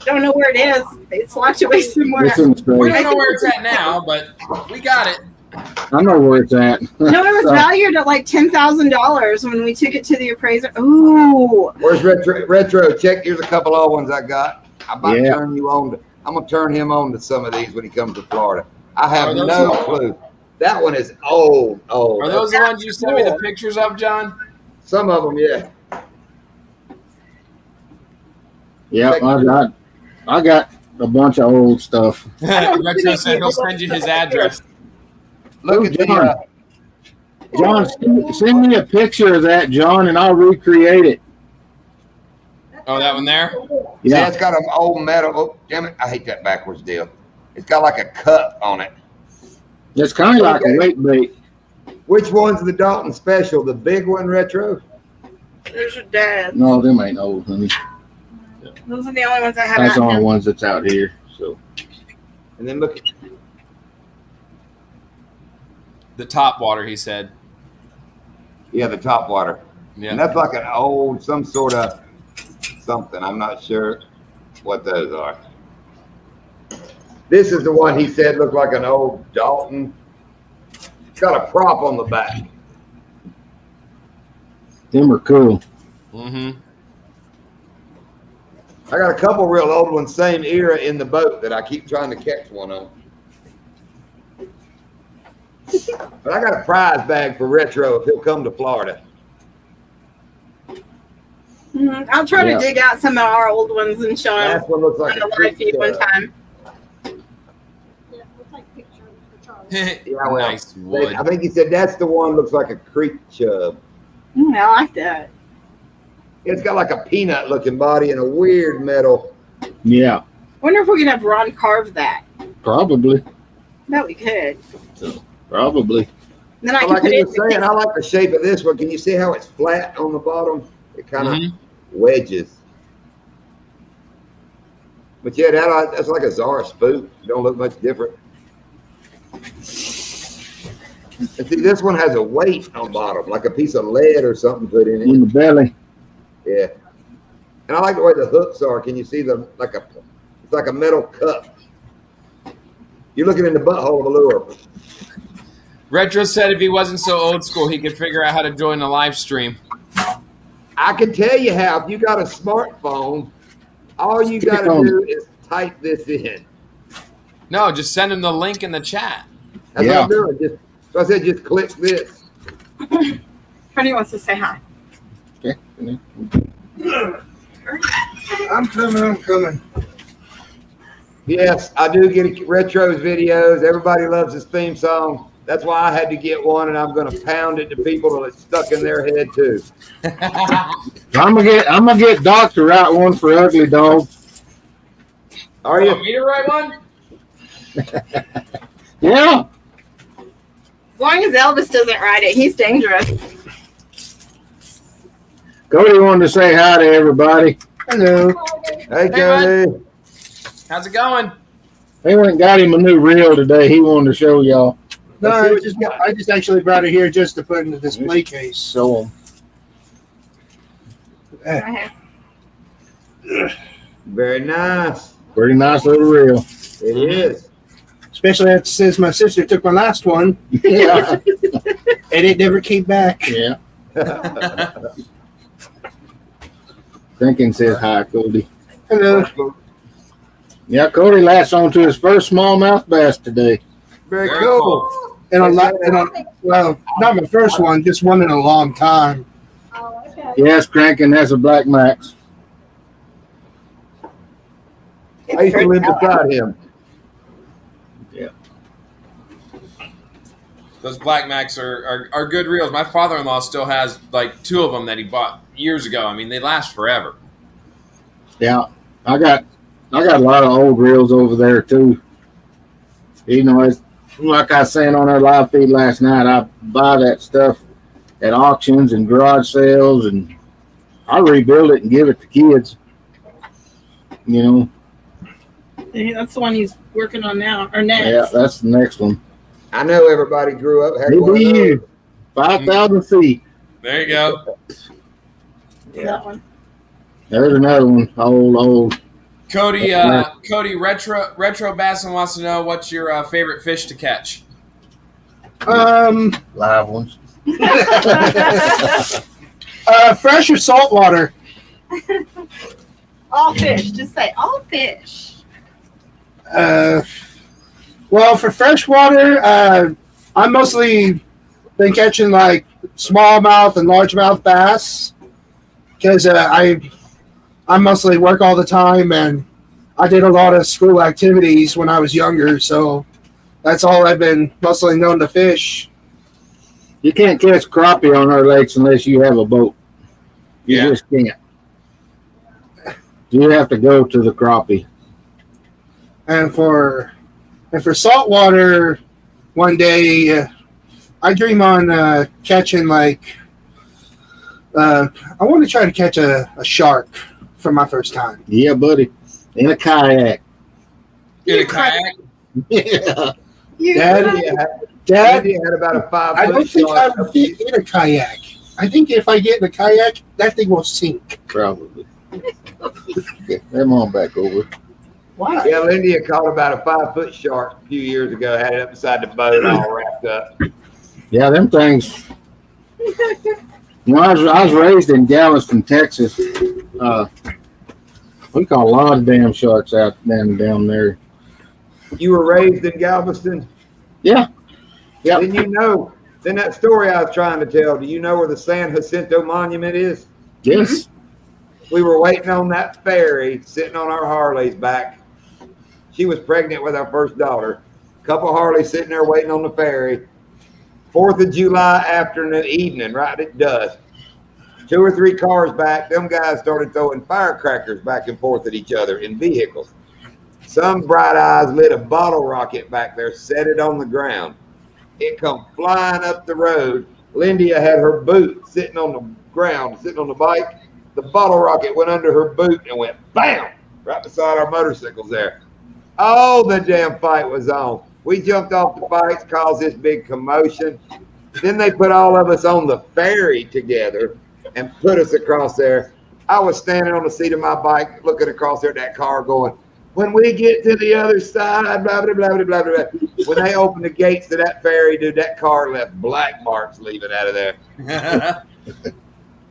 Don't know where it is. It's locked away somewhere. It's in the We straight. don't know where it's at now, but we got it. I know where it's at. No, it was So, valued at like $10,000 when we took it to the appraiser. Ooh. where's retro? Check. Here's a couple old ones I got. I'm about to Yeah. turn you on to. I'm gonna turn him on to some of these when he comes to Florida. I have Are those no old? clue. That one is old. Are those the ones you sent me the pictures of, John? Some of them, yeah. yeah, I got a bunch of old stuff. Retro said he'll send you his address. Look Oh, at the. John. John, send me a picture of that, John, and I'll recreate it. Oh, that one there? Yeah, it's got an old metal. Oh, damn it! I hate that backwards deal. It's got like a cup on it. It's kind of like a weight bait. Which one's the Dalton Special? The big one, retro? There's your dad. No, them ain't old, honey. Those are the only ones I have. That's the out only now. ones that's out here. So And then look. The top water, he said. Yeah, the top water. Yeah. And that's like an old, some sort of something. I'm not sure what those are. This is the one he said looked like an old Dalton. It's got a prop on the back. them are cool. Mm-hmm. I got a couple real old ones, same era in the boat that I keep trying to catch one on. But I got a prize bag for retro if he'll come to Florida. Mhm. I'll try Yeah. to dig out some of our old ones and show them Last one looks like on a the live feed one creek, time. Yeah, we'll take a picture of Charlie. Yeah, well, Nice wood. I think he said that's the one looks like a creek chub. I like that. It's got like a peanut looking body and a weird metal. Yeah, Wonder if we could have Ron carve that. probably. Bet we could. Probably. Then I But can like put he it was saying, I like the shape of this one. Can you see how it's flat on the bottom? It kind of Mhm. wedges. But yeah, that's like a Zara spook. It don't look much different. And see, this one has a weight on bottom, like a piece of lead or something put in it. In the belly. Yeah. And I like the way the hooks are. Can you see them? It's like a metal cup. You're looking in the butthole of a lure. Retro said if he wasn't so old school, he could figure out how to join the live stream. I can tell you how. If you got a smartphone, all you got to do is type this in. No, just send him the link in the chat. That's Yeah. what I'm doing. So I said, just click this. Freddie wants to say hi. Okay. I'm coming. Yes, I do get Retro's videos. Everybody loves his theme song. That's why I had to get one, and I'm going to pound it to people till it's stuck in their head too. I'm gonna get Doc to write one for Ugly Dog. Are You you? want me to write one? Yeah. long as Elvis doesn't ride it, he's dangerous. Cody wanted to say hi to everybody. Hello. Hey, Cody. How's it going? They went and got him a new reel today. He wanted to show y'all. No, I just actually brought it here just to put in the display case. So Very nice. pretty nice little reel. It is. Especially since my sister took my last one Yeah. and it never came back. Yeah. Thinking says hi, Cody. Hello. Yeah, Cody latched on to his first smallmouth bass today. Very Very cool. And well, not my first one, just one in a long time. Oh, okay. Yes, cranking. That's a black max. I used to live beside him. Those Black Macs are good reels. My father-in-law still has like 2 of them that he bought years ago. I mean, they last forever. Yeah, I got a lot of old reels over there too. You know, it's like I was saying on our live feed last night. I buy that stuff at auctions and garage sales, and I rebuild it and give it to kids. You know, That's the one he's working on now, or next. yeah, that's the next one. I know everybody grew up. Had one of those. ABU, 5,000 feet. There you go. That one. There's another one, old. Cody, Cody, Retro Bassin wants to know what's your favorite fish to catch. Live ones. Fresh or salt water? All fish. Just say all fish. Well, for freshwater, I mostly been catching like smallmouth and largemouth bass because I mostly work all the time and I did a lot of school activities when I was younger, so that's all I've been mostly known to fish. You can't catch crappie on our lakes unless you have a boat. You just can't. You have to go to the crappie. And for saltwater, one day I dream on catching like I want to try to catch a shark for my first time. Yeah, buddy. In a kayak. In a kayak? Yeah. Dad, He had about a 5 I don't foot think I shark. would fit in a kayak. I think if I get in a kayak, that thing will sink. Probably. Okay, come on back over. Why? Yeah, Lindy caught about a 5 foot shark a few years ago. Had it up beside the boat, all wrapped up. Yeah, them things. You know, I was raised in Galveston, Texas. We caught a lot of damn sharks out down there. You were raised in Galveston? Yeah. Yeah. Then you know. Then that story I was trying to tell. Do you know where the San Jacinto Monument is? Yes. We were waiting on that ferry, sitting on our Harleys back. She was pregnant with our first daughter. Couple Harleys sitting there waiting on the ferry. 4th of July afternoon, evening, right at dusk. 2 or 3 cars back, them guys started throwing firecrackers back and forth at each other in vehicles. Some bright eyes lit a bottle rocket back there, set it on the ground. It come flying up the road. Lindia had her boot sitting on the ground, sitting on the bike. The bottle rocket went under her boot and went bam, right beside our motorcycles there. Oh, the damn fight was on. We jumped off the bikes, caused this big commotion. Then they put all of us on the ferry together and put us across there. I was standing on the seat of my bike, looking across there at that car going, when we get to the other side, blah, blah, blah, blah, blah, blah. When they opened the gates to that ferry, dude, that car left black marks leaving out of there.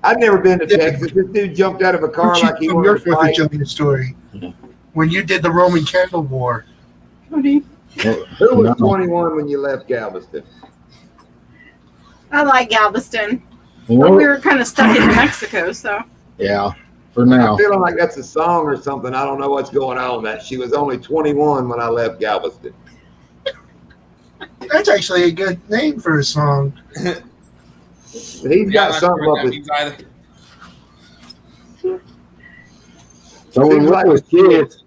I'd never been to Texas. This dude jumped out of a car like he wanted to fight. The story. When you did the Roman candle war. Who was 21 when you left Galveston? I like Galveston. But Well, we were kind of stuck in New Mexico, so. yeah, for now. I'm feeling like that's a song or something. I don't know what's going on. That she was only 21 when I left Galveston. That's actually a good name for a song. He's got something up his. So when we was kids,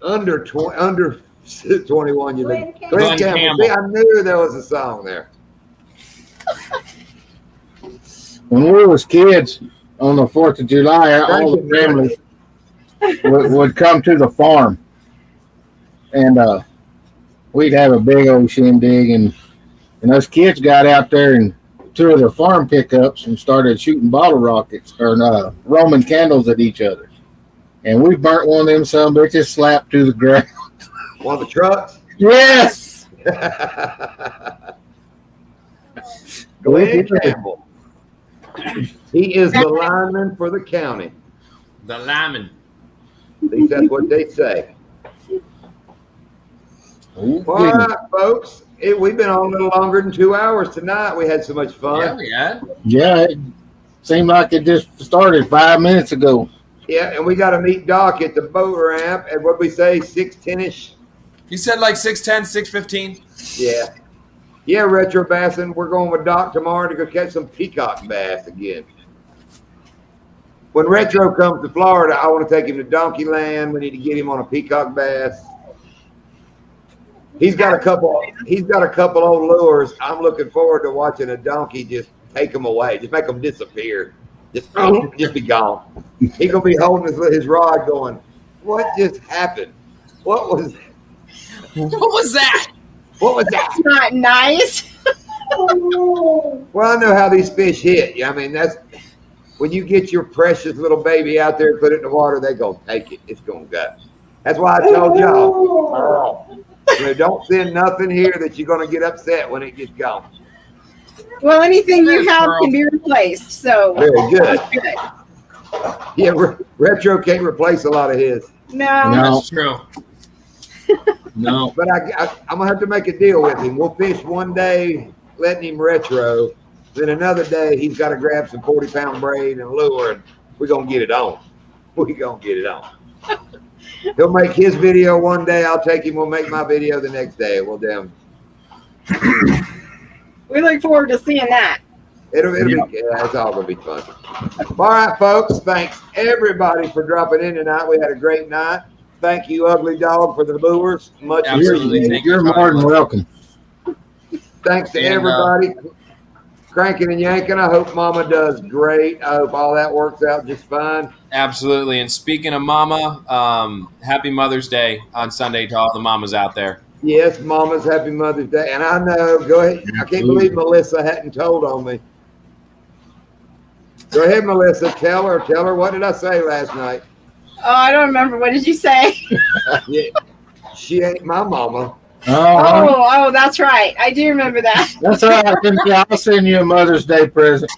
Under 21, you Glenn think? Campbell. Glenn Campbell. See, I knew there was a song there. When we was kids on the 4th of July, all the families would come to the farm, and we'd have a big old shindig, and us kids got out there and 2 of the farm pickups and started shooting bottle rockets or Roman candles at each other. And we burnt one of them some bitches, slapped to the ground. One of the trucks? Yes! Glenn Campbell. He is the lineman for the county. The lineman. At least that's what they say. All right, folks. We've been on a little longer than 2 hours tonight. We had so much fun. Yeah, we had. Yeah, it seemed like it just started 5 minutes ago. Yeah, and we got to meet Doc at the boat ramp at what we say, 6:10-ish. You said like 6:10, 6:15. Yeah. Yeah, Retro Bassing. We're going with Doc tomorrow to go catch some peacock bass again. When Retro comes to Florida, I want to take him to Donkey Land. We need to get him on a peacock bass. He's got a couple old lures. I'm looking forward to watching a donkey just take them away, just make them disappear, just be gone. He's gonna be holding his rod, going, "What just happened? What was that? What was that? What was that?" That's not nice. Well, I know how these fish hit. Yeah, I mean that's when you get your precious little baby out there and put it in the water, they gonna take it. It's gonna go. That's why I told y'all. Don't send nothing here that you're going to get upset when it gets gone. Well, anything you have can be replaced. So very good. Good. Yeah, Retro can't replace a lot of his. No. That's true. No. But I'm going to have to make a deal with him. We'll fish one day, letting him retro. Then another day, he's got to grab some 40-pound braid and lure, and we're going to get it on. We're going to get it on. He'll make his video one day. I'll take him. We'll make my video the next day. We'll damn. We look forward to seeing that. It'll be. Yeah, it's all gonna be fun. All right, folks. Thanks everybody for dropping in tonight. We had a great night. Thank you, Ugly Dog, for the lures. Much appreciated. You're more than welcome. Thanks to everybody cranking and yanking. I hope Mama does great. I hope all that works out just fine. Absolutely. And speaking of Mama, happy Mother's Day on Sunday to all the mamas out there. Yes, Mama's happy Mother's Day. And I know, go ahead. I can't believe Melissa hadn't told on me. Go ahead, Melissa. Tell her, what did I say last night? Oh, I don't remember. What did you say? Yeah, she ain't my mama. Oh, that's right. I do remember that. That's all right. I'll send you a Mother's Day present.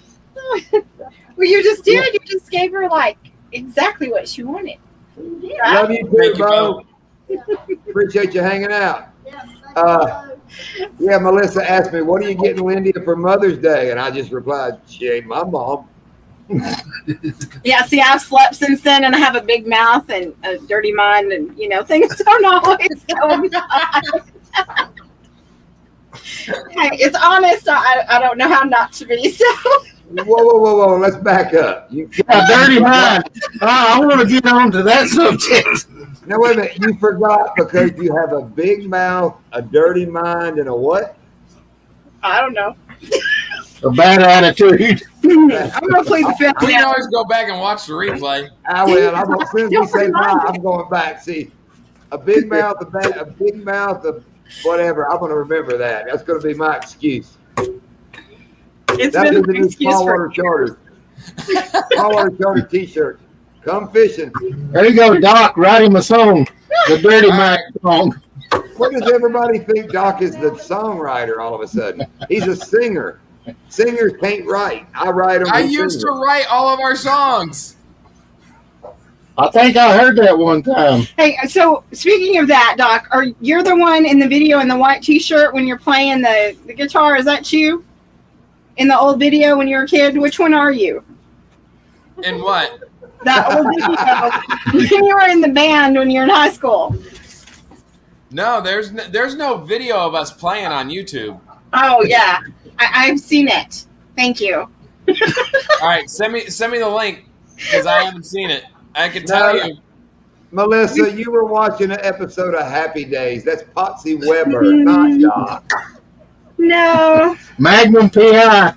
Well, you just did. You just gave her like exactly what she wanted. Love you too, Bo. Appreciate you hanging out. Yeah, Melissa asked me, "What are you getting Lindy for Mother's Day?" And I just replied, "She ain't my mom." Yeah, see, I've slept since then, and I have a big mouth and a dirty mind, and things don't always go on. Hey, it's honest. I don't know how not to be. So. Whoa! Let's back up. You dirty mind. I want to get on to that subject. Now wait a minute. You forgot because you have a big mouth, a dirty mind, and a what? I don't know. A bad attitude. I'm gonna play the fifth. We can always go back and watch the replay. I will. As soon as we say bye, I'm going back. See, a big mouth, a big mouth, of whatever. I'm going to remember that. That's going to be my excuse. It's That's been the an new excuse small for water charter. Small water charter T-shirt. Come fishing. There you go, Doc. Write him a song. The Dirty Mind song. What does everybody think Doc is the songwriter all of a sudden? He's a singer. Singers can't write. I write them. I used to write all of our songs. I think I heard that one time. Hey, so speaking of that, Doc, you're the one in the video in the white T-shirt when you're playing the guitar? Is that you? In the old video when you were a kid? Which one are you? In what? That old video when you were in the band when you were in high school. No, there's no video of us playing on YouTube. Oh yeah, I've seen it. Thank you. All right, send me the link because I haven't seen it. I can tell you. Melissa, you were watching an episode of Happy Days. That's Potsy Weber, not Doc. No. Magnum PI.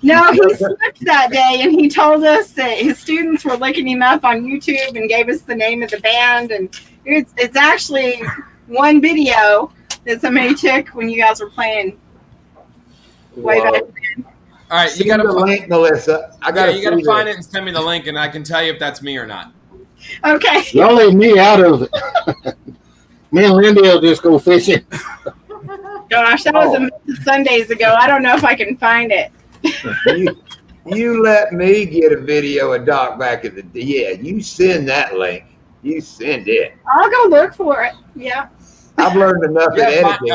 No, he slipped that day, and he told us that his students were looking him up on YouTube and gave us the name of the band. And it's actually one video that somebody took when you guys were playing way back then. All right, you Send got to the link, Melissa. I got you got to find it and send me the link, and I can tell you if that's me or not. Okay. Don't leave me out of it. Me and Lindy will just go fishing. Gosh, that was a million Sundays ago. I don't know if I can find it. You let me get a video of Doc back in the day. Yeah, you send that link. You send it. I'll go look for it. Yeah. I've learned enough Yeah, at editing.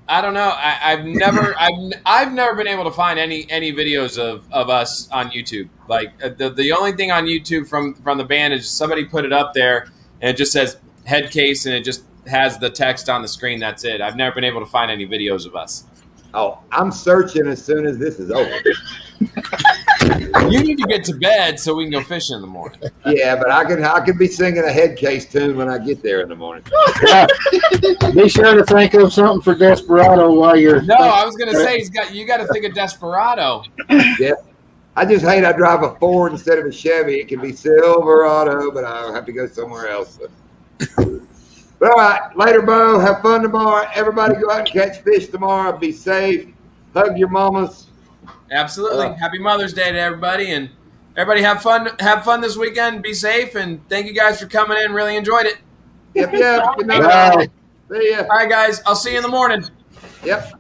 I don't know. I've never been able to find any videos of us on YouTube. Like the only thing on YouTube from the band is somebody put it up there and it just says head case and it just has the text on the screen. That's it. I've never been able to find any videos of us. Oh, I'm searching as soon as this is over. You need to get to bed so we can go fishing in the morning. Yeah, but I could be singing a head case tune when I get there in the morning. Yeah. Be sure to think of something for Desperado while you're. No, I was gonna say you got to think of Desperado. Yeah. I just hate I drive a Ford instead of a Chevy. It can be Silverado, but I'll have to go somewhere else. But all right, later, Bo. Have fun tomorrow. Everybody go out and catch fish tomorrow. Be safe. Hug your mamas. Absolutely. Happy Mother's Day to everybody, and everybody have fun. Have fun this weekend. Be safe, and thank you guys for coming in. Really enjoyed it. Yep. Good night. Bye. See ya. All right, guys. I'll see you in the morning. Yep.